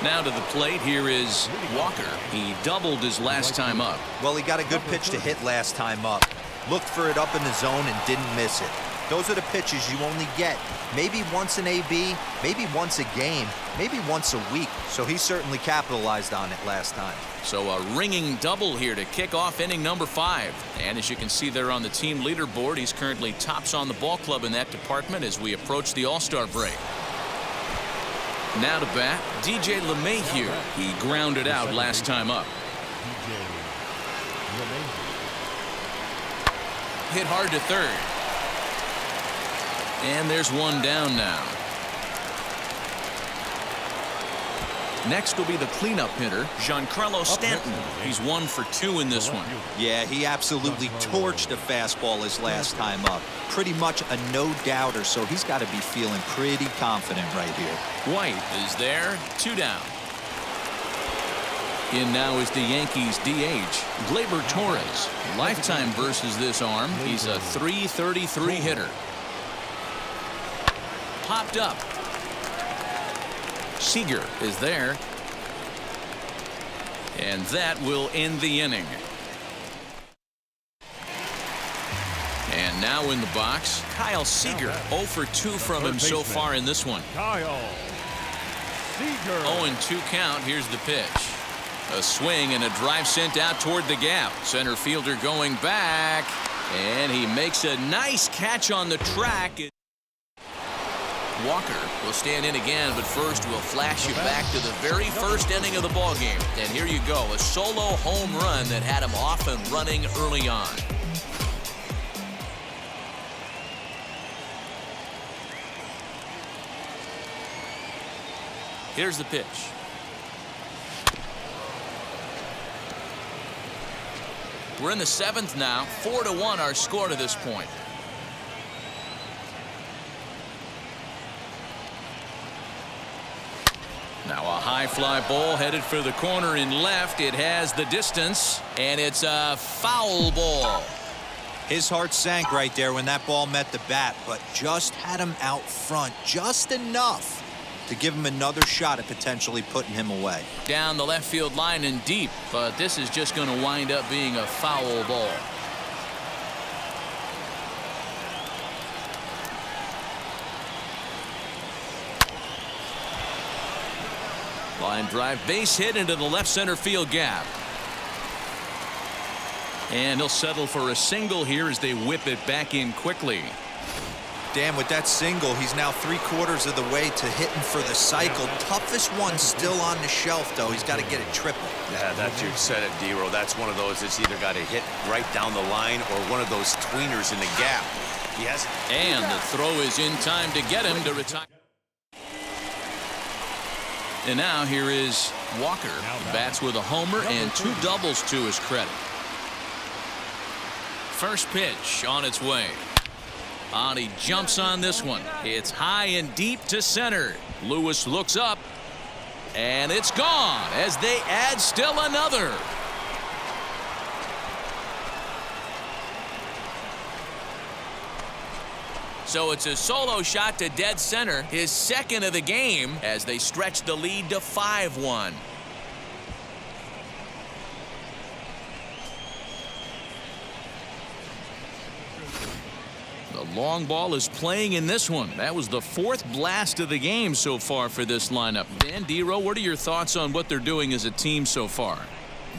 Now to the plate, here is Walker. He doubled his last time up. Well, he got a good pitch to hit last time up. Looked for it up in the zone and didn't miss it. Those are the pitches you only get maybe once an AB, maybe once a game, maybe once a week. So he certainly capitalized on it last time. So a ringing double here to kick off inning number 5. And as you can see there on the team leaderboard, he's currently tops on the ball club in that department as we approach the All-Star break. Now to bat, DJ LeMahieu. He grounded out last time up. Hit hard to third. And there's 1 down now. Next will be the cleanup hitter, Giancarlo Stanton. He's 1 for 2 in this one. Yeah, he absolutely torched a fastball his last time up. Pretty much a no-doubter, so he's got to be feeling pretty confident right here. White is there, 2 down. In now is the Yankees DH, Gleyber Torres. Lifetime versus this arm. He's a .333 hitter. Popped up. Seager is there. And that will end the inning. And now in the box, Kyle Seager. 0 for 2 from him so far in this one. Kyle Seager. 0-2 count. Here's the pitch. A swing and a drive sent out toward the gap. Center fielder going back. And he makes a nice catch on the track. Walker will stand in again, but first we'll flash you back to the very first inning of the ballgame. And here you go, a solo home run that had him off and running early on. Here's the pitch. We're in the 7th now. 4-1 our score to this point. Now a high fly ball headed for the corner in left. It has the distance, and it's a foul ball. His heart sank right there when that ball met the bat, but just had him out front just enough to give him another shot at potentially putting him away. Down the left field line and deep, but this is just going to wind up being a foul ball. Line drive, base hit into the left center field gap. And he'll settle for a single here as they whip it back in quickly. Dan, with that single, he's now 3/4 of the way to hitting for the cycle. Toughest one still on the shelf, though. He's got to get it triple. Yeah, that's, you said it, D-Row. That's one of those that's either got to hit right down the line or one of those tweeners in the gap. He has. And the throw is in time to get him to retire. And now here is Walker. Bats with a homer and 2 doubles to his credit. First pitch on its way. And he jumps on this one. It's high and deep to center. Lewis looks up. And it's gone as they add still another. So it's a solo shot to dead center, his second of the game, as they stretch the lead to 5-1. The long ball is playing in this one. That was the 4th blast of the game so far for this lineup. Dan, D-Row, what are your thoughts on what they're doing as a team so far?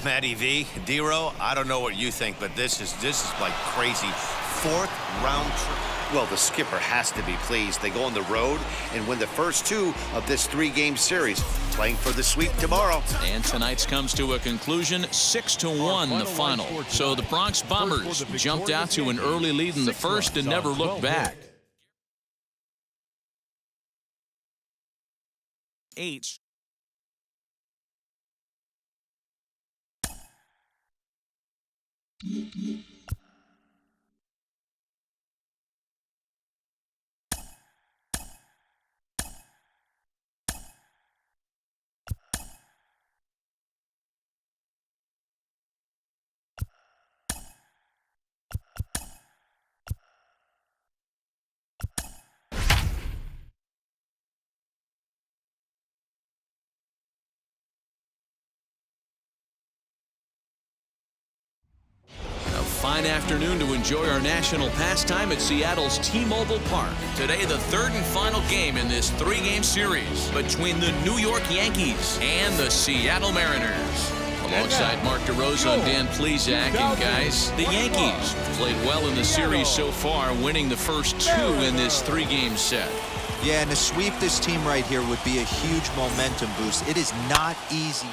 Matty V, D-Row, I don't know what you think, but this is like crazy. 4th round trip. Well, the skipper has to be pleased. They go on the road and win the first 2 of this 3-game series, playing for the sweep tomorrow. And tonight's comes to a conclusion, 6-1 the final. So the Bronx Bombers jumped out to an early lead in the first and never looked back. 8. Fine afternoon to enjoy our national pastime at Seattle's T-Mobile Park. Today, the 3rd and final game in this 3-game series between the New York Yankees and the Seattle Mariners. Alongside Mark DeRosa and Dan Plesac, and guys, the Yankees played well in the series so far, winning the first 2 in this 3-game set. Yeah, and to sweep this team right here would be a huge momentum boost. It is not easy.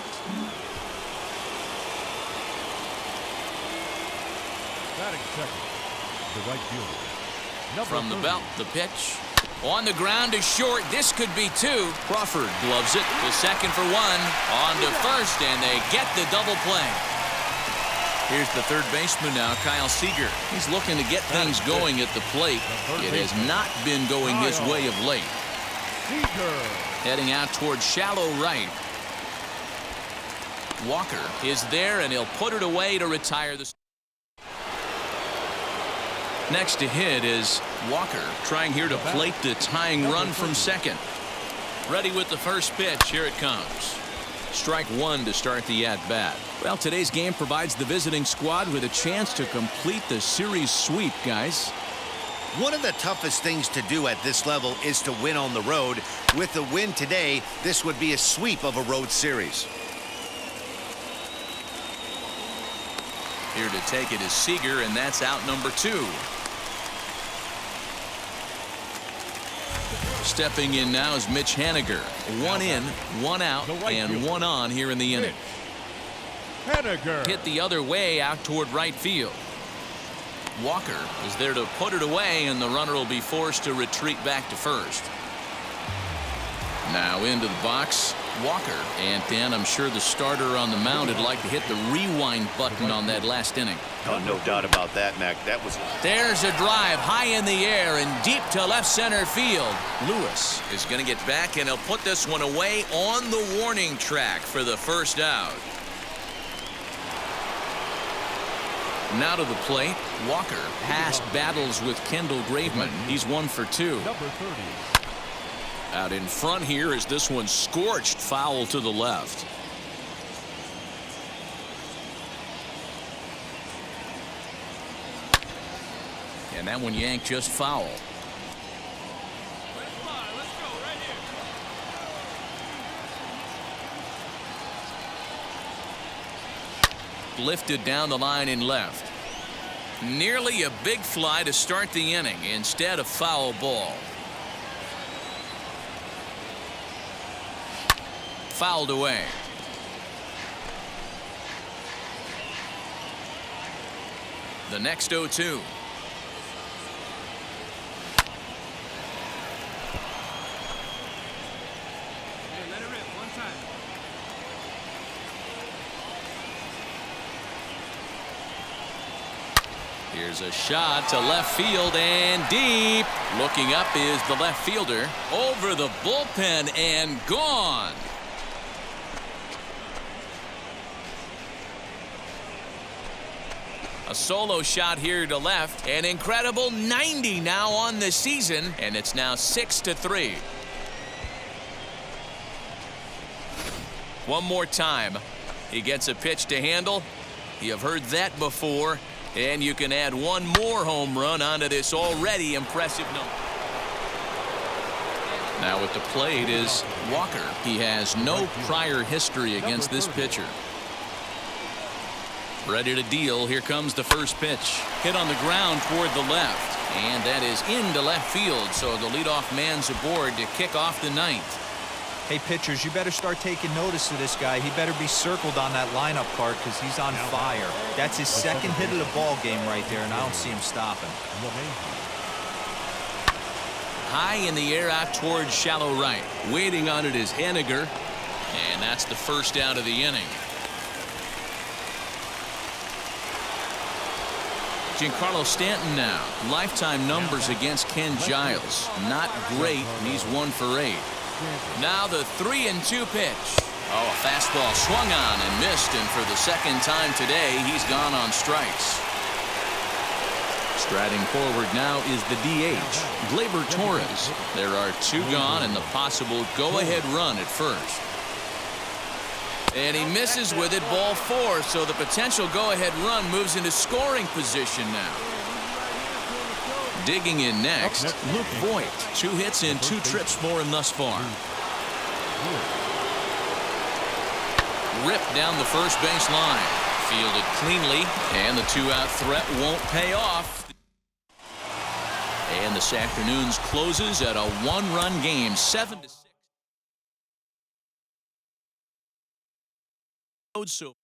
The right fielder. From the belt, the pitch. On the ground is short. This could be 2. Crawford gloves it to second for 1. On to first, and they get the double play. Here's the third baseman now, Kyle Seager. He's looking to get things going at the plate. It has not been going his way of late. Heading out towards shallow right. Walker is there, and he'll put it away to retire the. Next to hit is Walker, trying here to plate the tying run from second. Ready with the first pitch. Here it comes. Strike 1 to start the at-bat. Well, today's game provides the visiting squad with a chance to complete the series sweep, guys. One of the toughest things to do at this level is to win on the road. With the win today, this would be a sweep of a road series. Here to take it is Seager, and that's out number 2. Stepping in now is Mitch Haniger. 1 in, 1 out, and 1 on here in the inning. Hit the other way out toward right field. Walker is there to put it away, and the runner will be forced to retreat back to first. Now into the box, Walker. And Dan, I'm sure the starter on the mound would like to hit the rewind button on that last inning. Oh, no doubt about that, Mac. That was. There's a drive high in the air and deep to left center field. Lewis is going to get back, and he'll put this one away on the warning track for the first out. Now to the plate, Walker. Past battles with Kendall Graveman. He's 1 for 2. Number 30. Out in front here is this one scorched foul to the left. And that one yanked just foul. Lifted down the line in left. Nearly a big fly to start the inning. Instead, a foul ball. Fouled away. The next 0-2. Here's a shot to left field and deep. Looking up is the left fielder. Over the bullpen and gone. A solo shot here to left. An incredible 90 now on the season, and it's now 6-3. One more time. He gets a pitch to handle. You've heard that before. And you can add one more home run onto this already impressive number. Now at the plate is Walker. He has no prior history against this pitcher. Ready to deal. Here comes the first pitch. Hit on the ground toward the left. And that is into left field. So the leadoff man's aboard to kick off the ninth. Hey, pitchers, you better start taking notice of this guy. He better be circled on that lineup card because he's on fire. That's his second hit of the ball game right there, and I don't see him stopping. High in the air out towards shallow right. Waiting on it is Henniger. And that's the first out of the inning. Giancarlo Stanton now. Lifetime numbers against Ken Giles. Not great, and he's 1 for 8. Now the 3-2 pitch. Oh, a fastball swung on and missed, and for the second time today, he's gone on strikes. Striding forward now is the DH, Gleyber Torres. There are 2 gone and the possible go-ahead run at first. And he misses with it, ball 4, so the potential go-ahead run moves into scoring position now. Digging in next, Luke Voigt. 2 hits and 2 trips for him thus far. Ripped down the first base line. Fielded cleanly, and the 2-out threat won't pay off. And this afternoon's closes at a 1-run game, 7-6. So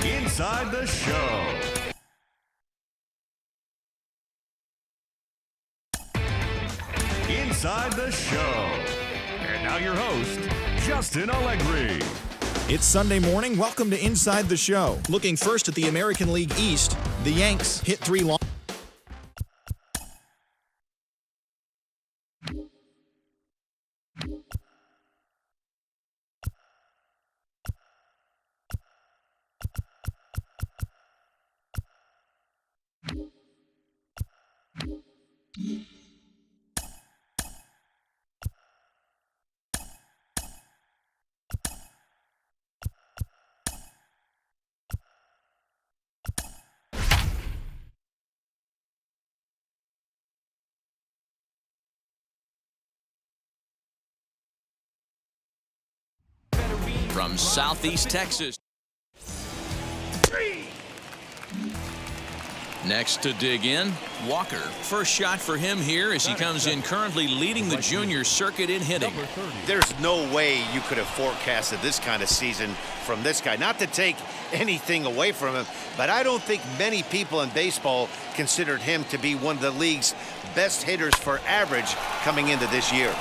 Inside the show. Inside the show. And now your host, Justin Allegri. It's Sunday morning. Welcome to Inside the Show. Looking first at the American League East, the Yanks hit 3 long. from Southeast Texas. Next to dig in, Walker. First shot for him here as he comes in currently leading the junior circuit in hitting. There's no way you could have forecasted this kind of season from this guy. Not to take anything away from him, but I don't think many people in baseball considered him to be one of the league's best hitters for average coming into this year.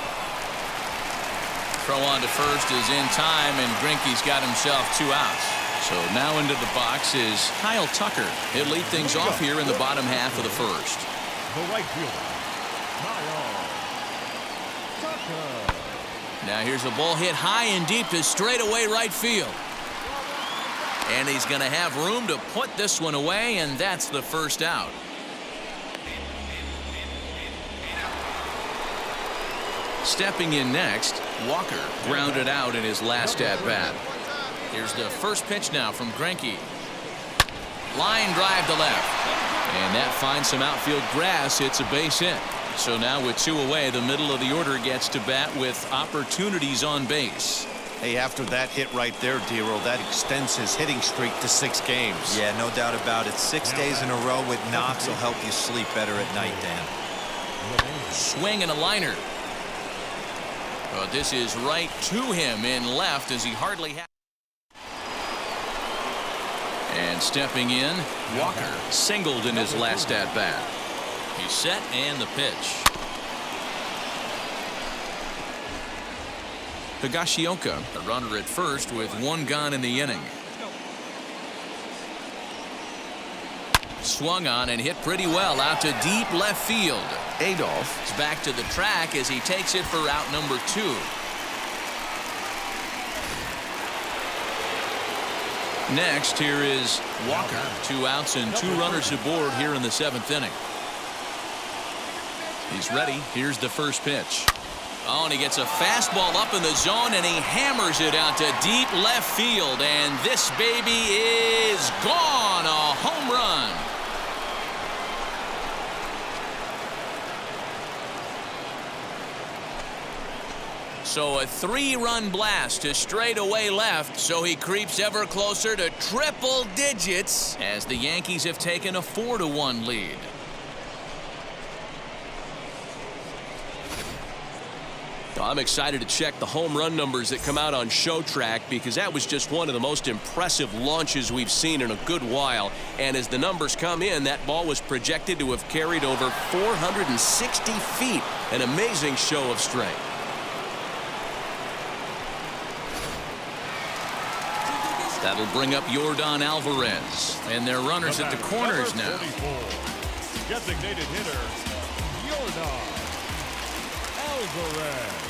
Throw on to first is in time, and Greinke's got himself 2 outs. So now into the box is Kyle Tucker. He'll lead things off here in the bottom half of the first. The right fielder, Kyle Tucker. Now here's a ball hit high and deep to straightaway right field. And he's going to have room to put this one away, and that's the first out. Stepping in next, Walker grounded out in his last at-bat. Here's the first pitch now from Greinke. Line drive to left. And that finds some outfield grass. It's a base hit. So now with 2 away, the middle of the order gets to bat with opportunities on base. Hey, after that hit right there, Dero, that extends his hitting streak to 6 games. Yeah, no doubt about it. 6 days in a row with knocks will help you sleep better at night, Dan. Swing and a liner. But this is right to him in left as he hardly has. And stepping in, Walker singled in his last at-bat. He's set and the pitch. Higashioka, the runner at first with 1 gone in the inning. Swung on and hit pretty well out to deep left field. Adolph is back to the track as he takes it for out number 2. Next, here is Walker. 2 outs and 2 runners aboard here in the 7th inning. He's ready. Here's the first pitch. Oh, and he gets a fastball up in the zone, and he hammers it out to deep left field. And this baby is gone. A home run. So a 3-run blast to straightaway left, so he creeps ever closer to triple digits as the Yankees have taken a 4-1 lead. I'm excited to check the home run numbers that come out on Show Track because that was just one of the most impressive launches we've seen in a good while. And as the numbers come in, that ball was projected to have carried over 460 feet. An amazing show of strength. That'll bring up Yordan Alvarez. And they're runners at the corners now. Designated hitter, Yordan Alvarez.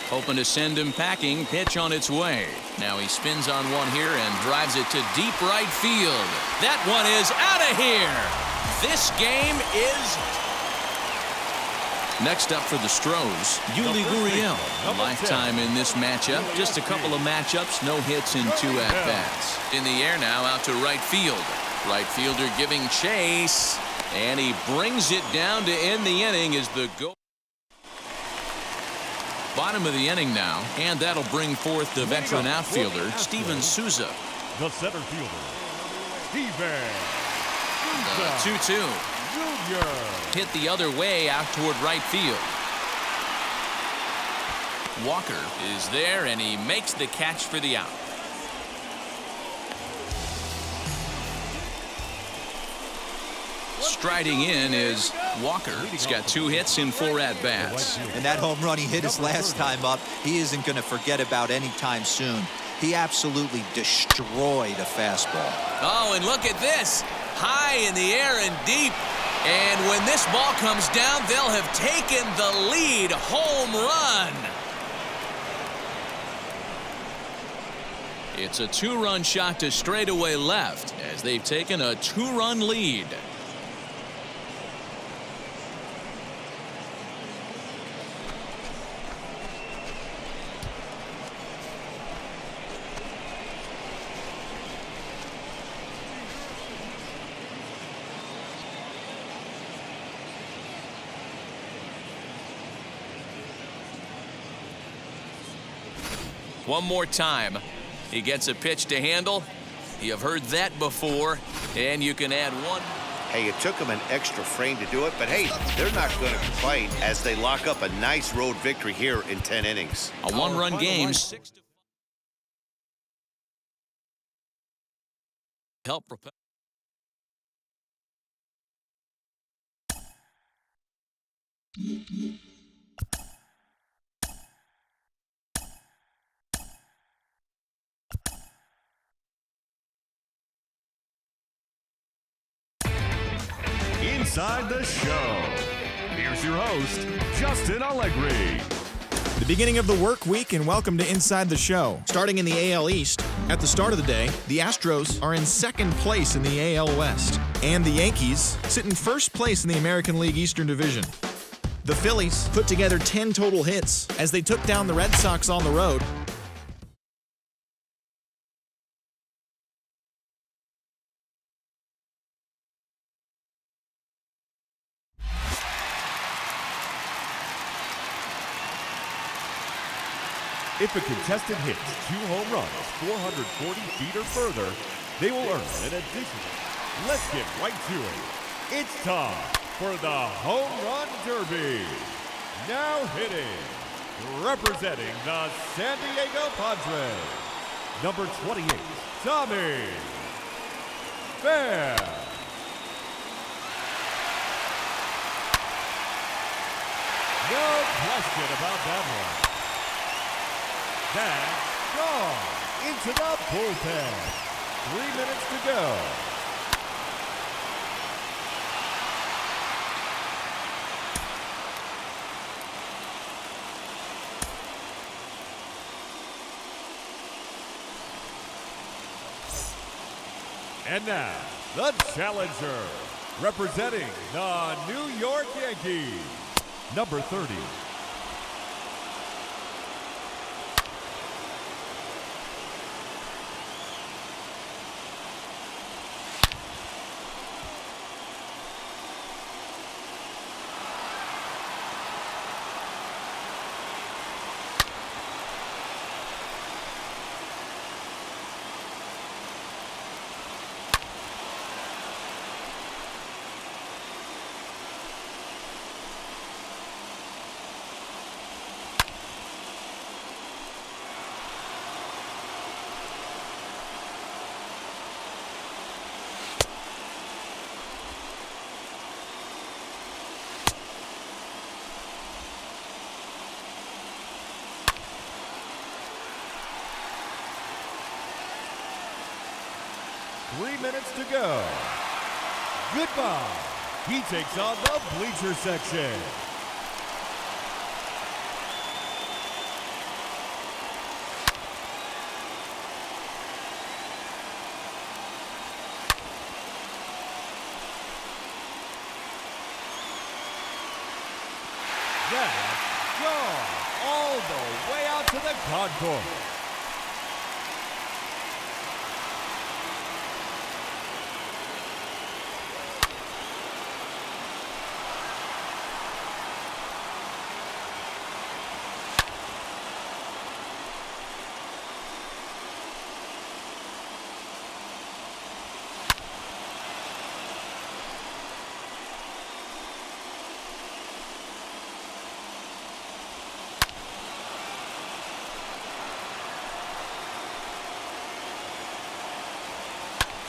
Hoping to send him packing. Pitch on its way. Now he spins on one here and drives it to deep right field. That one is out of here. This game is... Next up for the Stros, Yuli Gurriel. A lifetime in this matchup. Just a couple of matchups, no hits in 2 at-bats. In the air now, out to right field. Right fielder giving chase. And he brings it down to end the inning as the go. Bottom of the inning now, and that'll bring forth the veteran outfielder, Steven Souza. The center fielder, Steven The 2-2. Hit the other way out toward right field. Walker is there, and he makes the catch for the out. Striding in is Walker. He's got 2 hits in 4 at-bats. And that home run he hit his last time up, he isn't going to forget about anytime soon. He absolutely destroyed a fastball. Oh, and look at this. High in the air and deep. And when this ball comes down, they'll have taken the lead. Home run. It's a 2-run shot to straightaway left as they've taken a 2-run lead. One more time. He gets a pitch to handle. You have heard that before, and you can add 1. Hey, it took them an extra frame to do it, but hey, they're not going to complain as they lock up a nice road victory here in 10 innings. A 1-run game. Help propel. Inside the show. Here's your host, Justin Allegri. The beginning of the work week, and welcome to Inside the Show. Starting in the AL East, at the start of the day, the Astros are in 2nd place in the AL West, and the Yankees sit in 1st place in the American League Eastern Division. The Phillies put together 10 total hits as they took down the Red Sox on the road, If a contestant hits 2 home runs 440 feet or further, they will earn an additional. Let's get right to it. It's time for the Home Run Derby. Now hitting, representing the San Diego Padres, number 28, Tommy Pham. No question about that one. That's gone into the bullpen. 3 minutes to go. And now, the challenger, representing the New York Yankees, number 30. Minutes to go. Goodbye. He takes on the bleacher section. That's gone all the way out to the concourse.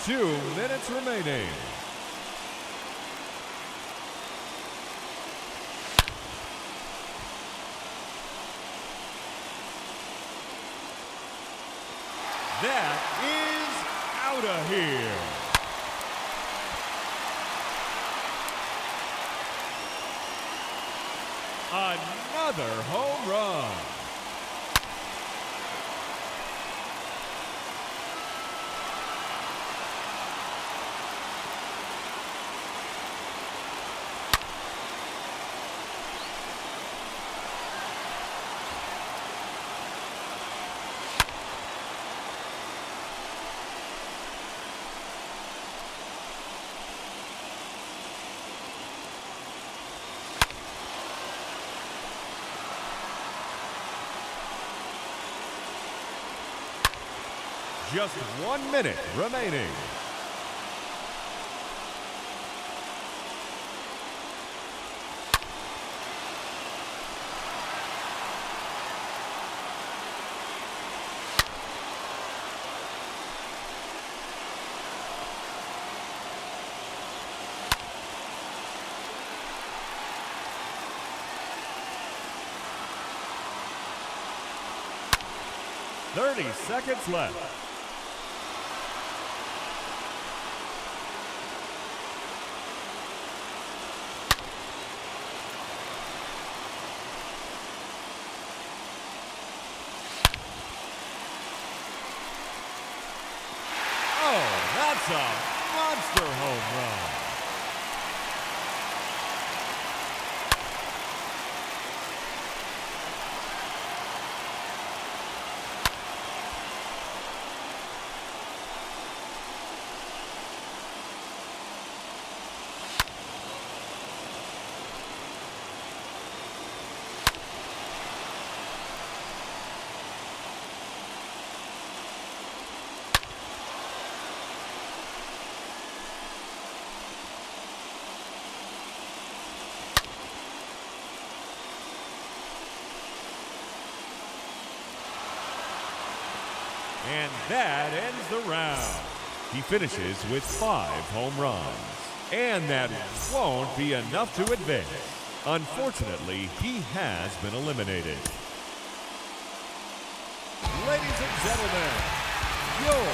Two minutes remaining. That is out of here. Another home run. Just 1 minute remaining. "30 seconds left. That's a monster home run. And that ends the round. He finishes with 5 home runs. And that won't be enough to advance. Unfortunately, he has been eliminated. Ladies and gentlemen, your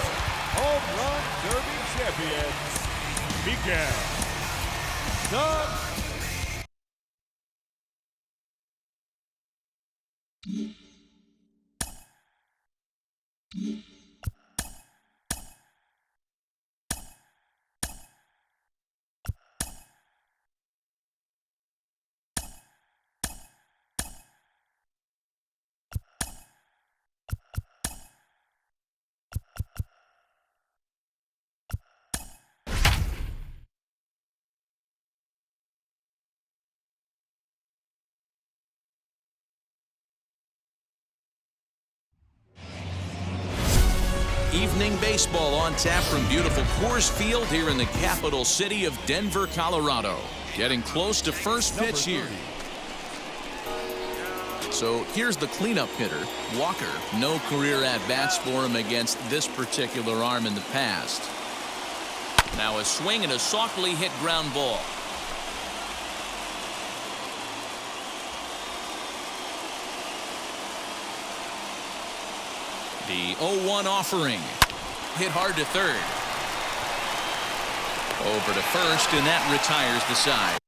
Home Run Derby champions, Miguel Dunn. Evening baseball on tap from beautiful Coors Field here in the capital city of Denver, Colorado. Getting close to first pitch here. So here's the cleanup hitter, Walker. No career at-bats for him against this particular arm in the past. Now a swing and a softly hit ground ball. The 0-1 offering. Hit hard to third. Over to first, and that retires the side.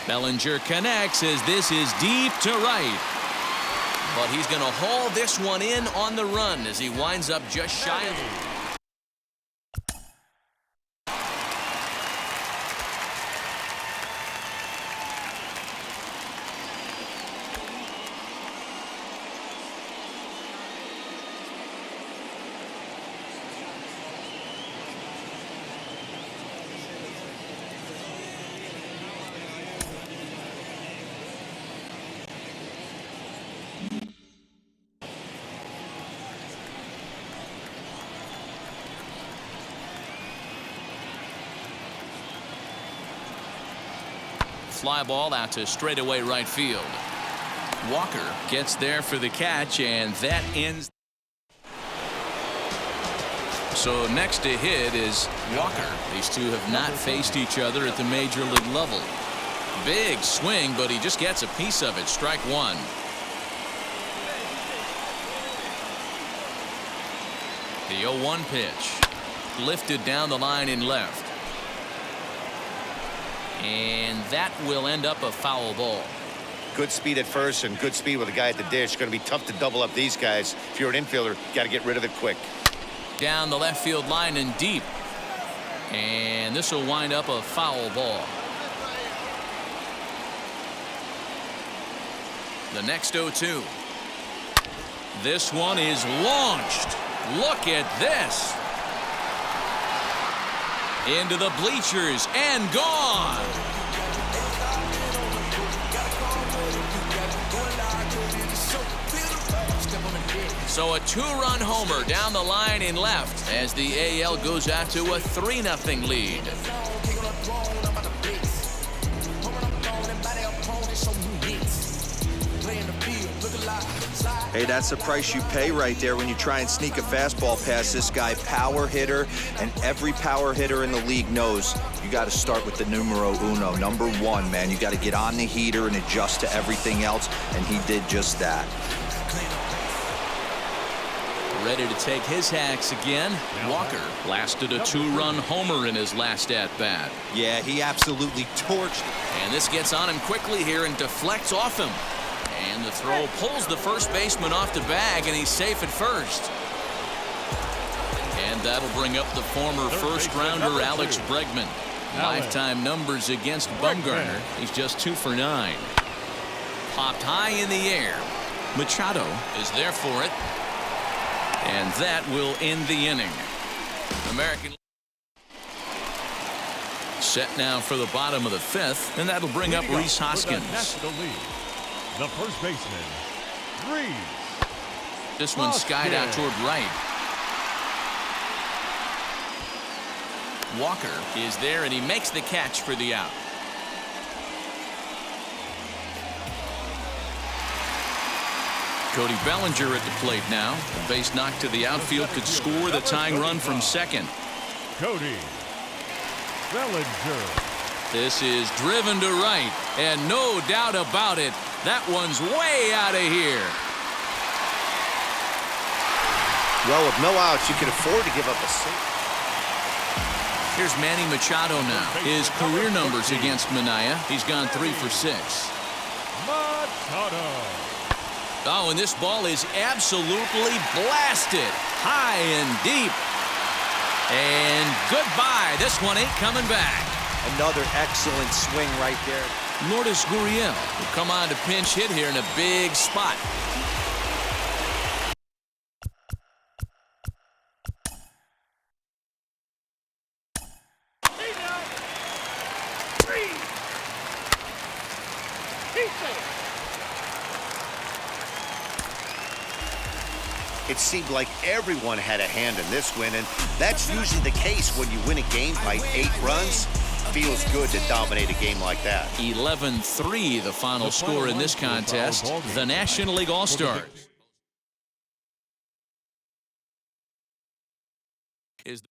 Bellinger connects as this is deep to right. But he's going to haul this one in on the run as he winds up just shy of it. Fly ball out to straightaway right field. Walker gets there for the catch, and that ends. So next to hit is Walker. These two have not faced each other at the major league level. Big swing, but he just gets a piece of it. Strike one. The 0-1 pitch. Lifted down the line in left. And that will end up a foul ball. Good speed at first and good speed with a guy at the dish. Going to be tough to double up these guys. If you're an infielder, got to get rid of it quick. Down the left field line and deep. And this will wind up a foul ball. The next 0-2. This one is launched. Look at this. Into the bleachers and gone. So a 2-run homer down the line in left as the AL goes out to a 3-0 lead. Hey, that's the price you pay right there when you try and sneak a fastball past this guy. Power hitter, and every power hitter in the league knows you got to start with the numero uno, number 1, man. You got to get on the heater and adjust to everything else, and he did just that. Ready to take his hacks again. Walker blasted a 2-run homer in his last at-bat. Yeah, he absolutely torched. And this gets on him quickly here and deflects off him. And the throw pulls the first baseman off the bag, and he's safe at first. And that'll bring up the former first-rounder Alex Bregman. Lifetime numbers against Bumgarner. He's just 2 for 9. Popped high in the air. Machado is there for it. And that will end the inning. American set now for the bottom of the 5th, and that'll bring up Rhys Hoskins. The first baseman, Rhys. This one skied out toward right. Walker is there, and he makes the catch for the out. Cody Bellinger at the plate now. A base knock to the outfield could score the tying run from second. Cody Bellinger. This is driven to right, and no doubt about it, that one's way out of here. Well, with no outs, you can afford to give up a single. Here's Manny Machado now. His career numbers against Minaya. He's gone 3 for 6. Machado. Oh, and this ball is absolutely blasted. High and deep. And goodbye. This one ain't coming back. Another excellent swing right there. Lourdes Gurriel will come on to pinch hit here in a big spot. It seemed like everyone had a hand in this win, and that's usually the case when you win a game by 8 runs. Feels good to dominate a game like that. 11-3 the final score in this contest. The National League All-Stars. Is